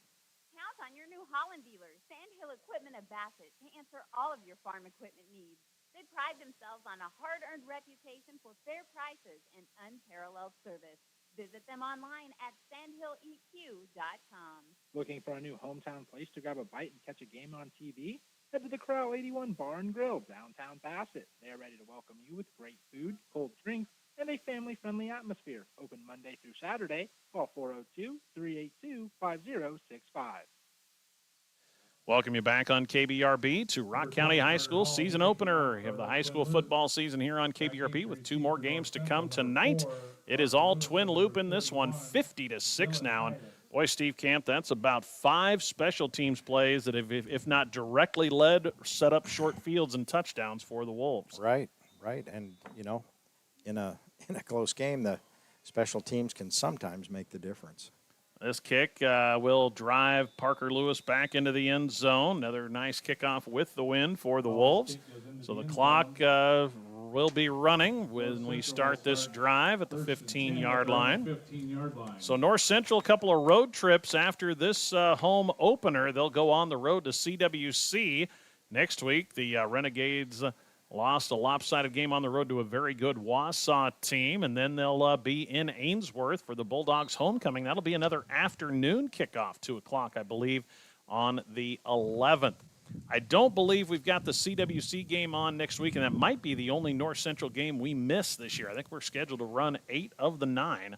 Count on your new Holland dealer, Sandhill Equipment of Bassett, to answer all of your farm equipment needs. They pride themselves on a hard-earned reputation for fair prices and unparalleled service. Visit them online at sandhilleq.com. Looking for a new hometown place to grab a bite and catch a game on TV? Head to the Corral 81 Bar and Grill, downtown Bassett. They are ready to welcome you with great food, cold drinks, and a family-friendly atmosphere. Open Monday through Saturday. Call 402-382-5065. Welcome you back on KBRB to Rock County High School season opener. You have the high school football season here on KBRB with 2 more games to come tonight. It is all Twin Loup in this one, 50-6 now. And boy, Steve Camp, that's about 5 special teams plays that have, if not directly led, set up short fields and touchdowns for the Wolves. Right. And, you know, in a close game, the special teams can sometimes make the difference. This kick will drive Parker Lewis back into the end zone. Another nice kickoff with the win for the Wolves. So the clock will be running when we start this drive at the 15-yard line. So North Central, a couple of road trips after this home opener. They'll go on the road to CWC next week. The Renegades lost a lopsided game on the road to a very good Wausau team, and then they'll be in Ainsworth for the Bulldogs homecoming. That'll be another afternoon kickoff, 2 o'clock, I believe, on the 11th. I don't believe we've got the CWC game on next week, and that might be the only North Central game we miss this year. I think we're scheduled to run 8 of the 9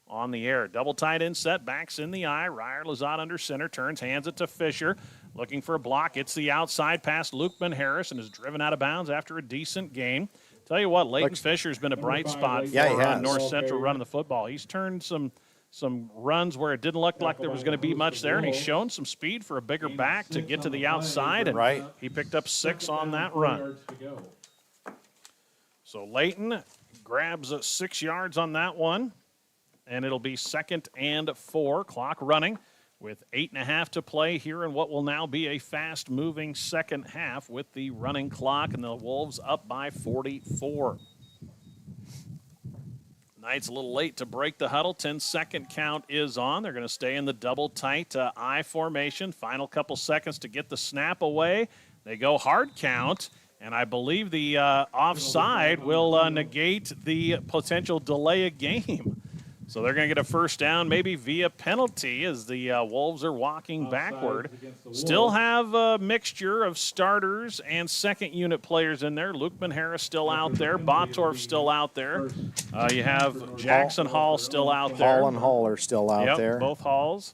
on the air. Double tight end set, backs in the eye. Ryer Lazat under center, turns, hands it to Fisher. Looking for a block. It's the outside pass. Lukeman Harris and is driven out of bounds after a decent gain. Tell you what, Leighton Fisher's been a bright spot for North Central running the football. He's turned some runs where it didn't look like there was going to be much there, and he's shown some speed for a bigger back to get to the outside, and he picked up 6 on that run. So Leighton grabs 6 yards on that one, and it'll be 2nd and 4. Clock running with 8.5 to play here in what will now be a fast-moving second half with the running clock and the Wolves up by 44. Knights a little late to break the huddle. 10-second count is on. They're going to stay in the double tight I formation. Final couple seconds to get the snap away. They go hard count, and I believe the offside will negate the potential delay of game. So they're going to get a first down, maybe via penalty, as the Wolves are walking backward. Still have a mixture of starters and second unit players in there. Luke-Harris still out there. Botorf still out there. You have Jackson Hall still out there. Hall and Hall are still out there. Both Halls.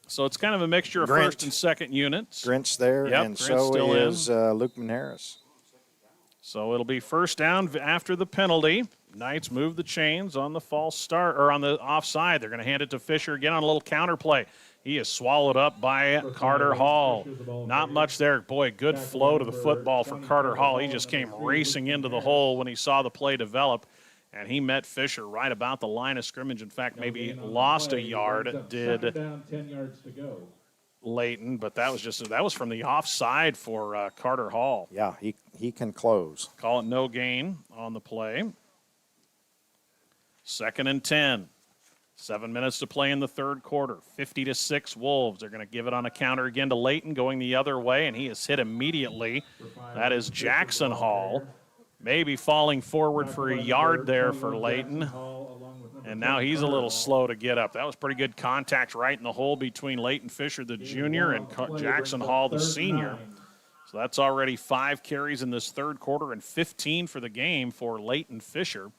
So it's kind of a mixture of first and second units. Grint's there, and Grint's so still is Luke-Harris. So it'll be first down after the penalty. Knights move the chains on the false start, or on the offside. They're going to hand it to Fisher again on a little counter play. He is swallowed up by Carter Hall. Not much there. Boy, good flow to the football for Carter Hall. He just came racing into the hole when he saw the play develop, and he met Fisher right about the line of scrimmage. In fact, maybe lost a yard, did 10 yards to go. Leighton, but that was from the offside for Carter Hall. Yeah, he can close. Call it no gain on the play. 2nd and 10. 7 minutes to play in the third quarter. 50-6 Wolves. They're going to give it on a counter again to Leighton, going the other way, and he is hit immediately. That is Jackson Hall. Maybe falling forward for a yard there for Leighton. And now he's a little slow to get up. That was pretty good contact right in the hole between Leighton Fisher, the junior, and Jackson Hall, the senior. So that's already 5 carries in this third quarter and 15 for the game for Leighton Fisher.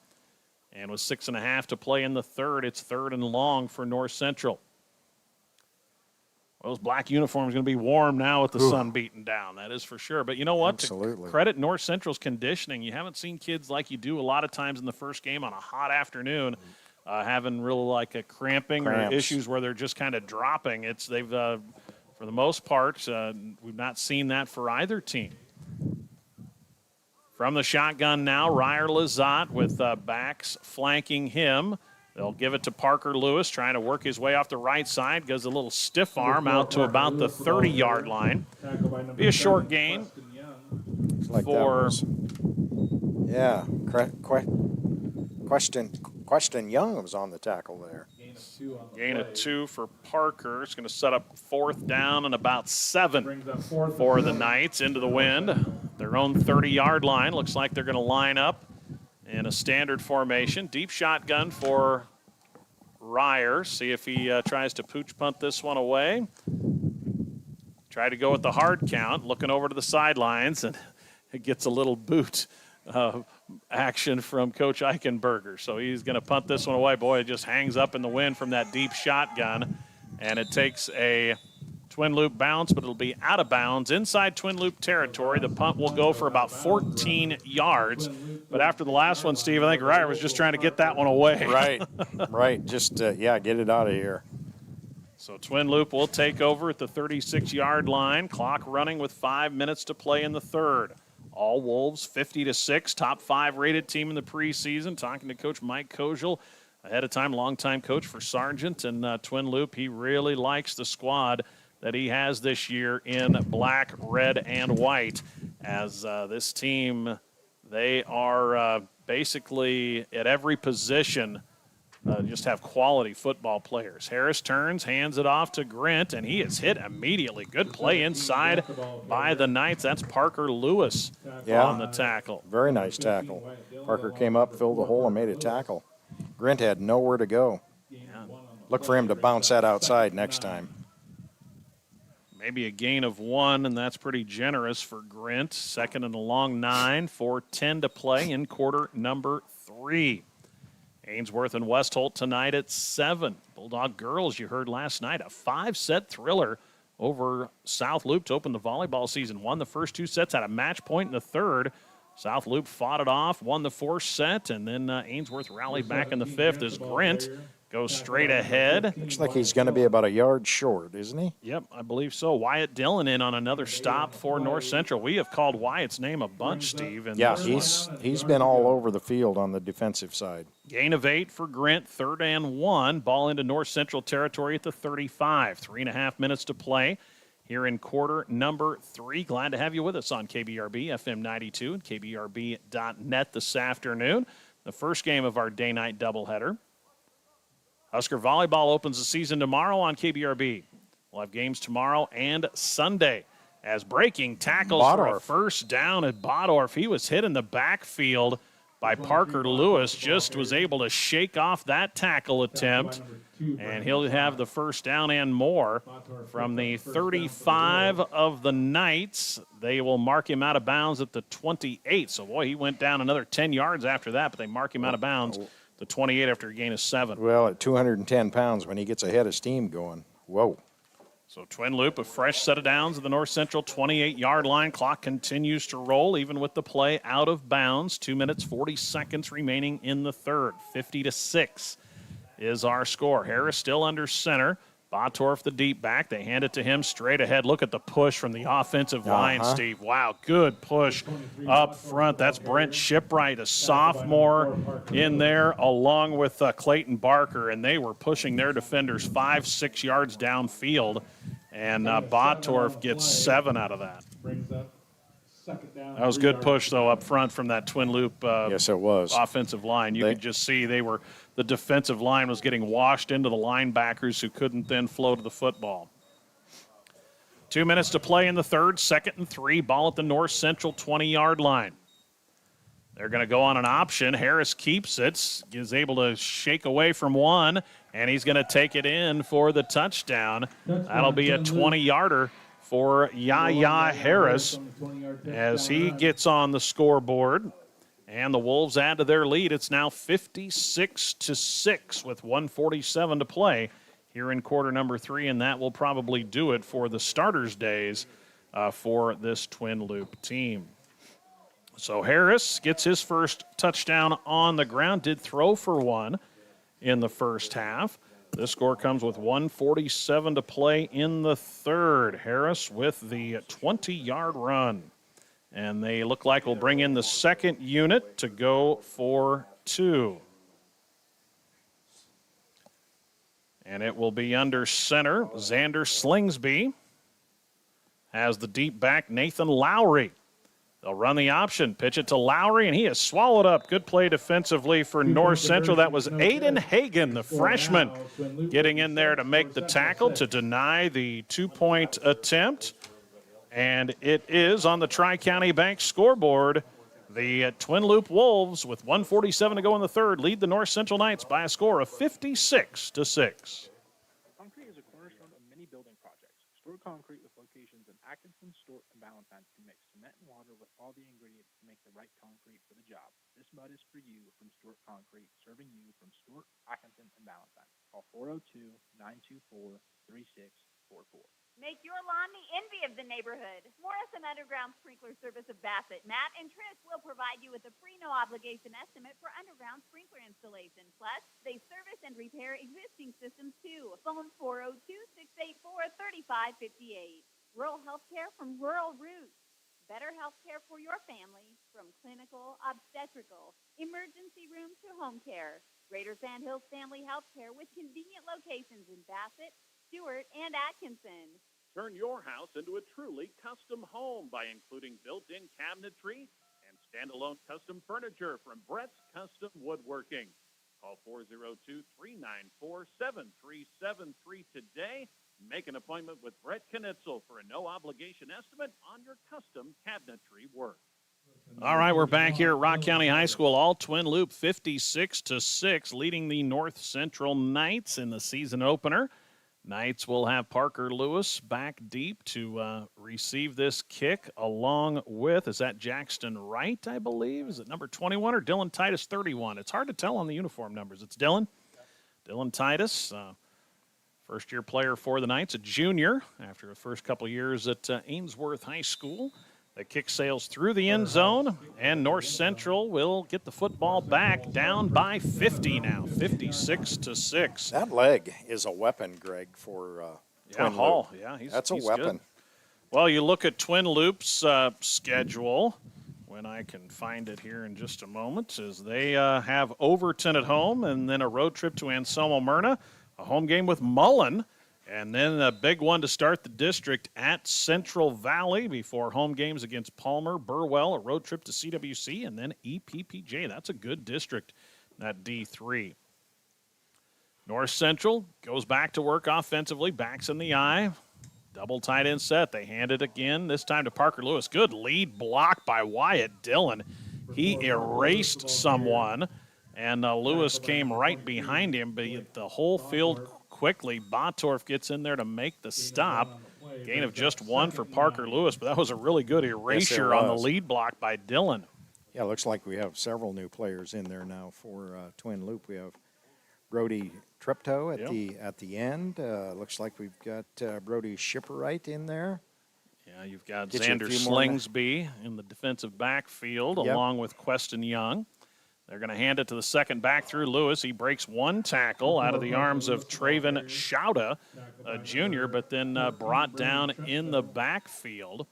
And with 6.5 to play in the third, it's 3rd and long for North Central. Well, those black uniforms are going to be warm now with the sun beating down. That is for sure. But you know what? Absolutely. To credit North Central's conditioning, you haven't seen kids like you do a lot of times in the first game on a hot afternoon having real like a cramping or issues where they're just kind of dropping. They've for the most part, we've not seen that for either team. From the shotgun now, Ryer Lazat with backs flanking him. They'll give it to Parker Lewis, trying to work his way off the right side. Goes a little stiff arm out to about the 30-yard line. Be a short gain like for... Question Young was on the tackle there. Gain of 2 for Parker. It's going to set up 4th down and about 7 for the Knights into the wind. Their own 30-yard line. Looks like they're going to line up in a standard formation. Deep shotgun for Ryer. See if he tries to pooch punt this one away. Try to go with the hard count. Looking over to the sidelines, and it gets a little boot action from Coach Eichenberger. So he's going to punt this one away. Boy, it just hangs up in the wind from that deep shotgun, and it takes a twin loop bounce, but it'll be out of bounds inside twin loop territory. The punt will go for about 14 yards. But after the last one, Steve, I think Ryer was just trying to get that one away. Right. Just, get it out of here. So twin loop will take over at the 36-yard line. Clock running with 5 minutes to play in the third. All Wolves 50-6, top 5 rated team in the preseason. Talking to Coach Mike Koziel ahead of time, longtime coach for Sargent and Twin Loop. He really likes the squad that he has this year in black, red, and white. As this team, they are basically at every position just have quality football players. Harris turns, hands it off to Grint, and he is hit immediately. Good play inside by the Knights. That's Parker Lewis on the tackle. Very nice tackle. Parker came up, filled the hole, and made a tackle. Grint had nowhere to go. Look for him to bounce that outside next time. Maybe a gain of 1, and that's pretty generous for Grint. 2nd and a long 9, 4:10 to play in quarter number 3. Ainsworth and Westholt tonight at 7. Bulldog girls, you heard last night, a 5-set thriller over South Loop to open the volleyball season. Won the first 2 sets, had a match point in the third. South Loop fought it off, won the 4th set, and then Ainsworth rallied back in the 5th as Grint goes straight ahead. Looks like he's going to be about a yard short, isn't he? Yep, I believe so. Wyatt Dillon in on another stop for North Central. We have called Wyatt's name a bunch, Steve. In Yeah, this he's been all over the field on the defensive side. Gain of 8 for Grant, 3rd and 1. Ball into North Central territory at the 35. 3.5 minutes to play here in quarter number 3. Glad to have you with us on KBRB, FM 92 and KBRB.net this afternoon. The first game of our day-night doubleheader. Husker Volleyball opens the season tomorrow on KBRB. We'll have games tomorrow and Sunday. As breaking tackles for a first down at Bodorf. He was hit in the backfield by Parker Lewis. Just was able to shake off that tackle attempt. And he'll have the first down and more from the 35 of the Knights. They will mark him out of bounds at the 28. So, boy, he went down another 10 yards after that, but they mark him out of bounds. The 28 after a gain of 7. Well, at 210 pounds, when he gets a head of steam going, whoa. So Twin Loup, a fresh set of downs at the North Central 28-yard line. Clock continues to roll, even with the play out of bounds. 2 minutes, 40 seconds remaining in the third. 50-6 is our score. Harris still under center. Botorf, the deep back. They hand it to him straight ahead. Look at the push from the offensive line, Steve. Wow, good push up front. That's Brent Shipwright, a sophomore in there, along with Clayton Barker, and they were pushing their defenders 5-6 yards downfield, and Botorf gets 7 out of that. That was a good push, though, up front from that Twin Loop yes, it was. Offensive line. You could just see the defensive line was getting washed into the linebackers who couldn't then flow to the football. 2 minutes to play in the third, 2nd and 3. Ball at the North Central 20-yard line. They're going to go on an option. Harris keeps it, is able to shake away from one, and he's going to take it in for the touchdown. That'll be a 20-yarder for Yaya Harris as he gets on the scoreboard. And the Wolves add to their lead. It's now 56-6 with 1:47 to play here in quarter number 3, and that will probably do it for the starters' days for this Twin Loop team. So Harris gets his first touchdown on the ground, did throw for one in the first half. This score comes with 1:47 to play in the third. Harris with the 20-yard run. And they look like we'll bring in the second unit to go for 2. And it will be under center. Xander Slingsby has the deep back, Nathan Lowry. They'll run the option, pitch it to Lowry, and he is swallowed up. Good play defensively for North Central. That was Aiden Hagan, the freshman, getting in there to make the tackle to deny the 2-point attempt. And it is on the Tri-County Bank scoreboard. The Twin Loop Wolves, with 1:47 to go in the third, lead the North Central Knights by a score of 56-6. Concrete is a cornerstone of many building projects. Stewart Concrete, with locations in Atkinson, Stewart, and Valentine, can mix cement and water with all the ingredients to make the right concrete for the job. This mud is for you from Stewart Concrete, serving you from Stewart, Atkinson, and Valentine. Call 402-924-3644. Make your lawn the envy of the neighborhood. Morrison Underground Sprinkler Service of Bassett, Matt and Trish will provide you with a free no-obligation estimate for underground sprinkler installation. Plus, they service and repair existing systems, too. Phone 402-684-3558. Rural health care from Rural Roots. Better health care for your family, from clinical, obstetrical, emergency room to home care. Greater Sand Hills Family Health Care with convenient locations in Bassett, Stewart, and Atkinson. Turn your house into a truly custom home by including built-in cabinetry and standalone custom furniture from Brett's Custom Woodworking. Call 402-394-7373 today. Make an appointment with Brett Knitzel for a no-obligation estimate on your custom cabinetry work. All right, we're back here at Rock County High School. All Twin Loop 56-6, leading the North Central Knights in the season opener. Knights will have Parker Lewis back deep to receive this kick, along with, is that Jackson Wright, I believe? Is it number 21 or Dylan Titus 31? It's hard to tell on the uniform numbers. It's Dylan. Dylan Titus, first-year player for the Knights, a junior after the first couple years at Ainsworth High School. The kick sails through the end zone, and North Central will get the football back down by 50 now, 56-6. That leg is a weapon, Greg, for Twin Hall. Loup. Yeah, That's a he's weapon. Good. Well, you look at Twin Loop's schedule, when I can find it here in just a moment, as they have Overton at home and then a road trip to Anselmo Myrna, a home game with Mullen, and then a big one to start the district at Central Valley before home games against Palmer, Burwell, a road trip to CWC, and then EPPJ. That's a good district, that D3. North Central goes back to work offensively, backs in the eye. Double tight end set. They hand it again, this time to Parker Lewis. Good lead block by Wyatt Dillon. He erased someone, and Lewis came right behind him, but the whole field quickly. Botorf gets in there to make the stop. Gain of just one for Parker Lewis, but that was a really good erasure on the lead block by Dillon. Yeah, looks like we have several new players in there now for Twin Loup. We have Brody Treptow at the end. Looks like we've got Brody Shipperite in there. Yeah, you've got Xander Slingsby in the defensive backfield along with Queston Young. They're going to hand it to the second back through Lewis. He breaks one tackle out of the arms of Traven Schauda, a junior, but then brought down in the backfield.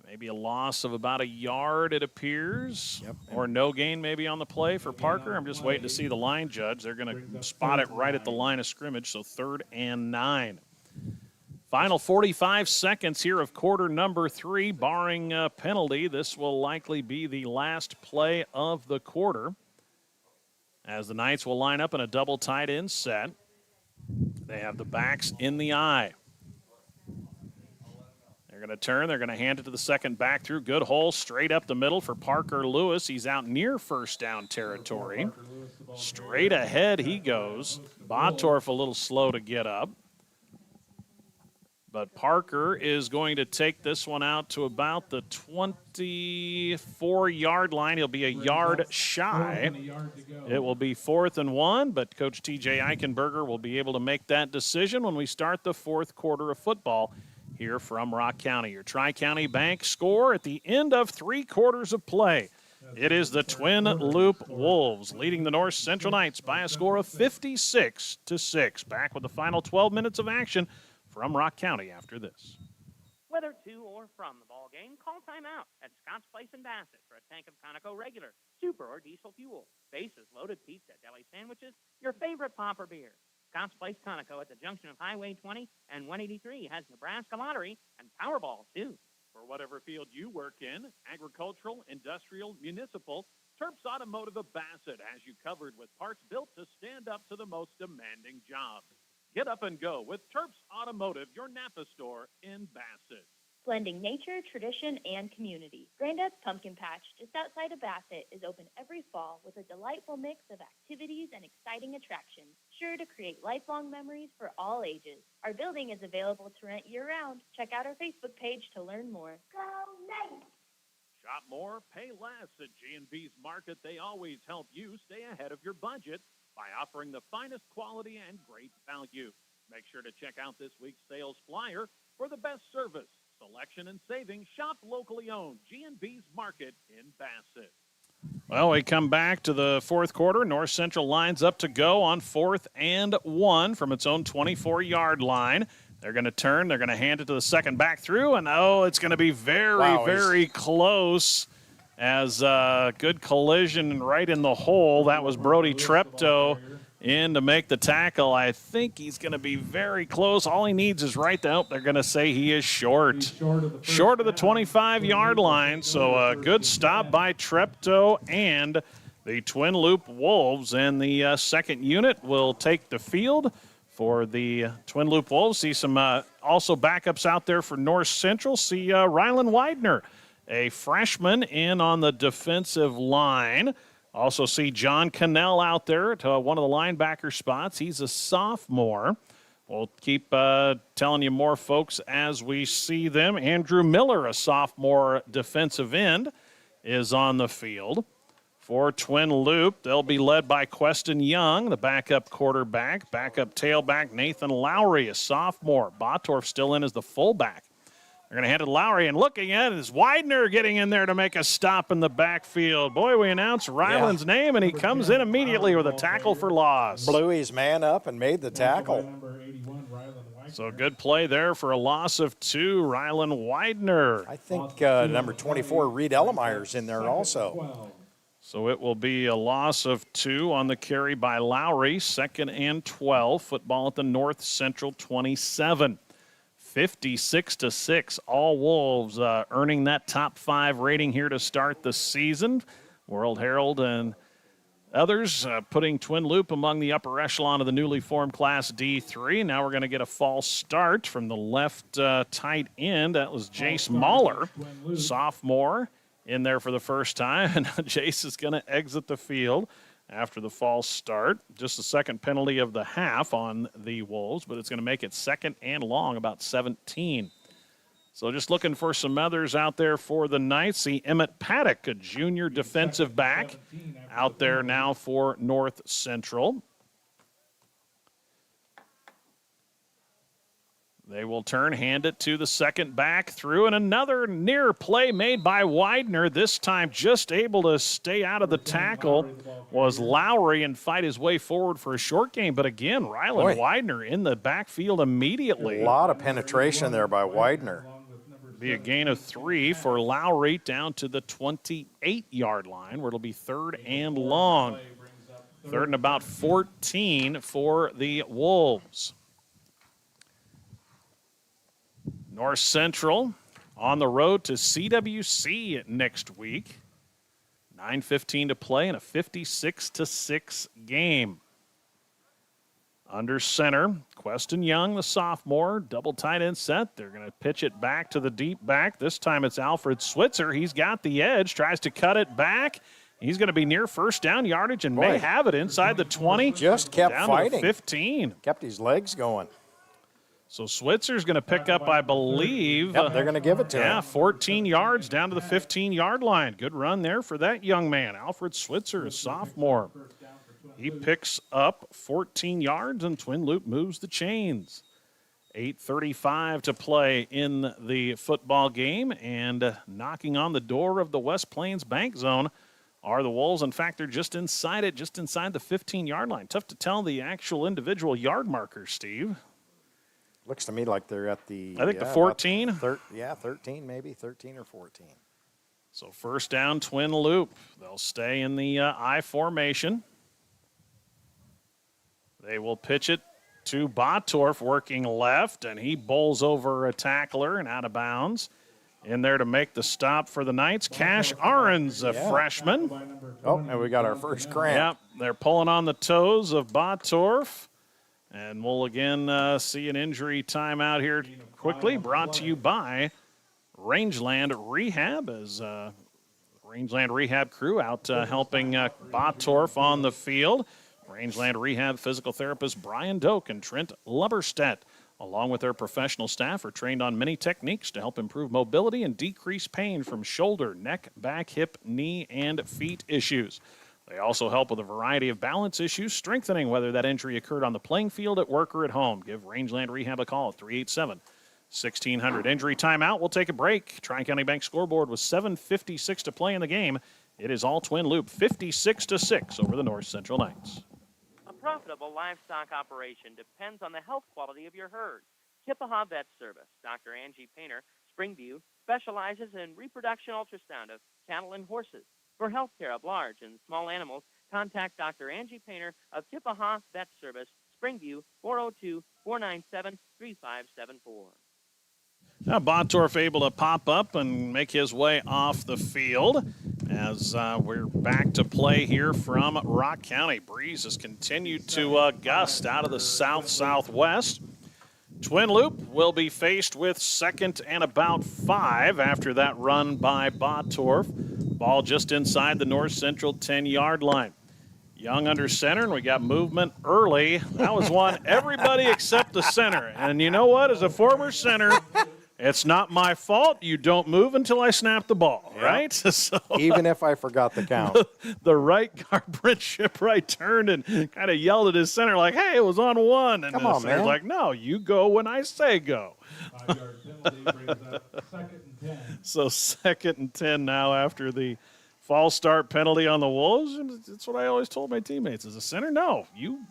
Maybe a loss of about a yard, it appears, or no gain maybe on the play for Parker. I'm just waiting to see the line judge. They're going to spot it right at the line of scrimmage, so 3rd and 9. Final 45 seconds here of quarter number 3, barring a penalty. This will likely be the last play of the quarter, as the Knights will line up in a double tight end set. They have the backs in the eye. They're going to turn. They're going to hand it to the second back through. Good hole straight up the middle for Parker Lewis. He's out near first down territory. Straight ahead he goes. Botorf a little slow to get up. But Parker is going to take this one out to about the 24-yard line. He'll be a yard shy. It will be 4th and 1, but Coach T.J. Eichenberger will be able to make that decision when we start the 4th quarter of football here from Rock County. Your Tri-County Bank score at the end of 3 quarters of play. It is the Twin Loup Wolves leading the North Central Knights by a score of 56-6. Back with the final 12 minutes of action from Rock County after this. Whether to or from the ball game, call timeout at Scott's Place in Bassett for a tank of Conoco regular, super, or diesel fuel, bases, loaded pizza, deli sandwiches, your favorite pop or beer. Scott's Place Conoco at the junction of Highway 20 and 183 has Nebraska Lottery and Powerball, too. For whatever field you work in, agricultural, industrial, municipal, Terps Automotive of Bassett has you covered with parts built to stand up to the most demanding jobs. Get up and go with Terps Automotive, your Napa store in Bassett. Blending nature, tradition, and community. Granddad's Pumpkin Patch, just outside of Bassett, is open every fall with a delightful mix of activities and exciting attractions, sure to create lifelong memories for all ages. Our building is available to rent year-round. Check out our Facebook page to learn more. Go Knights! Shop more, pay less at G&B's Market. They always help you stay ahead of your budget by offering the finest quality and great value. Make sure to check out this week's sales flyer for the best service, selection, and savings. Shop locally owned G&B's Market in Bassett. Well, we come back to the 4th quarter. North Central lines up to go on 4th and 1 from its own 24-yard line. They're going to turn. They're going to hand it to the second back through, and it's going to be very close. As good collision right in the hole. That was Brody Treptow in to make the tackle. I think he's going to be very close. All he needs is right there. They're going to say he is short. Short of the 25-yard line. So a good stop by Treptow and the Twin Loup Wolves. And the second unit will take the field for the Twin Loup Wolves. See some also backups out there for North Central. See Rylan Widener, a freshman, in on the defensive line. Also see John Cannell out there at one of the linebacker spots. He's a sophomore. We'll keep telling you more folks as we see them. Andrew Miller, a sophomore defensive end, is on the field. For Twin Loup, they'll be led by Queston Young, the backup quarterback. Backup tailback Nathan Lowry, a sophomore. Botorf still in as the fullback. They're going to hand it to Lowry, and looking at it is Widener getting in there to make a stop in the backfield. Boy, we announced Ryland's name, and he comes in immediately with a tackle for loss. Blew his man up and made the tackle. So good play there for a loss of 2, Ryland Widener. I think number 24, Reed Ellemeyer's in there also. So it will be a loss of 2 on the carry by Lowry, 2nd and 12. Football at the North Central 27. 56-6. All Wolves earning that top 5 rating here to start the season. World Herald and others putting Twin Loup among the upper echelon of the newly formed Class D3. Now we're going to get a false start from the left tight end. That was Jace Mahler, sophomore, in there for the first time. And Jace is going to exit the field after the false start. Just the second penalty of the half on the Wolves, but it's going to make it 2nd and long, about 17. So just looking for some others out there for the Knights. See Emmett Paddock, a junior defensive back, out there now for North Central. They will turn, hand it to the second back through, and another near play made by Widener. This time just able to stay out of the tackle was Lowry and fight his way forward for a short gain. But again, Ryland Widener in the backfield immediately. A lot of penetration there by Widener. Be a gain of 3 for Lowry down to the 28-yard line, where it'll be 3rd and long. 3rd and about 14 for the Wolves. North Central on the road to CWC next week. 9:15 to play in a 56-6 game. Under center, Queston Young, the sophomore, double tight end set. They're going to pitch it back to the deep back. This time it's Alfred Switzer. He's got the edge, tries to cut it back. He's going to be near first down yardage and may have it inside the 20. Just kept down fighting. To the 15. Kept his legs going. So Switzer's going to pick up, I believe. Yep, they're going to give it to him. Yeah, 14 yards down to the 15-yard line. Good run there for that young man. Alfred Switzer, a sophomore. He picks up 14 yards, and Twin Loup moves the chains. 8:35 to play in the football game, and knocking on the door of the West Plains Bank Zone are the Wolves. In fact, they're just inside it, just inside the 15-yard line. Tough to tell the actual individual yard markers, Steve. Looks to me like they're at the... I think the 14. 13 maybe, 13 or 14. So first down, Twin Loup. They'll stay in the I formation. They will pitch it to Botorf, working left, and he bowls over a tackler and out of bounds. In there to make the stop for the Knights, Cash Ahrens, a freshman. Oh, and we got our first cramp. Yep, they're pulling on the toes of Botorf. And we'll again see an injury timeout here quickly, brought to you by Rangeland Rehab, as Rangeland Rehab crew out helping Botorf on the field. Rangeland Rehab physical therapist Brian Doak and Trent Lubberstedt, along with their professional staff, are trained on many techniques to help improve mobility and decrease pain from shoulder, neck, back, hip, knee, and feet issues. They also help with a variety of balance issues, strengthening whether that injury occurred on the playing field, at work, or at home. Give Rangeland Rehab a call at 387-1600. Injury timeout. We'll take a break. Tri-County Bank scoreboard with 7:56 to play in the game. It is all Twin Loup, 56-6 over the North Central Knights. A profitable livestock operation depends on the health quality of your herd. Kippaha Vet Service, Dr. Angie Painter, Springview, specializes in reproduction ultrasound of cattle and horses. For health care of large and small animals, contact Dr. Angie Painter of Kippaha Vet Service, Springview, 402-497-3574. Now Botorf able to pop up and make his way off the field as we're back to play here from Rock County. Breeze has continued to gust out of the south-southwest. Twin Loup will be faced with 2nd and about 5 after that run by Botorf. Ball just inside the North Central 10-yard line. Young under center, and we got movement early. That was one everybody except the center. And you know what? As a former center, it's not my fault. You don't move until I snap the ball, right? So, even if I forgot the count. The right guard, Brent Shipwright, turned and kind of yelled at his center like, hey, it was on 1. And Come the on, center's man. like, no, you go when I say go. penalty brings up 2nd and 10. So 2nd and 10 now after the false start penalty on the Wolves. That's what I always told my teammates. As a center, no,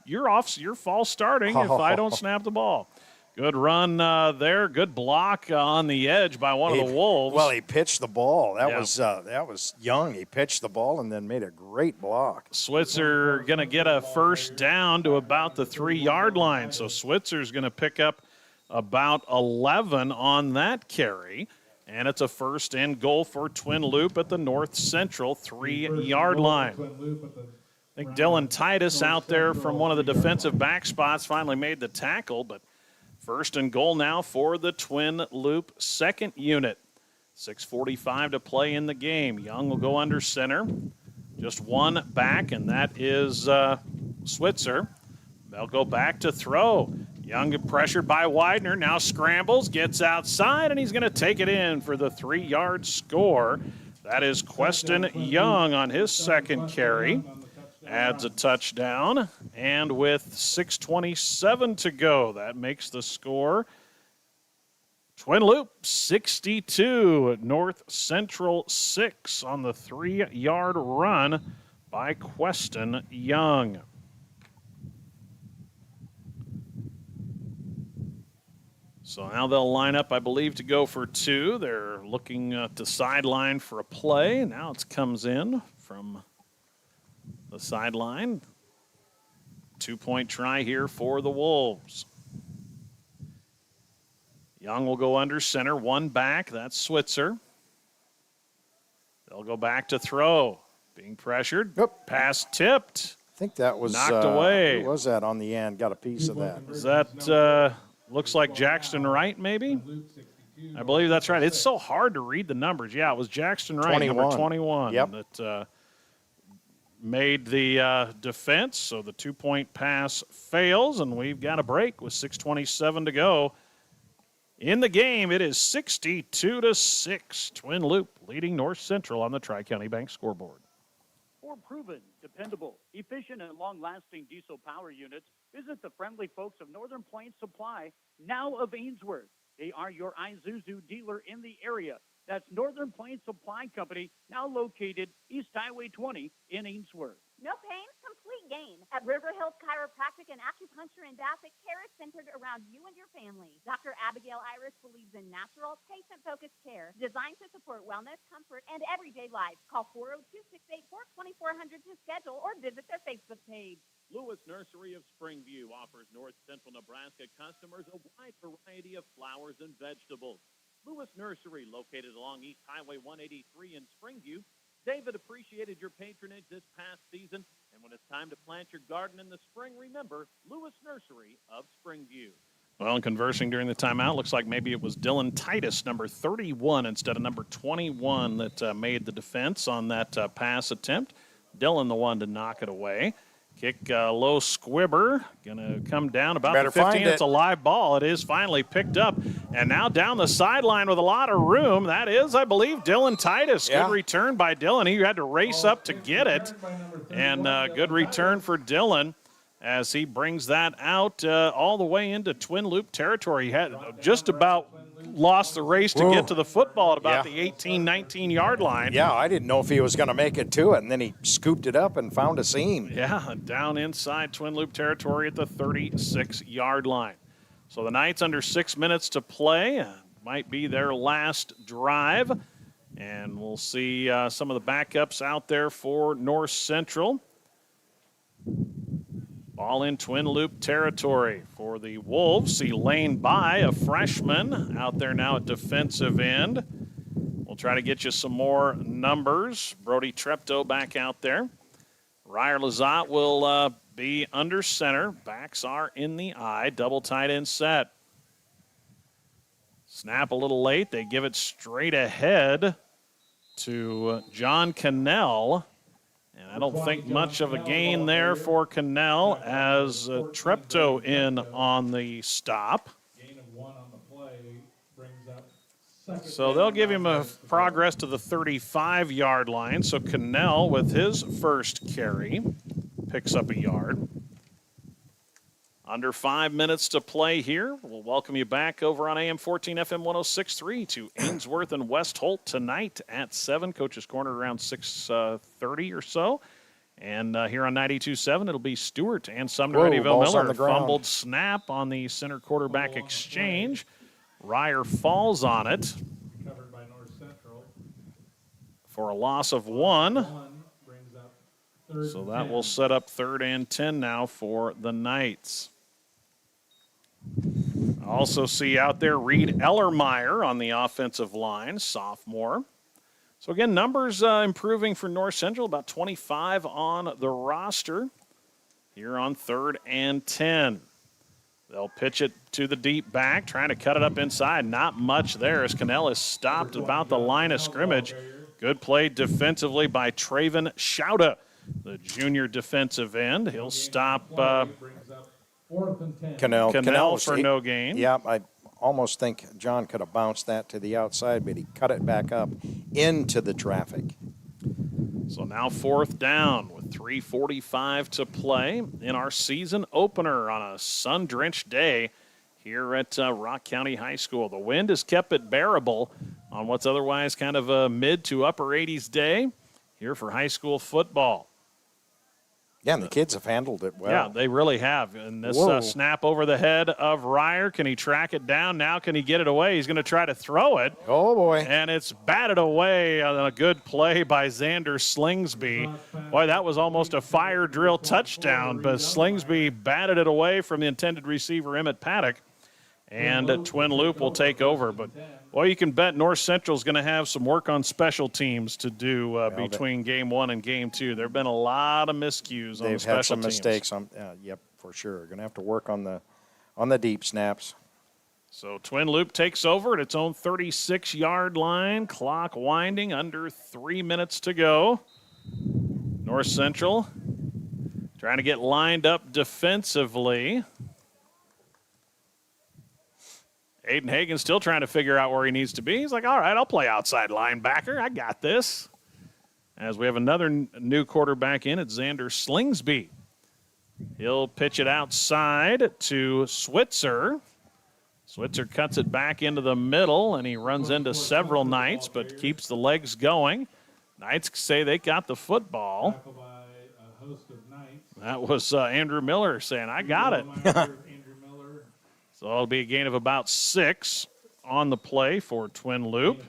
you're off. You're false starting if I don't snap the ball. Good run there. Good block on the edge by one of the Wolves. Well, he pitched the ball. That was Young. He pitched the ball and then made a great block. Switzer going to get a first down to about the 3-yard line. So Switzer's going to pick up about 11 on that carry. And it's a 1st and goal for Twin Loup at the North Central 3-yard line. I think Dylan Titus out there from one of the defensive back spots finally made the tackle, but 1st and goal now for the Twin Loup 2nd unit. 6:45 to play in the game. Young will go under center. Just one back, and that is Switzer. They'll go back to throw. Young pressured by Widener, now scrambles, gets outside, and he's going to take it in for the 3-yard score. That is Queston Young on his 2nd carry. Adds a touchdown, and with 6:27 to go, that makes the score Twin Loup 62, North Central 6 on the 3-yard run by Queston Young. So now they'll line up, I believe, to go for 2. They're looking to sideline for a play. Now it comes in from the sideline. 2-point try here for the Wolves. Young will go under center, one back. That's Switzer. They'll go back to throw. Being pressured. Yep. Pass tipped. I think that was knocked away. Who was that on the end? Got a piece of that. Is that looks like Jackson Wright, maybe? I believe that's right. It's so hard to read the numbers. Yeah, it was Jackson Wright, 21. number 21, yep. that made the defense. So the 2-point pass fails, and we've got a break with 6:27 to go. In the game, it is 62-6. Twin Loup leading North Central on the Tri-County Bank scoreboard. For proven, dependable, efficient, and long-lasting diesel power units, visit the friendly folks of Northern Plains Supply, now of Ainsworth. They are your Isuzu dealer in the area. That's Northern Plains Supply Company, now located East Highway 20 in Ainsworth. No pain, complete gain. At River Hills Chiropractic and Acupuncture in Bassett, care is centered around you and your family. Dr. Abigail Iris believes in natural, patient-focused care designed to support wellness, comfort, and everyday life. Call 402-684-2400 to schedule or visit their Facebook page. Lewis Nursery of Springview offers North Central Nebraska customers a wide variety of flowers and vegetables. Lewis Nursery, located along East Highway 183 in Springview. David appreciated your patronage this past season, and when it's time to plant your garden in the spring, remember Lewis Nursery of Springview. Well, in conversing during the timeout, looks like maybe it was Dylan Titus, number 31, instead of number 21, that made the defense on that pass attempt. Dylan the one to knock it away. Kick low squibber, going to come down about the 15. It's a live ball. It is finally picked up. And now down the sideline with a lot of room. That is, I believe, Dylan Titus. Yeah. Good return by Dylan. He had to race up to get it. And good return for Dylan as he brings that out all the way into Twin Loup territory. He had just about lost the race to get to the football at about the 18, 19-yard line. Yeah, I didn't know if he was going to make it to it, and then he scooped it up and found a seam. Yeah, down inside Twin Loup territory at the 36-yard line. So the Knights under 6 minutes to play. Might be their last drive. And we'll see some of the backups out there for North Central. Ball in Twin Loup territory for the Wolves. See Lane By, a freshman, out there now at defensive end. We'll try to get you some more numbers. Brody Treptow back out there. Ryer Lazat will be under center. Backs are in the eye. Double tight end set. Snap a little late. They give it straight ahead to John Cannell. And I don't think much of a gain there for Cannell as Treptow in on the stop. Gain of 1 on the play brings up 2nd. So they'll give him a progress to the 35-yard line. So Cannell with his first carry picks up a yard. Under 5 minutes to play here. We'll welcome you back over on AM 14 FM 106.3 to Ainsworth and West Holt tonight at 7. Coach's Corner around 6:30 or so. And here on 92.7, it'll be Stewart and Sumner Eddyville Miller. Fumbled snap on the center quarterback exchange. Ryer falls on it. Covered by North Central. For a loss of 1. Brings up So that will set up 3rd and 10 now for the Knights. Also see out there Reed Ellermeyer on the offensive line, sophomore. So again, numbers improving for North Central, about 25 on the roster here on 3rd and 10. They'll pitch it to the deep back, trying to cut it up inside. Not much there as Cannell is stopped about the line of scrimmage. Good play defensively by Traven Schauda, the junior defensive end. He'll stop Cannell for no gain. Yeah, I almost think John could have bounced that to the outside, but he cut it back up into the traffic. So now 4th down with 3:45 to play in our season opener on a sun-drenched day here at Rock County High School. The wind has kept it bearable on what's otherwise kind of a mid to upper 80s day here for high school football. Yeah, and the kids have handled it well. Yeah, they really have. And this snap over the head of Ryer, can he track it down? Now can he get it away? He's going to try to throw it. Oh, boy. And it's batted away on a good play by Xander Slingsby. Boy, that was almost a fire drill touchdown, but Slingsby batted it away from the intended receiver, Emmett Paddock. And Twin Loup will take over. But, boy, you can bet North Central's going to have some work on special teams to do between Game 1 and Game 2. There have been a lot of miscues on the special teams. They've had some mistakes. Yep, for sure. Going to have to work on the deep snaps. So Twin Loup takes over at its own 36-yard line. Clock winding, under 3 minutes to go. North Central trying to get lined up defensively. Aiden Hagen still trying to figure out where he needs to be. He's like, all right, I'll play outside linebacker. I got this. As we have another new quarterback in, it's Xander Slingsby. He'll pitch it outside to Switzer. Switzer cuts it back into the middle, and he runs into several Knights, but keeps the legs going. Knights say they got the football. That was Andrew Miller saying, I got it. So it'll be a gain of about 6 on the play for Twin Loup.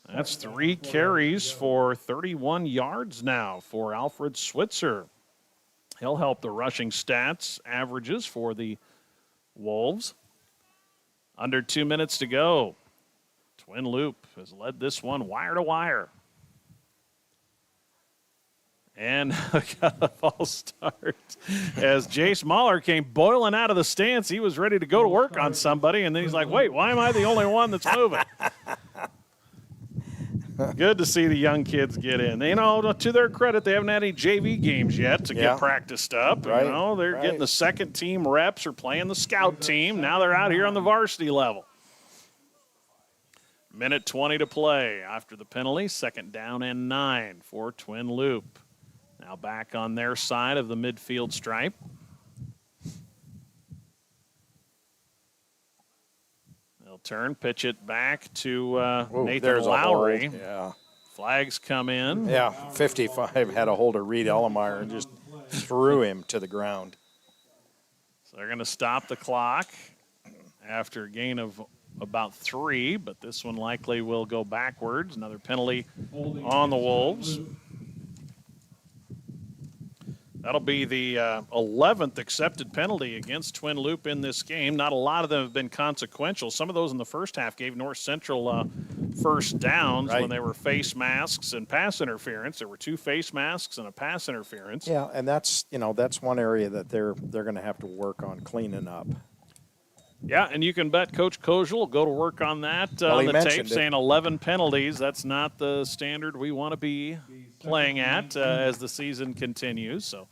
That's 3 carries for 31 yards now for Alfred Switzer. He'll help the rushing stats averages for the Wolves. Under 2 minutes to go. Twin Loup has led this one wire to wire. And got a false start as Jace Mahler came boiling out of the stance. He was ready to go to work on somebody, and then he's like, wait, why am I the only one that's moving? Good to see the young kids get in. You know, to their credit, they haven't had any JV games yet to get practiced up. Right. You know, they're getting the second team reps or playing the scout team. Now they're out here on the varsity level. Minute 20 to play after the penalty. 2nd down and 9 for Twin Loup. Now back on their side of the midfield stripe. They'll turn, pitch it back to Nathan Lowry. Yeah. Flags come in. Yeah, 55 had a hold of Reed Ellermeyer and just threw him to the ground. So they're going to stop the clock after a gain of about 3, but this one likely will go backwards. Another penalty on the Wolves. That'll be the 11th accepted penalty against Twin Loup in this game. Not a lot of them have been consequential. Some of those in the first half gave North Central first downs when they were face masks and pass interference. There were 2 face masks and a pass interference. Yeah, and that's one area that they're going to have to work on cleaning up. Yeah, and you can bet Coach Kozel will go to work on that on the tape, saying 11 penalties. That's not the standard we want to be playing at as the season continues. So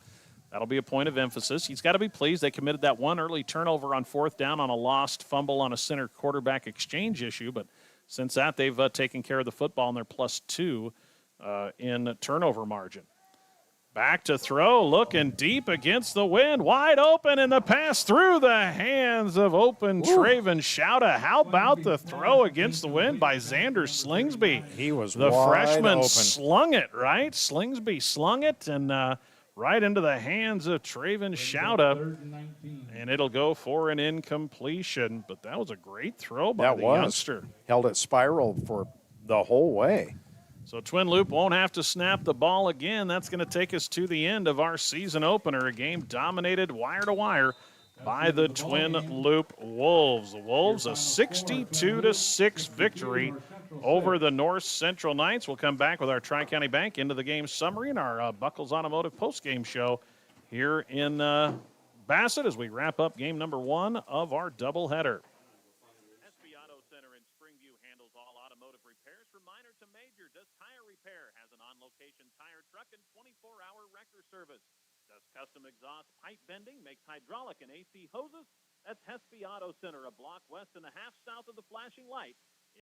that'll be a point of emphasis. He's got to be pleased. They committed that one early turnover on 4th down on a lost fumble on a center quarterback exchange issue. But since that, they've taken care of the football, and they're +2 in turnover margin. Back to throw, looking deep against the wind, wide open, and the pass through the hands of open Traven Shouta. How about the throw against the wind by Xander Slingsby? He was the wide freshman open. slung it, right? Slingsby slung it and right into the hands of Traven Shouta. And it'll go for an incompletion. But that was a great throw by the youngster. Held it spiral for the whole way. So Twin Loup won't have to snap the ball again. That's going to take us to the end of our season opener, a game dominated wire to wire by the Twin Loup Wolves. The Wolves a 62-6 victory over the North Central Knights. We'll come back with our Tri-County Bank into the game summary and our Buckles Automotive postgame show here in Bassett as we wrap up game number 1 of our doubleheader. Truck and 24-hour wrecker service. Does custom exhaust pipe bending, makes hydraulic and AC hoses. That's Hespe Auto Center, a block west and a half south of the flashing light